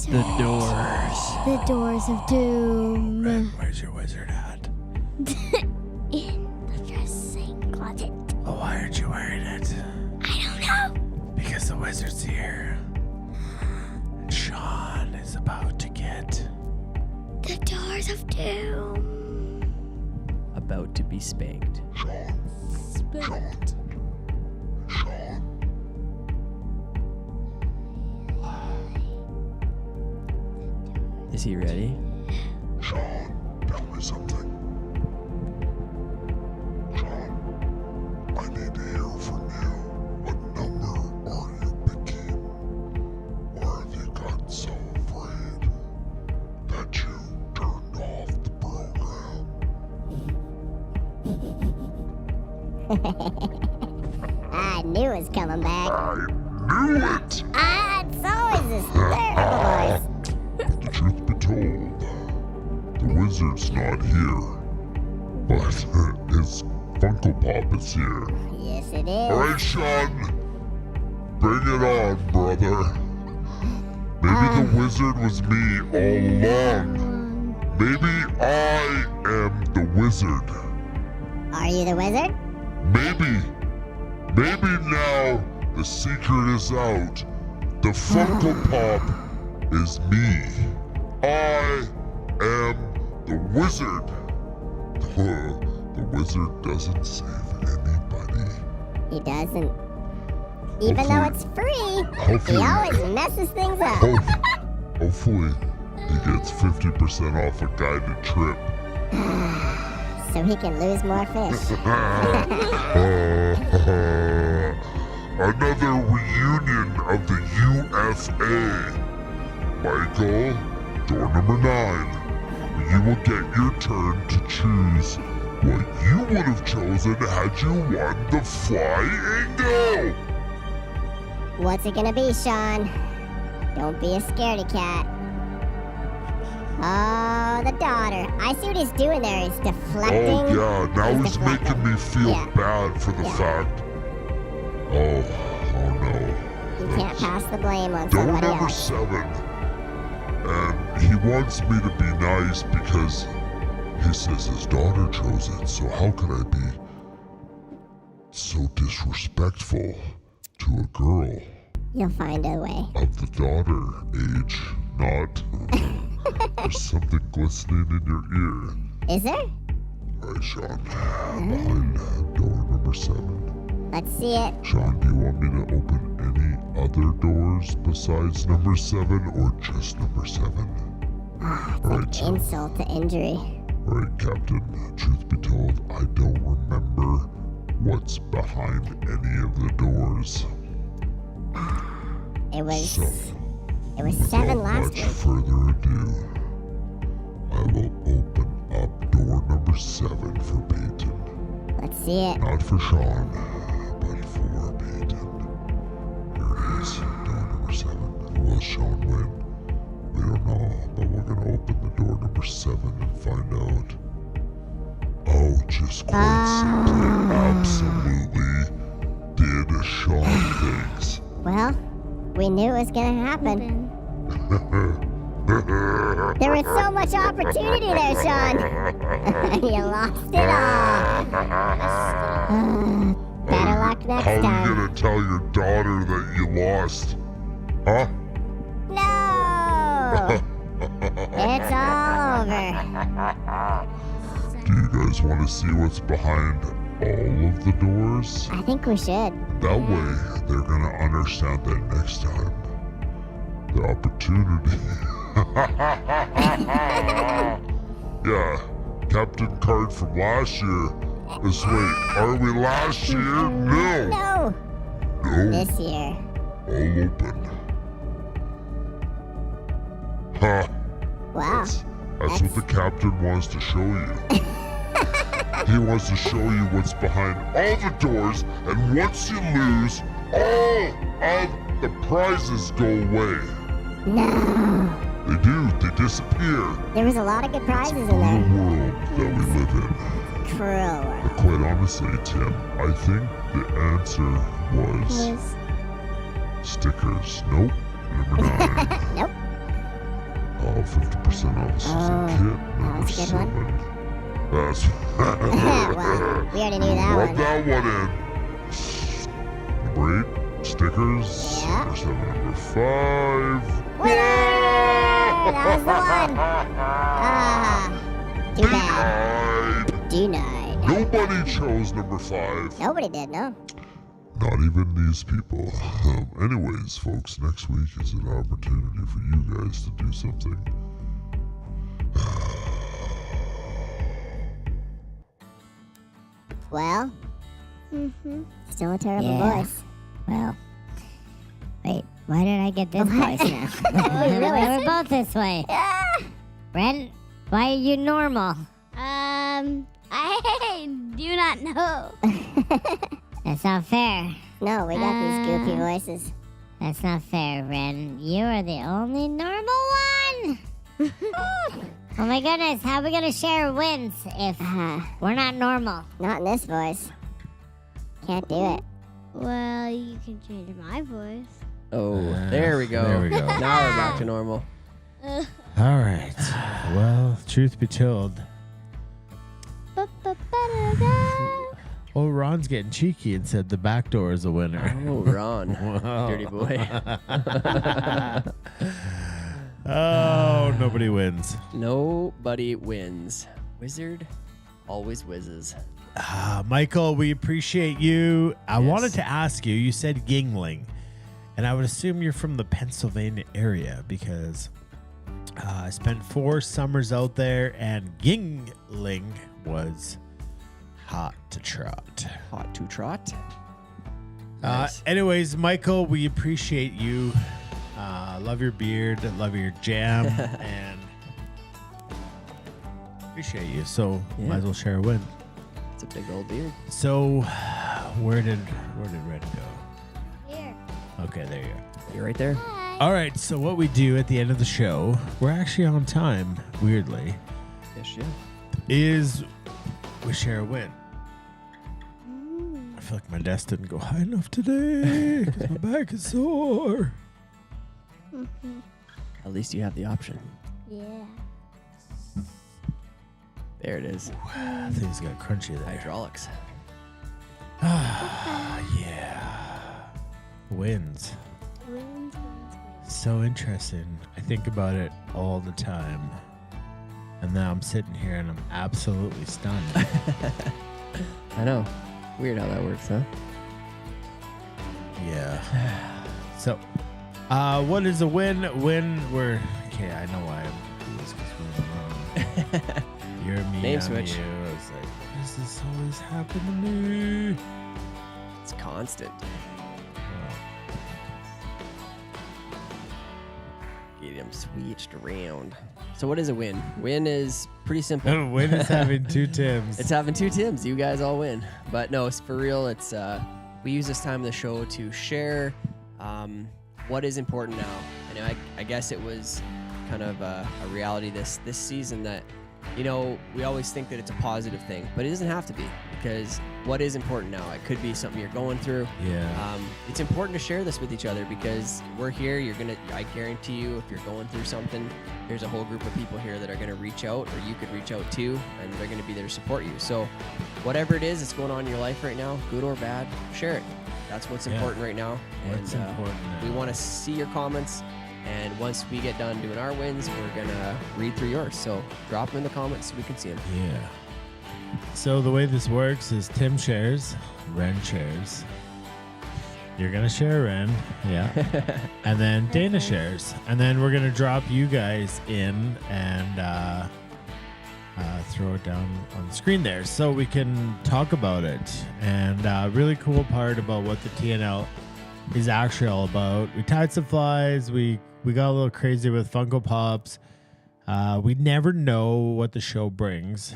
The doors. The doors of doom. Where's your wizard at? In the dressing closet. Oh, why aren't you wearing it? I don't know. Because the wizard's here. And Sean is about to get... The doors of doom. About to be spanked. Spanked. Is he ready? Sean, tell me something. Sean, I need to hear from you. What number are you picking? Or have you I knew it was coming back. I knew it! It's always this terrible voice. The truth be told, the wizard's not here. But his Funko Pop is here. Yes, it is. Alright, Sean. Bring it on, brother. Maybe the wizard was me all along. Maybe I am the wizard. Are you the wizard? Maybe now the secret is out. The Funko Pop is me. I am the wizard. The wizard doesn't save anybody. He doesn't. Even though it's free, he Hopefully. always messes things up. Hopefully, he gets 50% off a guided trip. So he can lose more fish. Another reunion of the UFA. Michael, door number 9. You will get your turn to choose what you would have chosen had you won the Fly-Ingo. What's it gonna be, Sean? Don't be a scaredy cat. Oh, the daughter. I see what he's doing there. He's deflecting. Oh yeah, now he's deflecting. making me feel Yeah. bad for the fact. Oh no. You can't pass the blame on Door somebody number else. 7. And he wants me to be nice because he says his daughter chose it, so how could I be so disrespectful to a girl You'll find a way. of the daughter age, not... There's something glistening in your ear. Is there? Alright, Sean, behind door number 7. Let's see it. Sean, do you want me to open any other doors besides number 7 or just number 7? Alright, so, Insult to injury. alright, Captain. Truth be told, I don't remember what's behind any of the doors. It was So, 7 without last much week. further ado, I will open up door number 7 for Peyton. Let's see it. Not for Sean, but for Peyton. Here it is, door number 7. Will Sean win? We don't know, but we're gonna open the door number 7 and find out. Oh, just quite simply, absolutely did Sean thinks. Well, we knew it was gonna happen. There was so much opportunity there, Sean. You lost it all. Better luck next How are you time. gonna tell your daughter that you lost? Huh? No! It's all over. Do you guys want to see what's behind all of the doors? I think we should. That way, they're gonna understand that next time, the opportunity. Yeah, Captain Card from last year. Are we last year? No. No! No. This year. All open. Ha. Wow. That's what the captain wants to show you. He wants to show you what's behind all the doors, and once you lose, all of the prizes go away. No. They do, they disappear. There was a lot of good prizes in Cruel there. world that we live in. Cruel But world. quite honestly, Tim, I think the answer was stickers. Nope. Number 9. Nope. Oh, 50% off the season Oh, kit. that Number was a good one. 7. That's Well, we already knew that Rub one. that one in. Number 8, stickers. Yeah. Number 7, number 5. Winner! That was the one. Too bad. Denied. Denied. Nobody chose number 5. Nobody did, no. Not even these people. Anyways, folks, next week is an opportunity for you guys to do something. Well, still a terrible Yeah. voice. Well, wait, why did I get this voice now? We're both this way. Brent, why are you normal? I do not know. That's not fair. No, we got these goofy voices. That's not fair, Ren. You are the only normal one. Oh my goodness, how are we gonna share wins if we're not normal? Not in this voice. Can't do it. Well, you can change my voice. Oh, there we go. There we go. Now we're back to normal. All right. Well, truth be told, oh, Ron's getting cheeky and said the back door is a winner. Oh, Ron. Whoa. Dirty boy. Oh, nobody wins. Nobody wins. Wizard always whizzes. Michael, we appreciate you. I Yes. wanted to ask you, you said Yingling, and I would assume you're from the Pennsylvania area because I spent 4 summers out there, and Yingling was hot to trot. Hot to trot. Nice. Anyways, Michael, we appreciate you. Love your beard, love your jam, and appreciate you. So might as well share a win. It's a big old beard. So where did Red go? Here. Okay, there you go. You're right there. All right, so what we do at the end of the show, we're actually on time, weirdly, Yes, yeah. is we share a win. I feel like my desk didn't go high enough today because my back is sore. At least you have the option. Yeah. There it is. Things got crunchy there. Hydraulics. Yeah. Wins. So interesting. I think about it all the time. And now I'm sitting here and I'm absolutely stunned. I know. Weird how that works, huh? Yeah. So, what is a win? We're okay. I know why I'm doing this because we're wrong. You're me. Name I'm switch. You. I was like, why does this always happen to me? It's constant. Get him switched around. So what is a win? Win is pretty simple. Win is having 2 Tims. It's having 2 Tims. You guys all win. But no, it's for real. It's we use this time of the show to share what is important now. And I guess it was kind of a reality this season that, you know, we always think that it's a positive thing, but it doesn't have to be, because what is important now? It could be something you're going through. Yeah. It's important to share this with each other because we're here. I guarantee you, if you're going through something, there's a whole group of people here that are going to reach out, or you could reach out too, and they're going to be there to support you. So whatever it is that's going on in your life right now, good or bad, share it. That's what's important right now. What's important now? We want to see your comments. And once we get done doing our wins, we're going to read through yours. So drop them in the comments so we can see them. Yeah. So the way this works is Tim shares, Ren shares. You're going to share Ren. Yeah. And then Dana shares. And then we're going to drop you guys in and throw it down on the screen there so we can talk about it. And really cool part about what the TNL is actually all about. We tied some flies. We got a little crazy with Funko Pops. We never know what the show brings,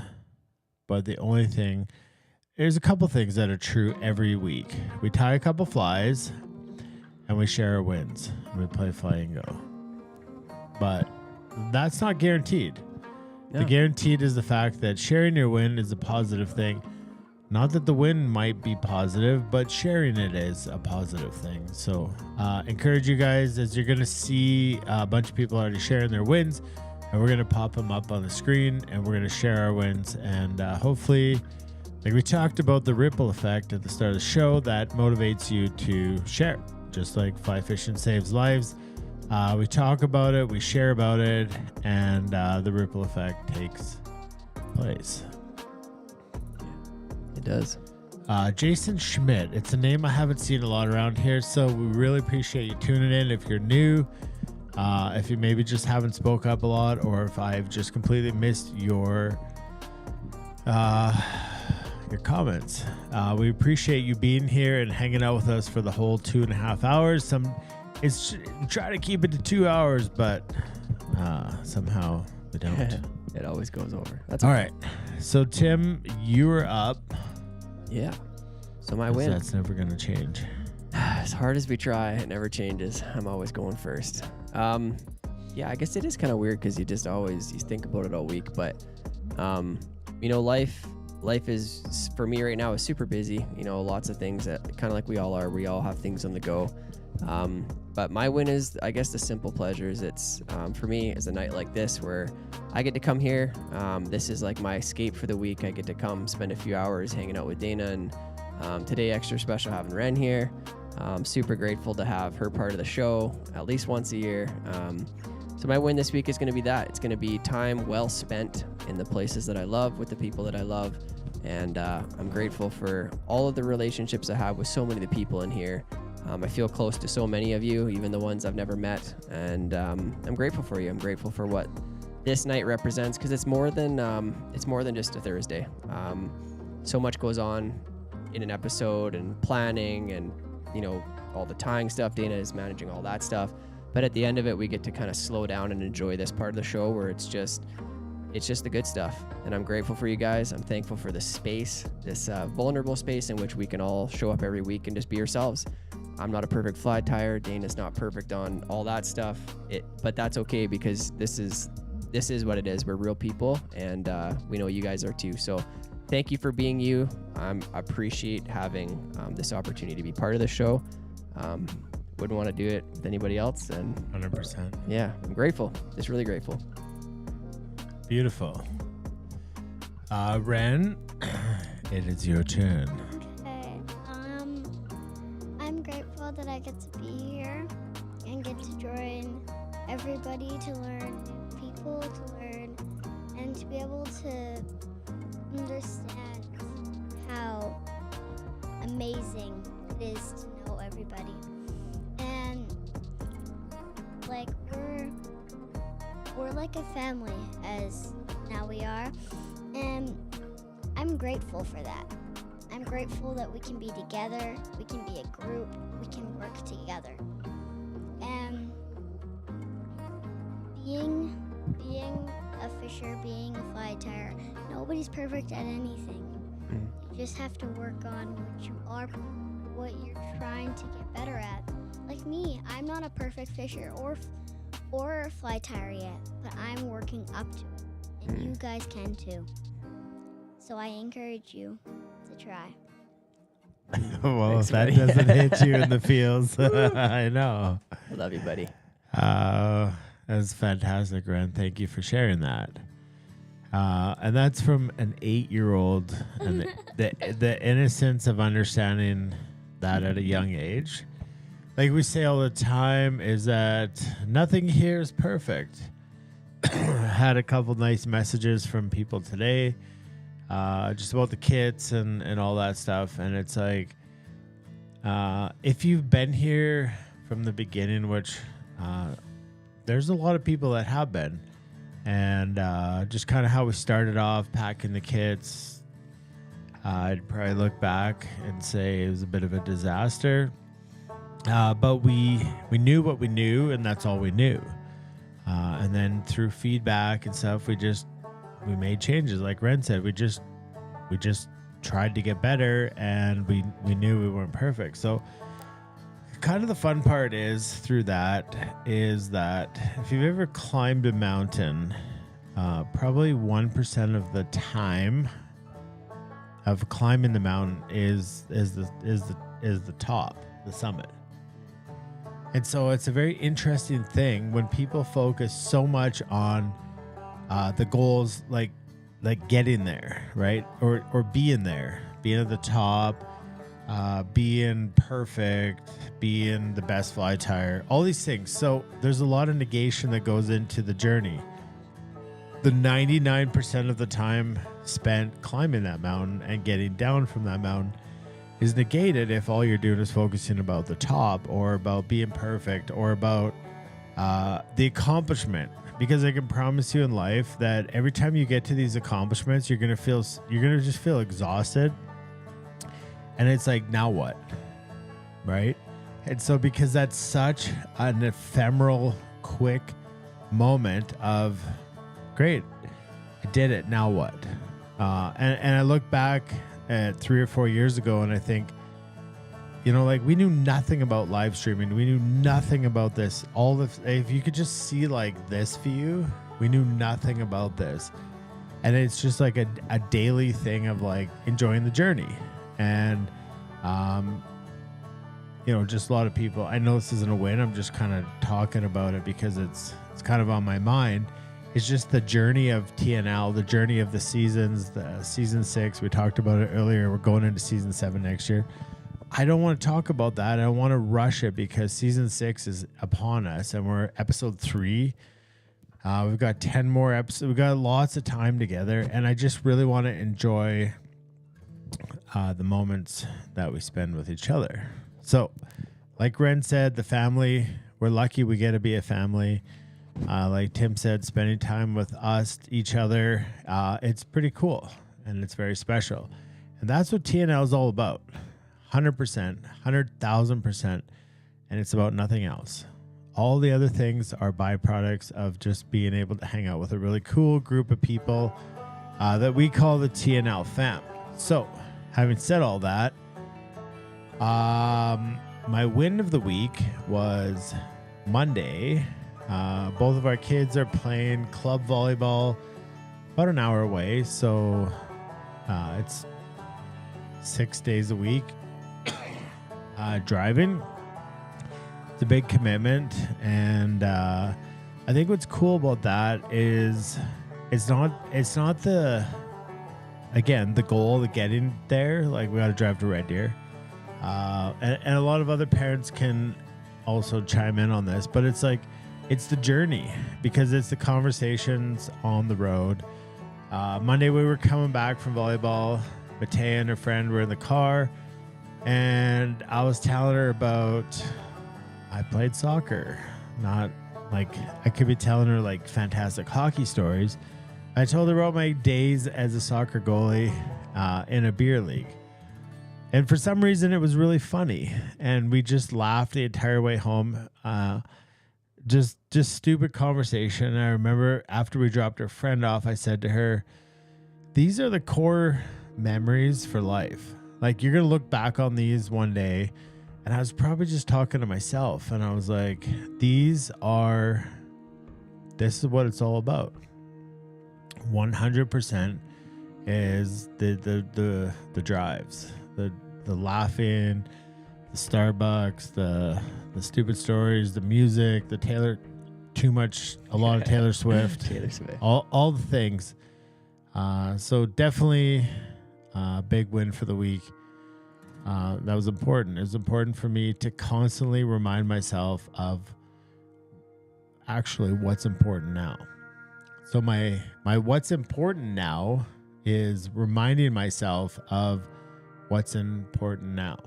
but there's a couple things that are true every week. We tie a couple flies, and we share our wins. We play fly and go. But that's not guaranteed. No. The guaranteed is the fact that sharing your win is a positive thing. Not that the win might be positive, but sharing it is a positive thing. So encourage you guys, as you're going to see a bunch of people already sharing their wins, and we're going to pop them up on the screen, and we're going to share our wins. And hopefully, like we talked about the ripple effect at the start of the show, that motivates you to share, just like Fly Fishing Saves Lives. We talk about it, we share about it, and the ripple effect takes place. It does. Jason Schmidt. It's a name I haven't seen a lot around here, so we really appreciate you tuning in. If you're new, if you maybe just haven't spoke up a lot, or if I've just completely missed your comments, we appreciate you being here and hanging out with us for the whole 2.5 hours. Try to keep it to 2 hours, but somehow we don't. It always goes over. That's all okay. right. So Tim, you were up. Yeah. So my 'Cause win. That's never going to change. As hard as we try, it never changes. I'm always going first. Yeah, I guess it is kind of weird because you think about it all week. But, life is, for me right now, is super busy. Lots of things that kind of like we all are. We all have things on the go. But my win is, I guess, the simple pleasures. It's, for me, is a night like this where I get to come here. This is like my escape for the week. I get to come spend a few hours hanging out with Dana, and today extra special having Ren here. I'm super grateful to have her part of the show at least once a year. So my win this week is going to be that. It's going to be time well spent in the places that I love with the people that I love. And I'm grateful for all of the relationships I have with so many of the people in here. I feel close to so many of you, even the ones I've never met. And I'm grateful for you. I'm grateful for what this night represents, because it's more than just a Thursday. So much goes on in an episode, and planning, and all the tying stuff. Dana is managing all that stuff. But at the end of it, we get to kind of slow down and enjoy this part of the show where it's just the good stuff. And I'm grateful for you guys. I'm thankful for the space, this vulnerable space in which we can all show up every week and just be ourselves. I'm not a perfect fly tire. Dana's not perfect on all that stuff. But that's okay, because this is what it is. We're real people, and we know you guys are too. So thank you for being you. I appreciate having this opportunity to be part of the show. Wouldn't want to do it with anybody else. And 100%. Yeah, I'm grateful. Just really grateful. Beautiful. Ren, it is your turn. Okay. I'm grateful that I get to be here and get to join everybody to learn new people, to learn, and to be able to understand how amazing it is to know everybody. And we're like a family, as now we are, and I'm grateful for that. I'm grateful that we can be together, we can be a group, we can work together. And being a fisher, being a fly tire, nobody's perfect at anything. You just have to work on what you're trying to get better at. Like me, I'm not a perfect fisher or fly tire yet, but I'm working up to it, and you guys can too. So I encourage you to try. Well, Thanks, if that buddy. doesn't hit you in the feels, I know. I love you, buddy. That's fantastic, Ren. Thank you for sharing that. And that's from an 8-year-old, and the innocence of understanding that at a young age. Like we say all the time, is that nothing here is perfect. Had a couple nice messages from people today, just about the kits and all that stuff. And it's like, if you've been here from the beginning, which there's a lot of people that have been, and just kind of how we started off packing the kits, I'd probably look back and say it was a bit of a disaster. But we knew what we knew, and that's all we knew. And then through feedback and stuff, we made changes. Like Ren said, we just tried to get better, and we knew we weren't perfect. So kind of the fun part is that if you've ever climbed a mountain, probably 1% of the time of climbing the mountain is the top, the summit. And so it's a very interesting thing when people focus so much on the goals, like getting there, right? Or being there, being at the top, being perfect, being the best fly tire, all these things. So there's a lot of negation that goes into the journey. The 99% of the time spent climbing that mountain and getting down from that mountain is negated if all you're doing is focusing about the top, or about being perfect, or about the accomplishment. Because I can promise you in life that every time you get to these accomplishments, you're gonna just feel exhausted, and it's like, now what, right? And so because that's such an ephemeral, quick moment of, great, I did it, now what? And I look back at 3 or 4 years ago, and I think, you know, like we knew nothing about live streaming. We knew nothing about this. If you could just see like this view, we knew nothing about this. And it's just like a daily thing of like enjoying the journey. And, you know, just a lot of people, I know this isn't a win. I'm just kind of talking about it because it's kind of on my mind. It's just the journey of TNL, the journey of the seasons, the season 6. We talked about it earlier. We're going into season 7 next year. I don't want to talk about that. I don't want to rush it because season 6 is upon us and we're episode 3. We've got 10 more episodes. We've got lots of time together, and I just really want to enjoy the moments that we spend with each other. So, like Ren said, the family, we're lucky we get to be a family. Like Tim said, spending time with us, each other, it's pretty cool, and it's very special. And that's what TNL is all about. 100%, 100,000%, and it's about nothing else. All the other things are byproducts of just being able to hang out with a really cool group of people that we call the TNL fam. So, having said all that, my win of the week was Monday. Both of our kids are playing club volleyball about an hour away, so it's 6 days a week driving. It's a big commitment, and I think what's cool about that is it's not the goal, the getting there. Like, we got to drive to Red Deer, and a lot of other parents can also chime in on this, but it's like it's the journey, because it's the conversations on the road. Monday we were coming back from volleyball. Matea and her friend were in the car, and I was telling her about I played soccer. Not like I could be telling her like fantastic hockey stories. I told her about my days as a soccer goalie in a beer league. And for some reason, it was really funny. And we just laughed the entire way home. Just stupid conversation. I remember after we dropped her friend off, I said to her, these are the core memories for life. Like, you're going to look back on these one day. And I was probably just talking to myself. And I was like, this is what it's all about. 100% is the drives, the laughing, the Starbucks, the stupid stories, the music, a lot of Taylor Swift, all the things. So definitely a big win for the week. That was important. It was important for me to constantly remind myself of actually what's important now. So my what's important now is reminding myself of what's important now.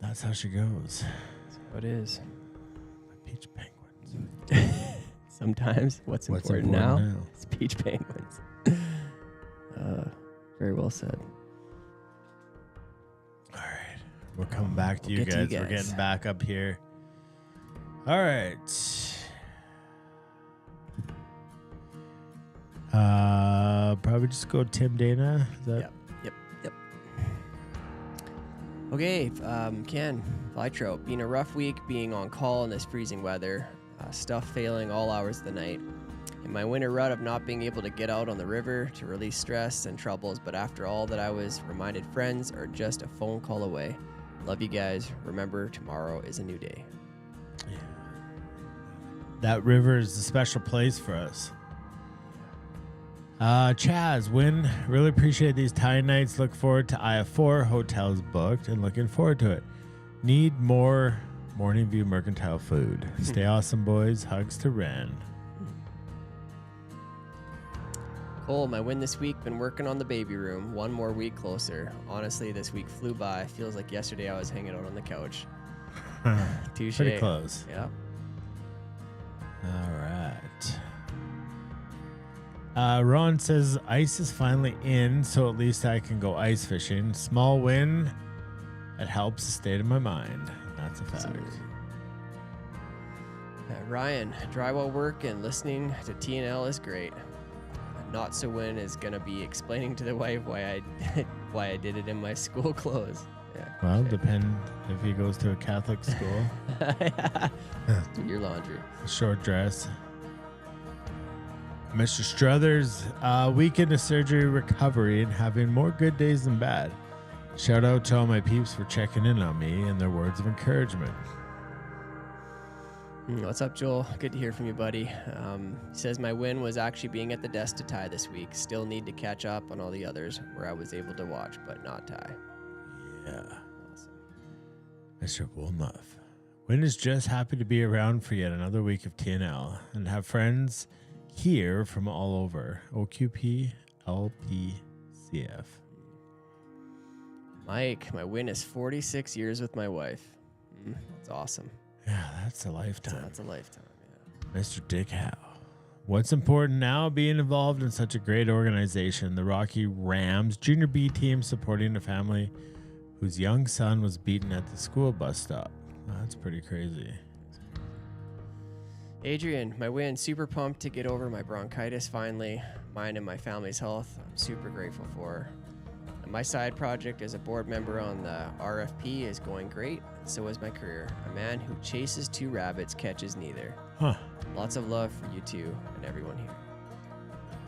That's how she goes. That's how it is. My peach penguins. Sometimes what's important now is peach penguins. Very well said. All right. We're coming back to you guys. We're getting back up here. All right. Probably just go Tim Dana. Is that? Yep. Okay, Ken, Flytro, being a rough week, being on call in this freezing weather, stuff failing all hours of the night. In my winter rut of not being able to get out on the river to release stress and troubles, but after all that I was reminded friends are just a phone call away. Love you guys. Remember, tomorrow is a new day. Yeah. That river is a special place for us. Chaz, Win, really appreciate these tie nights. Look forward to IF4, hotels booked, and looking forward to it. Need more Morning View Mercantile food. Stay awesome, boys. Hugs to Ren. Cole, my win this week, been working on the baby room. One more week closer. Honestly, this week flew by. Feels like yesterday I was hanging out on the couch. Touche. Pretty close. Yeah. All right. Ron says ice is finally in, so at least I can go ice fishing. Small win. It helps the state of my mind. That's a fact. Ryan, drywall work and listening to TNL is great. not so win is gonna be explaining to the wife why I did it in my school clothes. Yeah. Well, depend if he goes to a Catholic school. Do your laundry. Short dress. Mr. Struthers, weekend of surgery recovery and having more good days than bad. Shout out to all my peeps for checking in on me and their words of encouragement. What's up, Joel? Good to hear from you, buddy. He says my win was actually being at the desk to tie this week. Still need to catch up on all the others where I was able to watch but not tie. Yeah. Awesome. Mr. Woolnuff. Win is just happy to be around for yet another week of TNL and have friends here from all over. OQP, LP, CF. Mike, my win is 46 years with my wife. That's awesome. Yeah, that's a lifetime. That's a lifetime, yeah. Mr. Dick Howe. What's important now, being involved in such a great organization, the Rocky Rams Junior B team, supporting a family whose young son was beaten at the school bus stop. That's pretty crazy. Adrian, my win, super pumped to get over my bronchitis finally. Mine and my family's health, I'm super grateful for. And my side project as a board member on the RFP is going great, and so is my career. A man who chases 2 rabbits catches neither. Huh. Lots of love for you two and everyone here.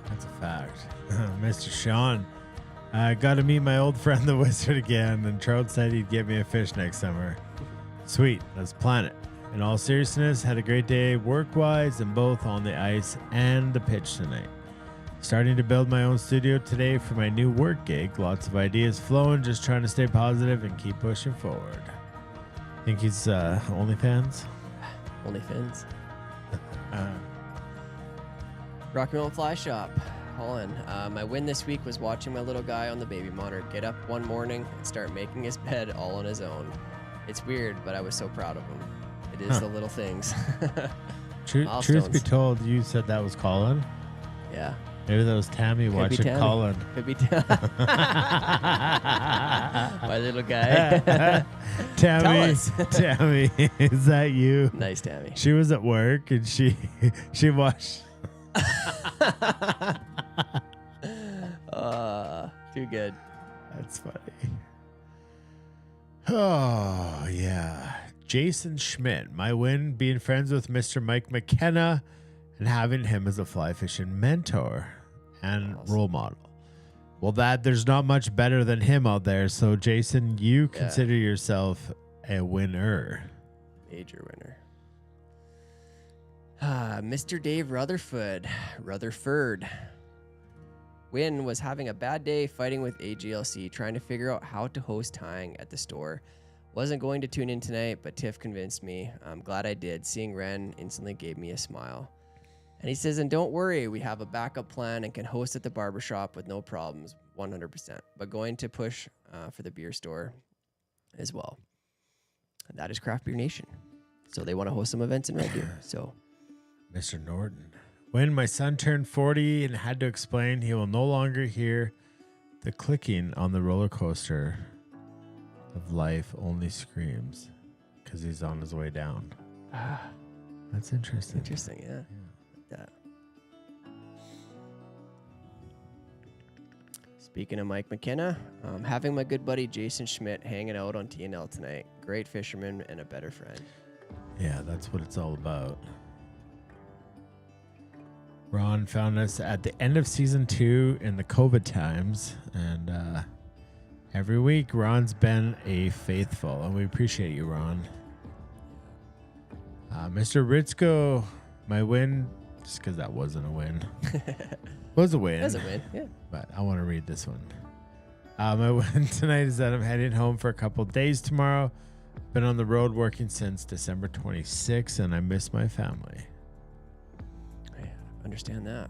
That's a fact. Mr. Sean, I got to meet my old friend the Wizard again, and Charles said he'd get me a fish next summer. Sweet, let's plan it. In all seriousness, had a great day work-wise and both on the ice and the pitch tonight. Starting to build my own studio today for my new work gig. Lots of ideas flowing, just trying to stay positive and keep pushing forward. Think he's OnlyFans? OnlyFans. Rocky Mountain Fly Shop, Holland. My win this week was watching my little guy on the baby monitor get up one morning and start making his bed all on his own. It's weird, but I was so proud of him. It is the little things. Truth be told, you said that was Colin. Yeah. Maybe that was Tammy watching Colin. Could be Tammy. My little guy. Tammy, Tammy, is that you? Nice, Tammy. She was at work and she watched. Too good. That's funny. Oh, yeah. Jason Schmidt. My win, being friends with Mr. Mike McKenna and having him as a fly fishing mentor and role model. Well, there's not much better than him out there. So, Jason, you consider yourself a winner. Major winner. Mr. Dave Rutherford. Win was having a bad day fighting with AGLC, trying to figure out how to host tying at the store. Wasn't going to tune in tonight, but Tiff convinced me. I'm glad I did. Seeing Ren instantly gave me a smile. And he says, and don't worry, we have a backup plan and can host at the barbershop with no problems, 100%. But going to push for the beer store as well. And that is Craft Beer Nation. So they want to host some events in Red Deer. So, Mr. Norton. When my son turned 40 and had to explain he will no longer hear the clicking on the roller coaster of life, only screams because he's on his way down. That's interesting. Interesting, yeah. Like that. Speaking of Mike McKenna, having my good buddy Jason Schmidt hanging out on TNL tonight. Great fisherman and a better friend. Yeah, that's what it's all about. Ron found us at the end of season 2 in the COVID times, and every week Ron's been a faithful, and we appreciate you, Ron. Mr. Ritzko, my win, just because that wasn't a win. Was a win. It was a win, yeah. But I want to read this one. My win tonight is that I'm heading home for a couple days tomorrow. Been on the road working since December 26th, and I miss my family. Understand that.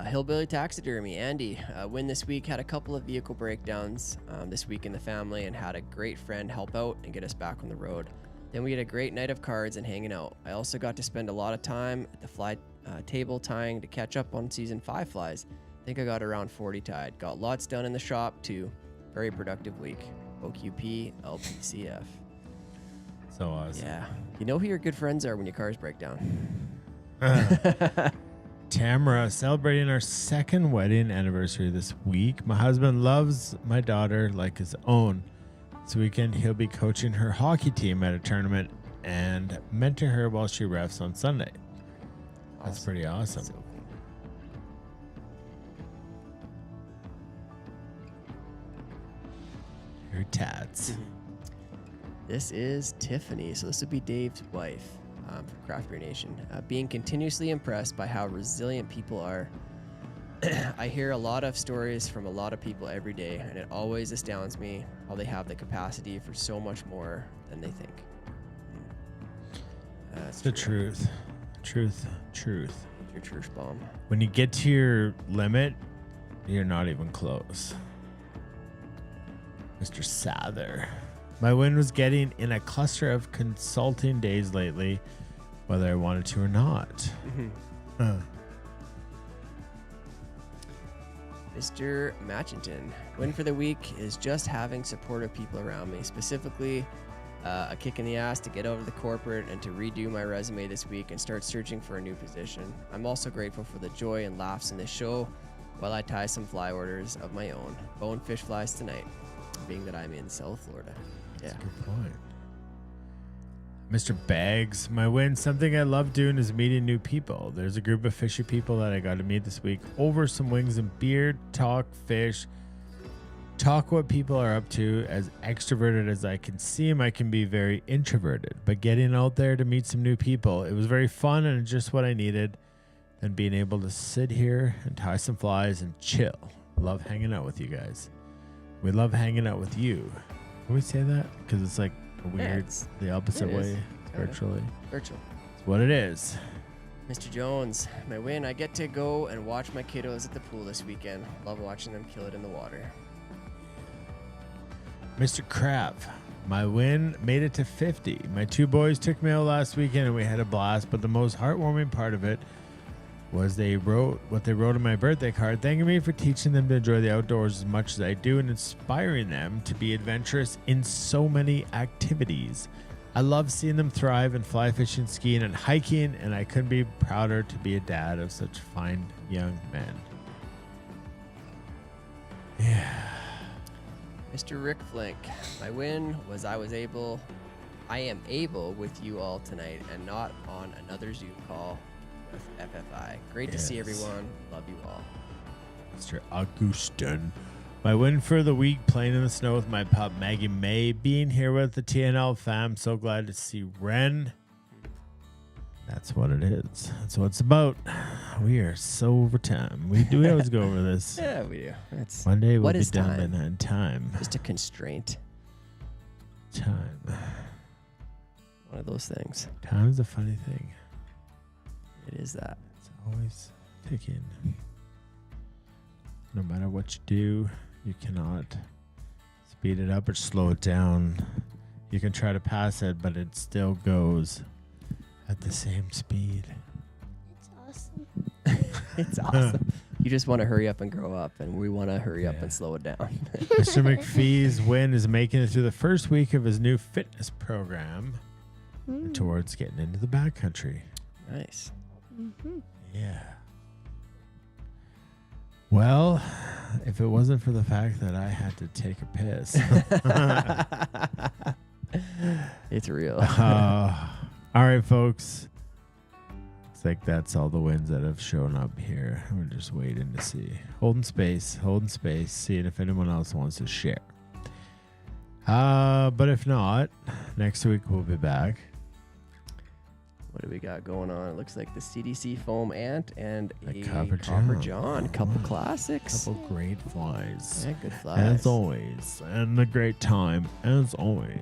Hillbilly Taxidermy, Andy. Win this week, had a couple of vehicle breakdowns this week in the family and had a great friend help out and get us back on the road. Then we had a great night of cards and hanging out. I also got to spend a lot of time at the fly table tying to catch up on season 5 flies. I think I got around 40 tied. Got lots done in the shop too. Very productive week. OQP, LPCF. So awesome. Yeah. You know who your good friends are when your cars break down. Tamara, celebrating our second wedding anniversary this week. My husband loves my daughter like his own. This weekend, he'll be coaching her hockey team at a tournament and mentoring her while she refs on Sunday. That's pretty awesome. So cool. Your tats. This is Tiffany. So this would be Dave's wife from Craft Beer Nation. Being continuously impressed by how resilient people are. I hear a lot of stories from a lot of people every day, and it always astounds me how they have the capacity for so much more than they think. That's The true. truth. Your church bomb. When you get to your limit, you're not even close. Mr. Sather. My win was getting in a cluster of consulting days lately, whether I wanted to or not. Mr. Matchington. Win for the week is just having supportive people around me, specifically a kick in the ass to get out of the corporate and to redo my resume this week and start searching for a new position. I'm also grateful for the joy and laughs in this show while I tie some fly orders of my own. Bonefish flies tonight, being that I'm in South Florida. Yeah. That's a good point. Mr. Bags, my win, something I love doing is meeting new people. There's a group of fishy people that I got to meet this week over some wings and beer, talk fish, talk what people are up to. As extroverted as I can seem, I can be very introverted. But getting out there to meet some new people, it was very fun and just what I needed. And being able to sit here and tie some flies and chill. Love hanging out with you guys. We love hanging out with you. Can we say that? Because it's like a weird, the opposite way, virtually. Virtual. It's what it is. Mr. Jones, my win, I get to go and watch my kiddos at the pool this weekend. Love watching them kill it in the water. Mr. Crab, my win made it to 50. My two boys took me out last weekend and we had a blast, but the most heartwarming part of it was they wrote what they wrote on my birthday card, thanking me for teaching them to enjoy the outdoors as much as I do and inspiring them to be adventurous in so many activities. I love seeing them thrive in fly fishing, skiing, and hiking, and I couldn't be prouder to be a dad of such fine young men. Yeah. Mr. Rick Flink, my win was I am able with you all tonight and not on another Zoom call with FFI. Great to see everyone. Love you all. Mr. Augustin. My win for the week, playing in the snow with my pup Maggie May, being here with the TNL fam. So glad to see Ren. That's what it is. That's what it's about. We are so over time. We always go over this. Yeah, we do. It's one day we'll what be is done time? in time. Just a constraint. Time. One of those things. Time is a funny thing. It is that. It's always ticking. No matter what you do, you cannot speed it up or slow it down. You can try to pass it, but it still goes at the same speed. It's awesome. It's awesome. You just want to hurry up and grow up, and we want to hurry up and slow it down. Mr. McPhee's win is making it through the first week of his new fitness program towards getting into the backcountry. Nice. Mm-hmm. Yeah. Well, if it wasn't for the fact that I had to take a piss. It's real. All right, folks. Looks like that's all the wins that have shown up here. We're just waiting to see. Holding space, seeing if anyone else wants to share. But if not, next week we'll be back. What do we got going on? It looks like the CDC foam ant and a Copper John. Couple classics. Couple great flies. Yeah, good flies. As always. And a great time, as always.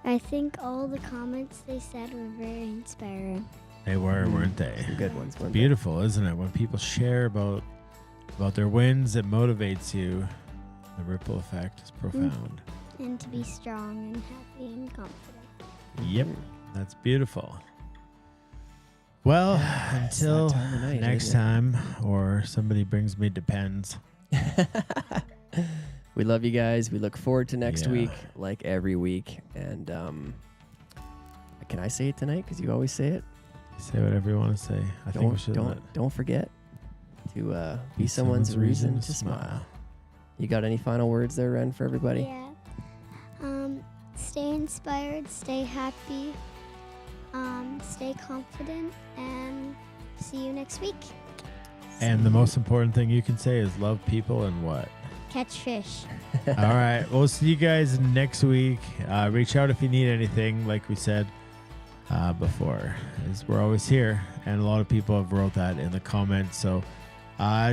I think all the comments they said were very inspiring. They were, weren't they? Some good ones. weren't Beautiful, isn't it? When people share about their wins, it motivates you. The ripple effect is profound. And to be strong and happy and confident. Yep, that's beautiful. Well, until that time of night, next isn't it? time, or somebody brings me Depends. We love you guys. We look forward to next Yeah. week, like every week. And can I say it tonight? Because you always say it. Say whatever you want to say. I think we should Don't forget to be someone's reason to smile. You got any final words there, Ren, for everybody? Yeah. Stay inspired, stay happy, stay confident, and see you next week. And the most important thing you can say is love people and what? Catch fish. All right. We'll see you guys next week. Reach out if you need anything, like we said before, as we're always here. And a lot of people have wrote that in the comments. So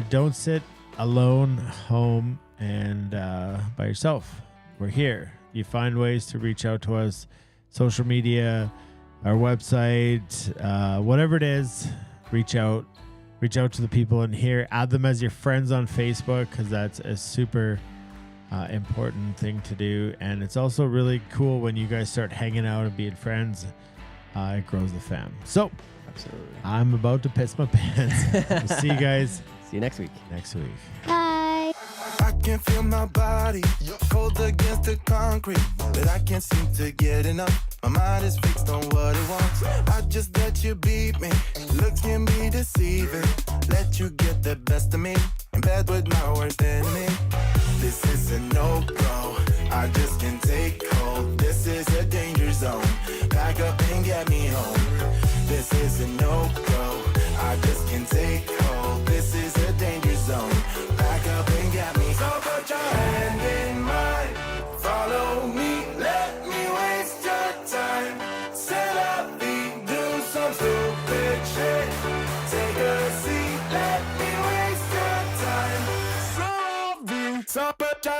don't sit alone home and by yourself. We're here. You find ways to reach out to us, social media, our website, whatever it is, reach out to the people in here, add them as your friends on Facebook, because that's a super important thing to do. And it's also really cool when you guys start hanging out and being friends. It grows the fam. So Absolutely. I'm about to piss my pants. We'll see you guys. See you next week. Bye. I can feel my body cold against the concrete, but I can't seem to get enough. My mind is fixed on what it wants. I just let you beat me, look at me deceiving. Let you get the best of me, in bed with my worst enemy. This is a no-go, I just can't take hold. This is a danger zone, pack up and get me home. This is a no-go, I just can't take hold. This is a danger zone, pack up and get me. So put your hand in mine, follow me, let me waste your time. Set up, do some stupid shit. Take a seat, let me waste your time. So put your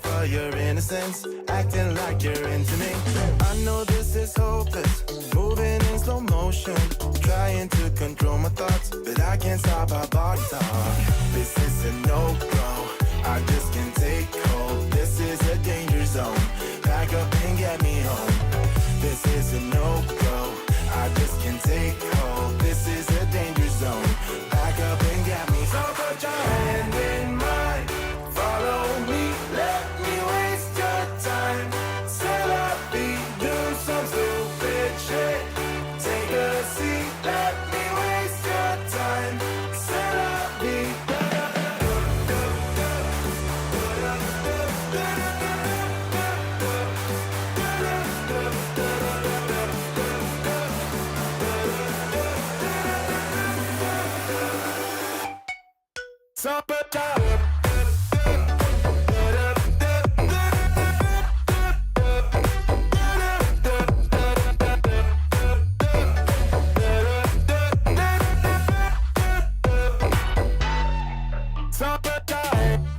for your innocence, acting like you're into me. I know this is hopeless, moving in slow motion, trying to control my thoughts, but I can't stop our body talk. This is a no-go, I just can't take hold. This is a danger zone, pack up and get me home. This is a no-go, I just can't take hold. This is a danger zone, pack up and get me. So put your hand in mine, follow me, let me waste your time. Set up, do some stupid shit. Take a seat, let me waste your time. Set up, so put your Stop it,